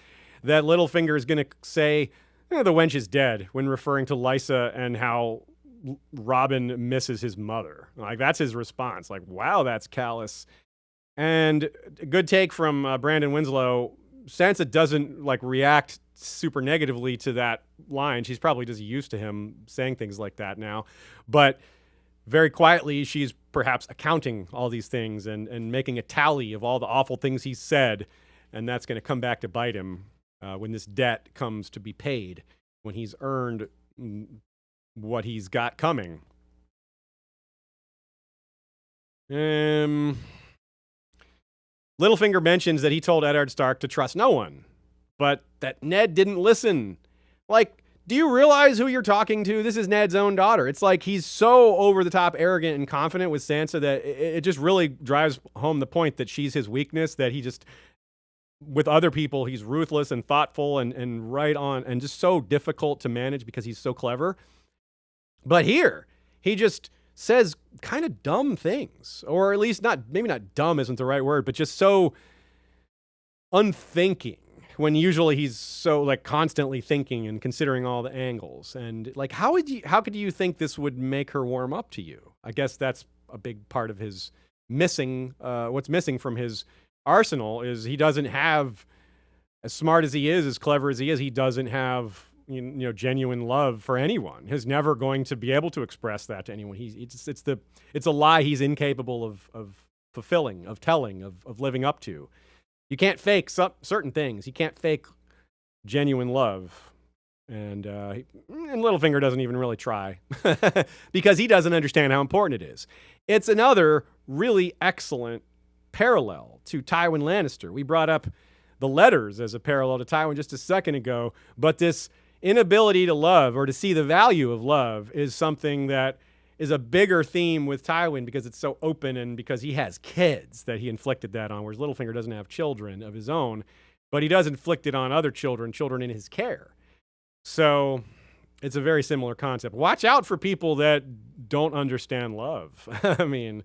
that Littlefinger is going to say, the wench is dead, when referring to Lysa and how Robin misses his mother. Like, that's his response. Like, wow, that's callous. And a good take from Brandon Winslow. Sansa doesn't react super negatively to that line. She's probably just used to him saying things like that now. But very quietly, she's perhaps accounting all these things and making a tally of all the awful things he said. And that's going to come back to bite him when this debt comes to be paid, when he's earned what he's got coming. Littlefinger mentions that he told Eddard Stark to trust no one, but that Ned didn't listen. Do you realize who you're talking to? This is Ned's own daughter. It's like he's so over the top arrogant and confident with Sansa that it just really drives home the point that she's his weakness, that he just, with other people, he's ruthless and thoughtful and right on and just so difficult to manage because he's so clever. But here, he just says kind of dumb things, or at least maybe not dumb isn't the right word, but just so unthinking, when usually he's so constantly thinking and considering all the angles. And how could you think this would make her warm up to you? I guess that's a big part of his what's missing from his arsenal is he doesn't have, as smart as he is, as clever as he is, he doesn't have genuine love for anyone. He's never going to be able to express that to anyone. It's a lie he's incapable of fulfilling, of telling, of living up to. You can't fake certain things. You can't fake genuine love. And Littlefinger doesn't even really try because he doesn't understand how important it is. It's another really excellent parallel to Tywin Lannister. We brought up the letters as a parallel to Tywin just a second ago, but this inability to love or to see the value of love is something that is a bigger theme with Tywin because it's so open and because he has kids that he inflicted that on, whereas Littlefinger doesn't have children of his own, but he does inflict it on other children in his care. So it's a very similar concept. Watch out for people that don't understand love. I mean,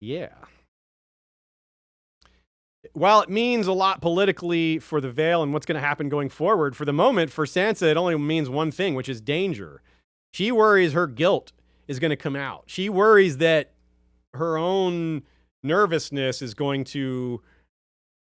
yeah. While it means a lot politically for the Vale and what's going to happen going forward, for the moment, for Sansa, it only means one thing, which is danger. She worries her guilt is going to come out. She worries that her own nervousness is going to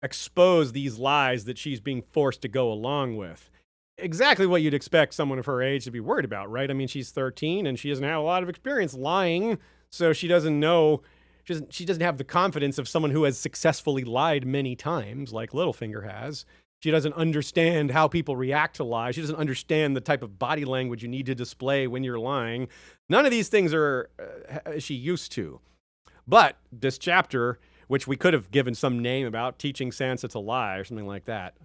expose these lies that she's being forced to go along with. Exactly what you'd expect someone of her age to be worried about, right? I mean, she's 13 and she doesn't have a lot of experience lying, so she doesn't know She doesn't have the confidence of someone who has successfully lied many times, like Littlefinger has. She doesn't understand how people react to lies. She doesn't understand the type of body language you need to display when you're lying. None of these things are she used to. But this chapter, which we could have given some name about, Teaching Sansa to Lie or something like that.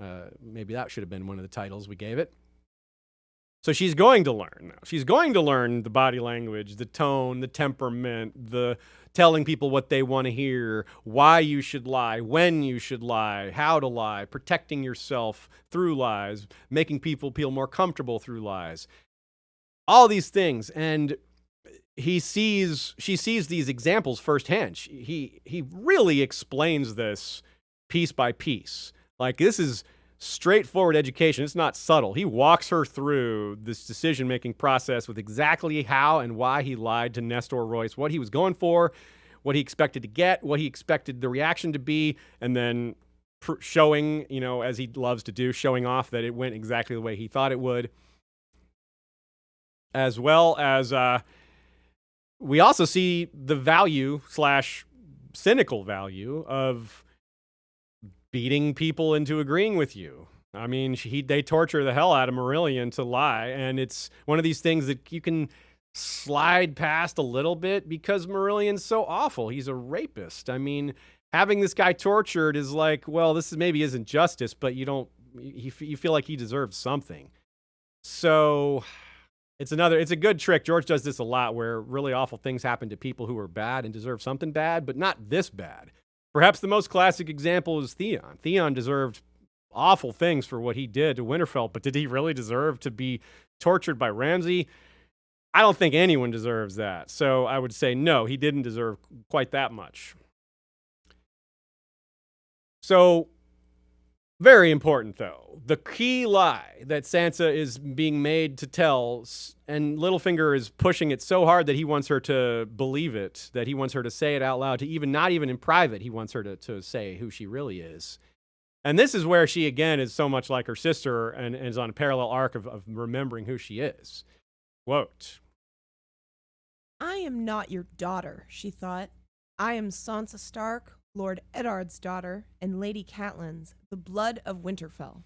Maybe that should have been one of the titles we gave it. So she's going to learn now. She's going to learn the body language, the tone, the temperament, the telling people what they want to hear, why you should lie, when you should lie, how to lie, protecting yourself through lies, making people feel more comfortable through lies. All these things. And she sees these examples firsthand. He really explains this piece by piece. Like, this is straightforward education. It's not subtle. He walks her through this decision-making process with exactly how and why he lied to Nestor Royce, what he was going for, what he expected to get, what he expected the reaction to be, and then showing, as he loves to do, showing off that it went exactly the way he thought it would. As well as we also see the value / cynical value of beating people into agreeing with you. I mean, they torture the hell out of Marillion to lie, and it's one of these things that you can slide past a little bit because Marillion's so awful. He's a rapist. I mean, having this guy tortured is like, well, this maybe isn't justice, but you feel like he deserves something. So it's a good trick. George does this a lot, where really awful things happen to people who are bad and deserve something bad, but not this bad. Perhaps the most classic example is Theon. Theon deserved awful things for what he did to Winterfell, but did he really deserve to be tortured by Ramsay? I don't think anyone deserves that. So I would say no, he didn't deserve quite that much. So, very important, though. The key lie that Sansa is being made to tell, and Littlefinger is pushing it so hard that he wants her to believe it, that he wants her to say it out loud, not even in private, he wants her to say who she really is. And this is where she, again, is so much like her sister and is on a parallel arc of remembering who she is. Quote, "I am not your daughter," she thought. "I am Sansa Stark, Lord Eddard's daughter, and Lady Catelyn's, the blood of Winterfell."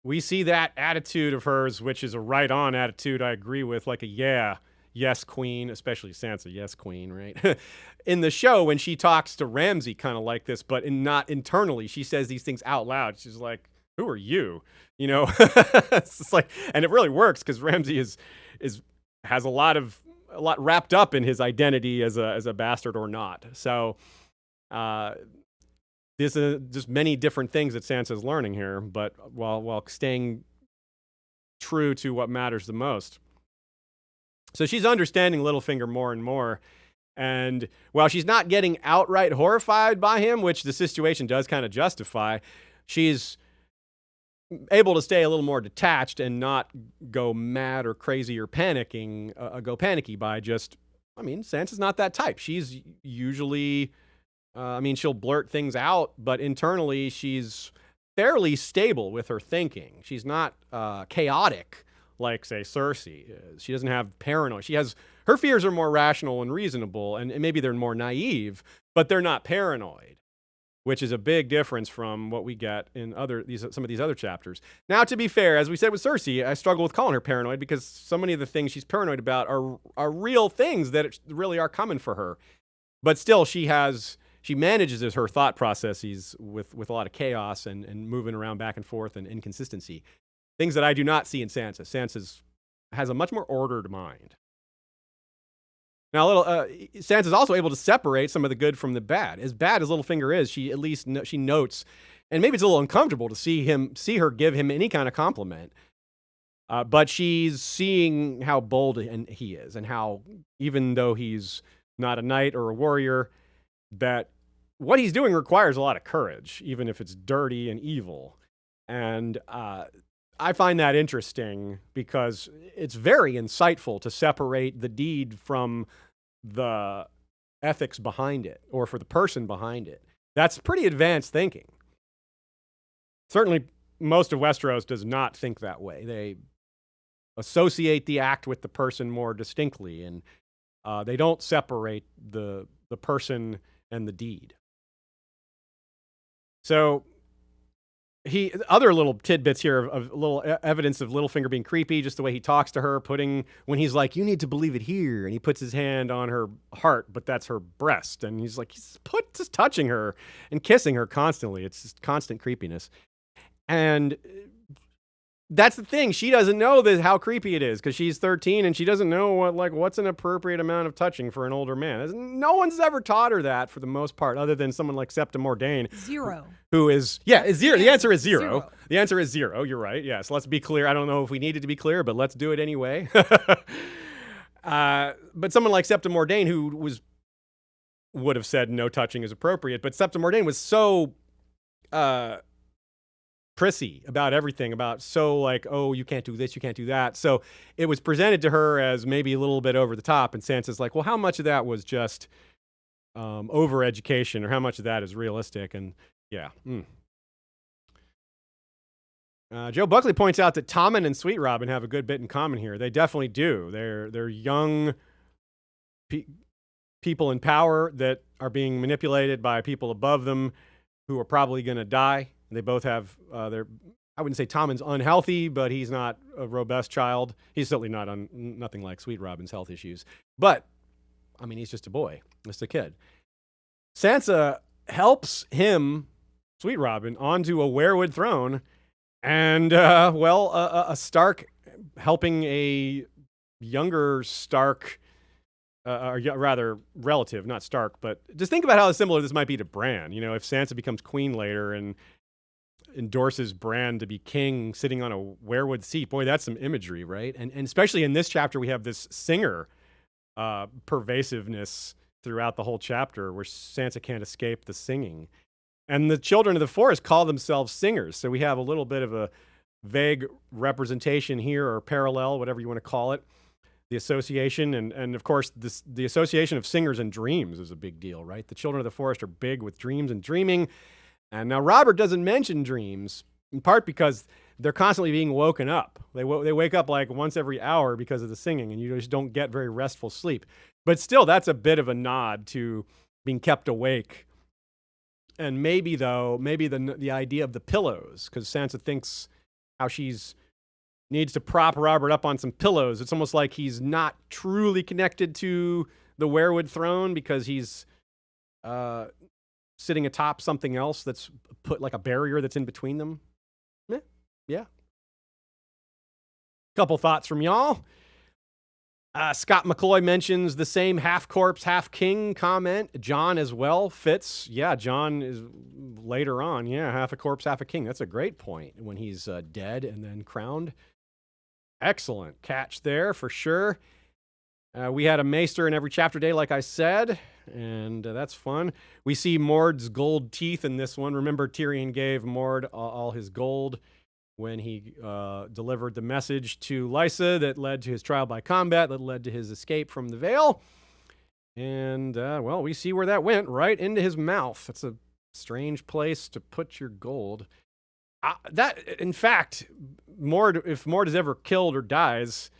We see that attitude of hers, which is a right-on attitude I agree with, like a yes, queen, especially Sansa, yes, queen, right? In the show, when she talks to Ramsay kind of like this, but not internally, she says these things out loud. She's like, who are you? It's just like, and it really works because Ramsay has a lot wrapped up in his identity as a bastard or not. So, there's just many different things that Sansa's learning here, but while staying true to what matters the most. So she's understanding Littlefinger more and more, and while she's not getting outright horrified by him, which the situation does kind of justify, she's able to stay a little more detached and not go mad or crazy or go panicky by Sansa's not that type. She's usually... she'll blurt things out, but internally she's fairly stable with her thinking. She's not chaotic like, say, Cersei is. She doesn't have paranoia. Her fears are more rational and reasonable, and maybe they're more naive, but they're not paranoid, which is a big difference from what we get in some of these other chapters. Now, to be fair, as we said with Cersei, I struggle with calling her paranoid because so many of the things she's paranoid about are real things that really are coming for her. But still, she manages her thought processes with a lot of chaos and moving around back and forth and inconsistency. Things that I do not see in Sansa. Sansa has a much more ordered mind. Now, Sansa's also able to separate some of the good from the bad. As bad as Littlefinger is, she at least she notes, and maybe it's a little uncomfortable to see her give him any kind of compliment. But she's seeing how bold he is, and how, even though he's not a knight or a warrior, that what he's doing requires a lot of courage, even if it's dirty and evil. And I find that interesting because it's very insightful to separate the deed from the ethics behind it, or for the person behind it. That's pretty advanced thinking. Certainly, most of Westeros does not think that way. They associate the act with the person more distinctly, and they don't separate the person and the deed. So other little tidbits here of little evidence of Littlefinger being creepy, just the way he talks to her, when he's like, you need to believe it here, and he puts his hand on her heart, but that's her breast, and he's like, just touching her and kissing her constantly. It's just constant creepiness. And that's the thing. She doesn't know how creepy it is because she's 13 and she doesn't know what's an appropriate amount of touching for an older man. No one's ever taught her that for the most part, other than someone like Septim Ordain. Zero. Who is, is zero. The answer is zero. The answer is zero. You're right. Yes. Let's be clear. I don't know if we needed to be clear, but let's do it anyway. But someone like Septim Ordain who would have said no touching is appropriate, but Septim Ordain was so prissy about everything, oh, you can't do this, you can't do that. So it was presented to her as maybe a little bit over the top, and Sansa's like, well, how much of that was just over education, or how much of that is realistic? And yeah. Joe Buckley points out that Tommen and Sweet Robin have a good bit in common here. They definitely do. They're young people in power that are being manipulated by people above them who are probably going to die. They both have I wouldn't say Tommen's unhealthy, but he's not a robust child. He's certainly nothing like Sweet Robin's health issues. But, I mean, he's just a boy, just a kid. Sansa helps him, Sweet Robin, onto a weirwood throne, and, a Stark helping a younger Stark, or rather relative, not Stark, but just think about how similar this might be to Bran. You know, if Sansa becomes queen later and endorses Bran to be king sitting on a weirwood seat, boy, that's some imagery, right? And especially in this chapter, we have this singer pervasiveness throughout the whole chapter where Sansa can't escape the singing. And the children of the forest call themselves singers. So we have a little bit of a vague representation here, or parallel, whatever you want to call it. The association, and of course, the association of singers and dreams is a big deal, right? The children of the forest are big with dreams and dreaming. And now Robert doesn't mention dreams, in part because they're constantly being woken up. They wake up like once every hour because of the singing, and you just don't get very restful sleep. But still, that's a bit of a nod to being kept awake. And maybe the idea of the pillows, because Sansa thinks how needs to prop Robert up on some pillows. It's almost like he's not truly connected to the weirwood throne because he's sitting atop something else that's put like a barrier that's in between them. Yeah. Couple thoughts from y'all. Scott McCloy mentions the same half corpse, half king comment. Jon as well fits. Yeah, Jon is later on. Yeah, half a corpse, half a king. That's a great point when he's dead and then crowned. Excellent catch there for sure. We had a maester in every chapter day, like I said, and that's fun. We see Mord's gold teeth in this one. Remember, Tyrion gave Mord all his gold when he delivered the message to Lysa that led to his trial by combat, that led to his escape from the Vale. And, we see where that went, right into his mouth. That's a strange place to put your gold. In fact, if Mord is ever killed or dies,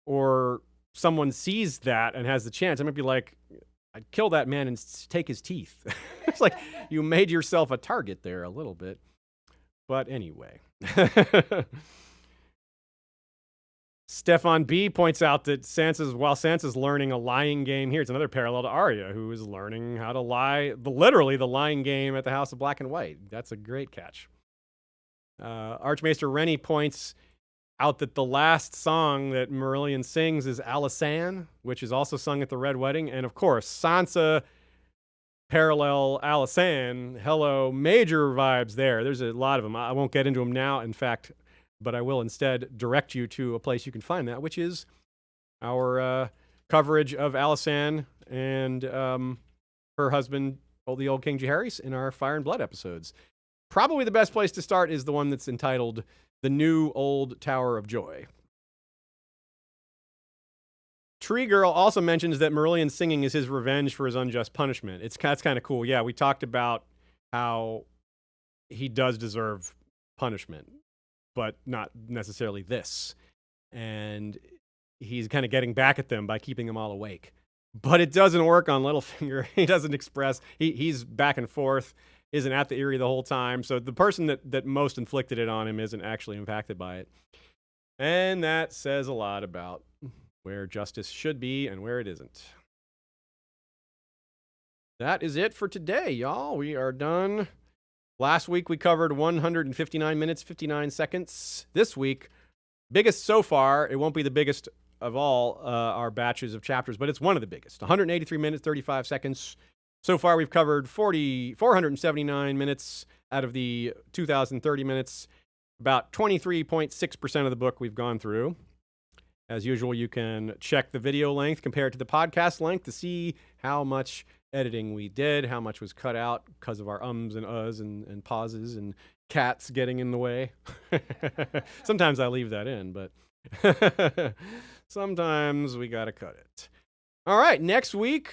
or someone sees that and has the chance, I might be like, I'd kill that man and take his teeth. It's like you made yourself a target there a little bit. But anyway. Stefan B points out that while Sansa's learning a lying game here, it's another parallel to Arya, who is learning how to lie, literally the lying game at the House of Black and White. That's a great catch. Archmaester Rennie points out that the last song that Marillion sings is Alisan, which is also sung at the Red Wedding. And of course, Sansa parallel Alisan. Hello, major vibes there. There's a lot of them. I won't get into them now, in fact, but I will instead direct you to a place you can find that, which is our coverage of Alisan and her husband, the old King Jaehaerys, in our Fire and Blood episodes. Probably the best place to start is the one that's entitled The New Old Tower of Joy. Tree Girl also mentions that Marillion's singing is his revenge for his unjust punishment. That's kind of cool. Yeah, we talked about how he does deserve punishment, but not necessarily this. And he's kind of getting back at them by keeping them all awake. but it doesn't work on Littlefinger. He doesn't express. He's back and forth, isn't at the Eyrie the whole time. So the person that most inflicted it on him isn't actually impacted by it. And that says a lot about where justice should be and where it isn't. That is it for today, y'all. We are done. Last week we covered 159 minutes, 59 seconds. This week, biggest so far. It won't be the biggest of all our batches of chapters, but it's one of the biggest. 183 minutes, 35 seconds. So far we've covered 479 minutes out of the 2,030 minutes. About 23.6% of the book we've gone through. As usual, you can check the video length compared to the podcast length to see how much editing we did, how much was cut out because of our ums and uhs and pauses and cats getting in the way. Sometimes I leave that in, but sometimes we got to cut it. All right, next week,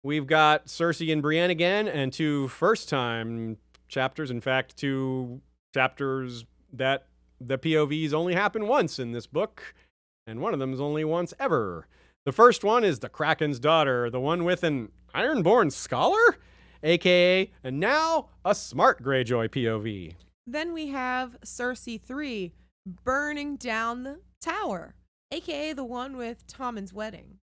we've got Cersei and Brienne again, and two first-time chapters. In fact, two chapters that the POVs only happen once in this book, and one of them is only once ever. The first one is the Kraken's daughter, the one with an Ironborn scholar, a.k.a. and now a smart Greyjoy POV. Then we have Cersei 3, burning down the tower, a.k.a. the one with Tommen's wedding.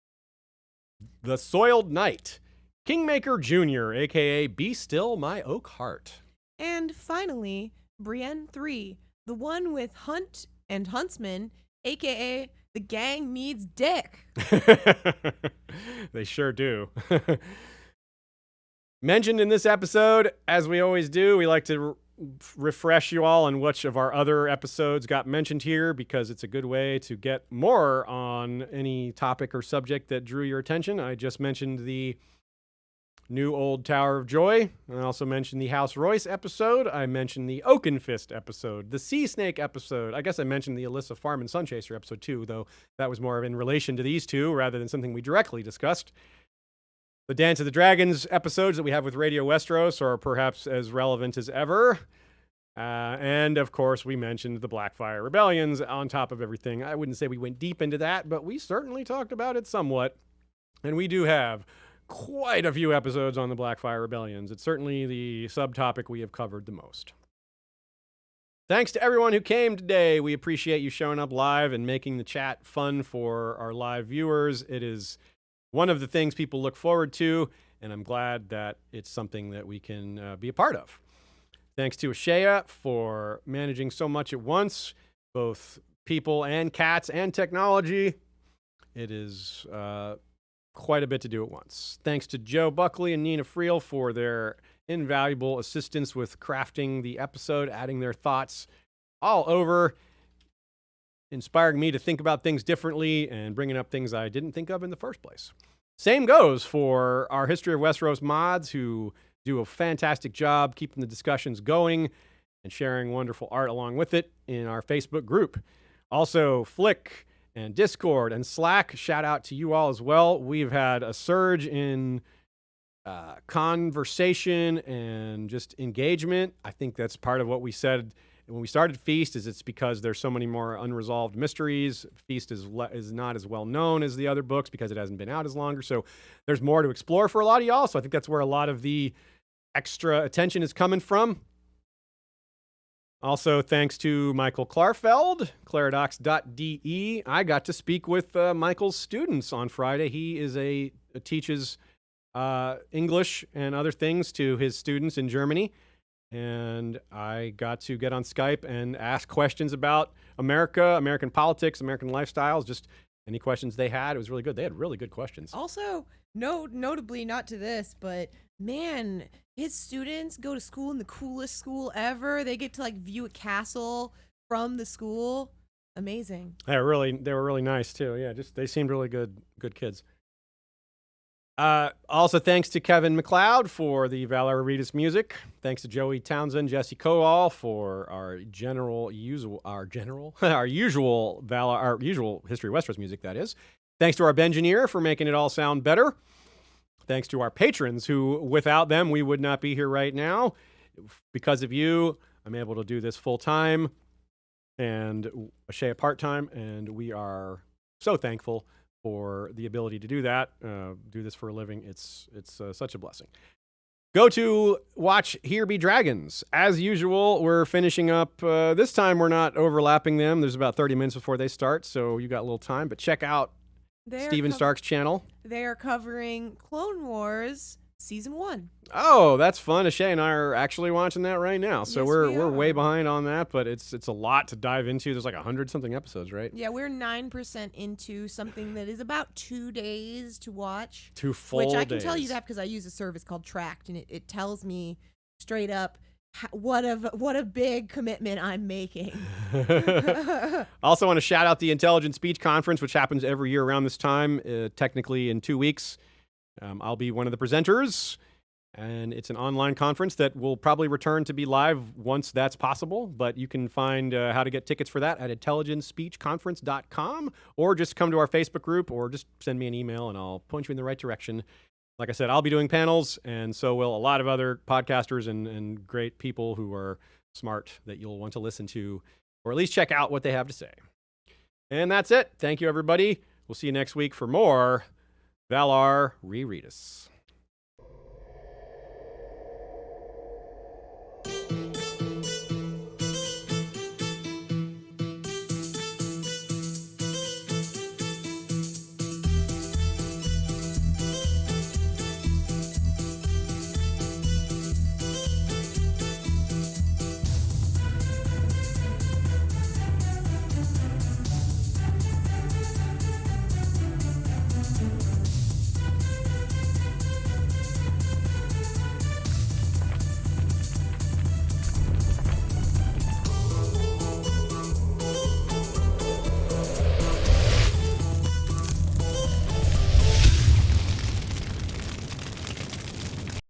The Soiled Knight, Kingmaker Jr., a.k.a. Be Still My Oak Heart. And finally, Brienne 3, the one with Hunt and Huntsman, a.k.a. the gang needs dick. They sure do. Mentioned in this episode, as we always do, we like to refresh you all on which of our other episodes got mentioned here, because it's a good way to get more on any topic or subject that drew your attention. I just mentioned the New Old Tower of Joy. I also mentioned the House Royce episode. I mentioned the Oakenfist episode, the Sea Snake episode. I guess I mentioned the Alyssa Farm and Sunchaser episode too, though that was more in relation to these two rather than something we directly discussed. The Dance of the Dragons episodes that we have with Radio Westeros are perhaps as relevant as ever. And of course, we mentioned the Blackfire Rebellions on top of everything. I wouldn't say we went deep into that, but we certainly talked about it somewhat. And we do have quite a few episodes on the Blackfire Rebellions. It's certainly the subtopic we have covered the most. Thanks to everyone who came today. We appreciate you showing up live and making the chat fun for our live viewers. It is one of the things people look forward to, and I'm glad that it's something that we can be a part of. Thanks to Ashea for managing so much at once, both people and cats and technology. It is quite a bit to do at once. Thanks to Joe Buckley and Nina Friel for their invaluable assistance with crafting the episode, adding their thoughts all over, inspiring me to think about things differently and bringing up things I didn't think of in the first place. Same goes for our History of Westeros mods, who do a fantastic job keeping the discussions going and sharing wonderful art along with it in our Facebook group. Also, Flick and Discord and Slack, shout out to you all as well. We've had a surge in conversation and just engagement. I think that's part of what we said when we started Feast, is it's because there's so many more unresolved mysteries. Feast is not as well known as the other books because it hasn't been out as longer. So there's more to explore for a lot of y'all. So I think that's where a lot of the extra attention is coming from. Also, thanks to Michael Klarfeld, claridox.de. I got to speak with Michael's students on Friday. He teaches English and other things to his students in Germany. And I got to get on Skype and ask questions about America, American politics, American lifestyles, just any questions they had. It was really good. They had really good questions. Also, notably, not to this, but man, his students go to school in the coolest school ever. They get to view a castle from the school. Amazing. They were really nice too. Yeah, they seemed really good kids. Also, thanks to Kevin MacLeod for the Valar Rereadis music. Thanks to Joey Townsend, Jesse Coall for our usual History of Westeros music, that is. Thanks to our Bengineer for making it all sound better. Thanks to our patrons, who, without them, we would not be here right now. Because of you, I'm able to do this full time and Ashea part time, and we are so thankful for the ability to do that, do this for a living. It's such a blessing. Go to watch Here Be Dragons. As usual, we're finishing up. This time we're not overlapping them. There's about 30 minutes before they start, so you got a little time. But check out Steven Stark's channel. They are covering Clone Wars Season 1. Oh, that's fun. Ashay and I are actually watching that right now. So Yes, we're way behind on that, but it's a lot to dive into. There's like 100-something episodes, right? Yeah, we're 9% into something that is about 2 days to watch. 2 full days. Which I can tell you that because I use a service called Tracked, and it tells me straight up what a big commitment I'm making. I also want to shout out the Intelligent Speech Conference, which happens every year around this time, technically in 2 weeks. I'll be one of the presenters, and it's an online conference that will probably return to be live once that's possible, but you can find how to get tickets for that at intelligentspeechconference.com, or just come to our Facebook group, or just send me an email, and I'll point you in the right direction. Like I said, I'll be doing panels, and so will a lot of other podcasters and great people who are smart that you'll want to listen to, or at least check out what they have to say. And that's it. Thank you, everybody. We'll see you next week for more Valar Rereadis.